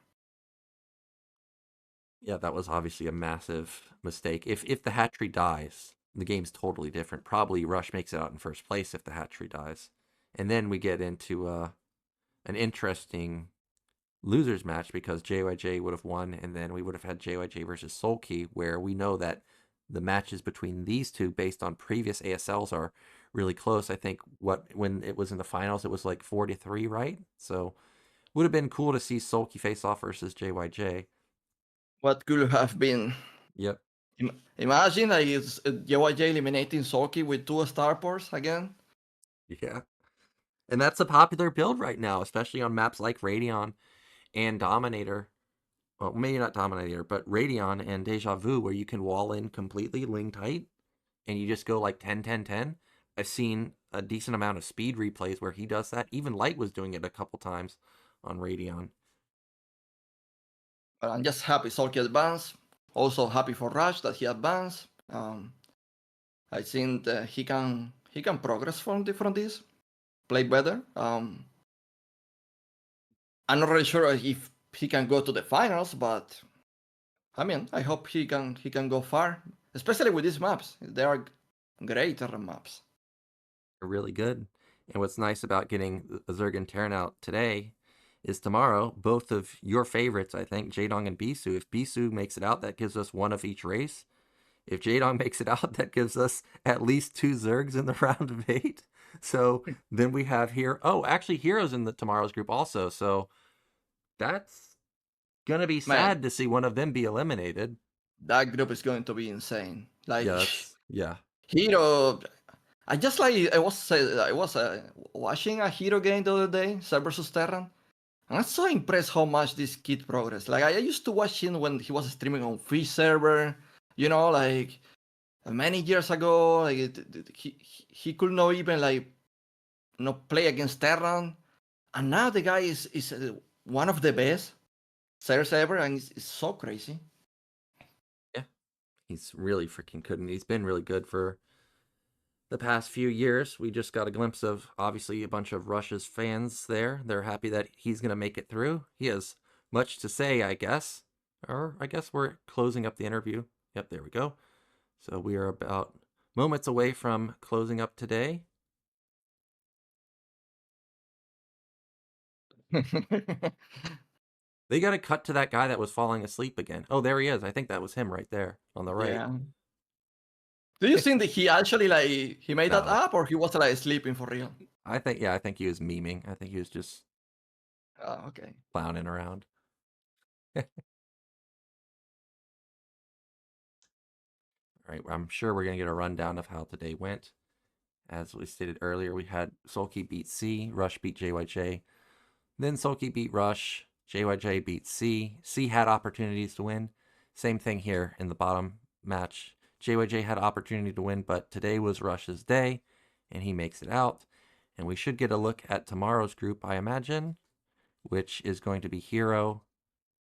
Yeah, that was obviously a massive mistake. If the hatchery dies, the game's totally different. Probably Rush makes it out in first place if the hatchery dies. And then we get into an interesting losers match because JYJ would have won, and then we would have had JYJ versus Soulkey, where we know that the matches between these two, based on previous ASLs, are really close. I think when it was in the finals, it was like 4-3, right? So would have been cool to see Soulkey face off versus JYJ. What could have been? Yep. Imagine like it's JYJ eliminating Soulkey with 2 starports again. Yeah. And that's a popular build right now, especially on maps like Radion and Dominator. Well, maybe not Dominator, but Radion and Deja Vu, where you can wall in completely, ling tight, and you just go like 10-10-10. I've seen a decent amount of speed replays where he does that. Even Light was doing it a couple times on Radion. But I'm just happy Soulkey advanced. Also happy for Rush that he advanced. I think that he can progress from this, play better. I'm not really sure if he can go to the finals, but I mean, I hope he can go far, especially with these maps. They are great maps. They're really good. And what's nice about getting a Zerg and Terran out today is tomorrow, both of your favorites, I think, Jaedong and Bisu. If Bisu makes it out, that gives us one of each race. If Jaedong makes it out, that gives us at least 2 Zergs in the round of 8. So then we have here. Oh, actually, Heroes in the tomorrow's group also. So that's gonna be sad to see one of them be eliminated. That group is going to be insane. Like, yeah. Hero, I just like I was watching a Hero game the other day, Server vs Terran, and I'm so impressed how much this kid progressed. Like I used to watch him when he was streaming on Fish server, you know, like many years ago. Like he could not even like play against Terran, and now the guy is one of the best servers ever, and it's so crazy. Yeah, he's really freaking good, and he's been really good for the past few years. We just got a glimpse of obviously a bunch of Russia's fans there. They're happy that he's going to make it through. He has much to say, I guess. Or I guess we're closing up the interview. Yep, there we go. So we are about moments away from closing up today. They got to cut to that guy that was falling asleep again. Oh, there he is. I think that was him right there on the right. Yeah. Do you think that he actually like he made that No. up, or he was like sleeping for real? I think he was memeing. I think he was just Okay. clowning around. All right, I'm sure we're gonna get a rundown of how today went. As we stated earlier, we had Soulkey beat C, Rush beat JYJ, then Soulkey beat Rush, JYJ beat C. C had opportunities to win. Same thing here in the bottom match. JYJ had opportunity to win, but today was Rush's day, and he makes it out. And we should get a look at tomorrow's group, I imagine, which is going to be Hero,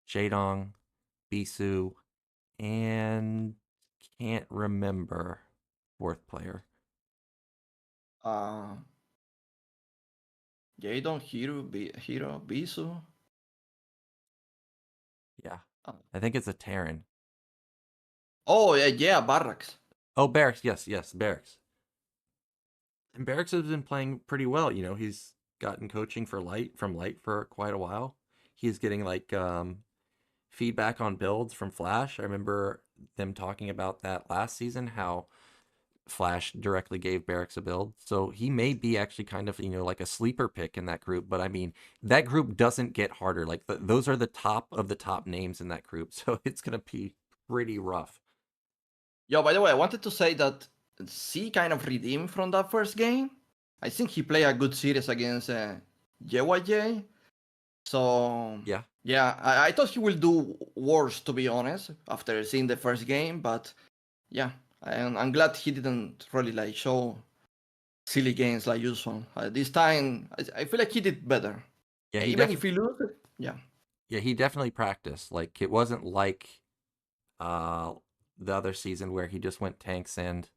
Jaedong, Bisu, and can't remember 4th player. Jaedong, Hero, Bisu. Yeah, I think it's a Terran. Oh yeah, Barracks. Oh, Barracks. Yes, Barracks. And Barracks has been playing pretty well. You know, he's gotten coaching from Light for quite a while. He's getting like feedback on builds from Flash. I remember them talking about that last season, how Flash directly gave Barracks a build. So he may be actually kind of, like a sleeper pick in that group. But I mean, that group doesn't get harder. Like those are the top of the top names in that group. So it's going to be pretty rough. Yo, by the way, I wanted to say that C kind of redeemed from that first game. I think he played a good series against JYJ. So yeah, I thought he will do worse, to be honest, after seeing the first game. But yeah, I'm glad he didn't really like show silly games like usual. This time, I feel like he did better. Yeah, even if he loses, yeah. Yeah, he definitely practiced. Like it wasn't like the other season where he just went tanks and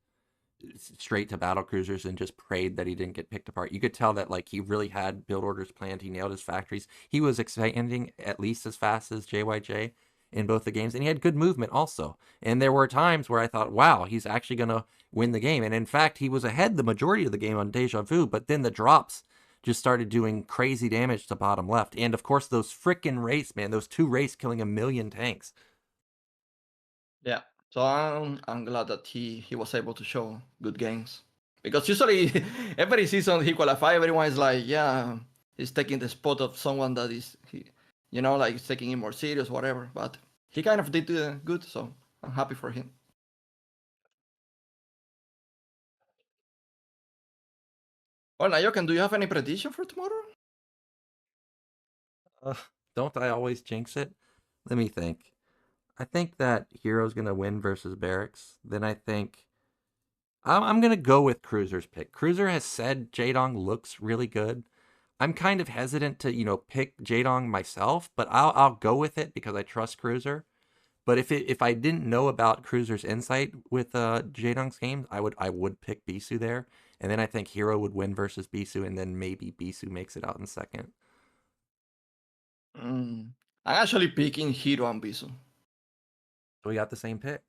straight to battle cruisers and just prayed that he didn't get picked apart. You could tell that like he really had build orders planned. He nailed his factories. He was expanding at least as fast as JYJ in both the games, and he had good movement also. And there were times where I thought, wow, he's actually gonna win the game. And in fact, he was ahead the majority of the game on Deja Vu, but then the drops just started doing crazy damage to bottom left. And of course, those frickin' race, man, those 2 race killing a million tanks. Yeah. So I'm glad that he was able to show good games. Because usually every season he qualify, everyone is like, yeah, he's taking the spot of someone that is like taking it more serious, whatever. But he kind of did good, so I'm happy for him. Well, Nyoken, do you have any prediction for tomorrow? Don't I always jinx it? Let me think. I think that Hero's gonna win versus Barracks. Then I think I'm gonna go with Cruiser's pick. Cruiser has said Jaedong looks really good. I'm kind of hesitant to pick Jaedong myself, but I'll go with it because I trust Cruiser. But if I didn't know about Cruiser's insight with Jaedong's games, I would pick Bisu there, and then I think Hero would win versus Bisu, and then maybe Bisu makes it out in second. I'm actually picking Hero and Bisu. So we got the same pick.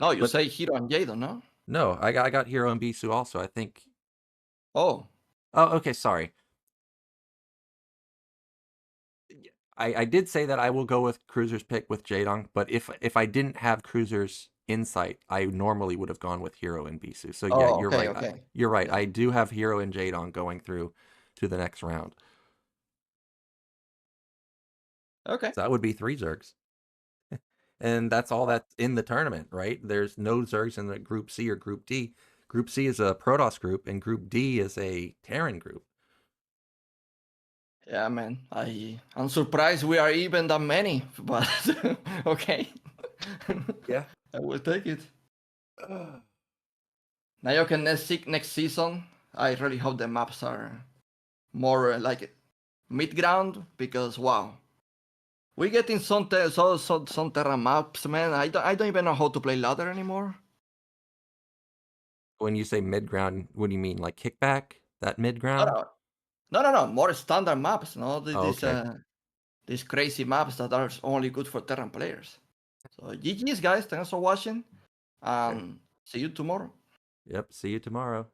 No, you But say Hero and Jadon, no? no, I got Hero and Bisu also. I think. Oh, Oh, okay. Sorry. I did say that I will go with Cruiser's pick with Jaedong, but if I didn't have Cruiser's insight, I normally would have gone with Hero and Bisu. So yeah, oh, you're okay, right. okay. You're right. Yeah. I do have Hero and Jaedong going through to the next round. Okay. So that would be 3 Zergs. And that's all that's in the tournament, right? There's no Zergs in the Group C or Group D. Group C is a Protoss group, and Group D is a Terran group. Yeah, man. I'm surprised we are even that many, but okay. Yeah. I will take it. Nyoken next season, I really hope the maps are more like mid-ground because wow, we getting some Terra maps, man. I don't even know how to play ladder anymore. When you say mid ground, what do you mean? Like kickback? That mid No, ground? no. More standard maps. No, Oh, okay. these crazy maps that are only good for Terran players. So GG's guys, thanks for watching. Okay. See you tomorrow. Yep. See you tomorrow.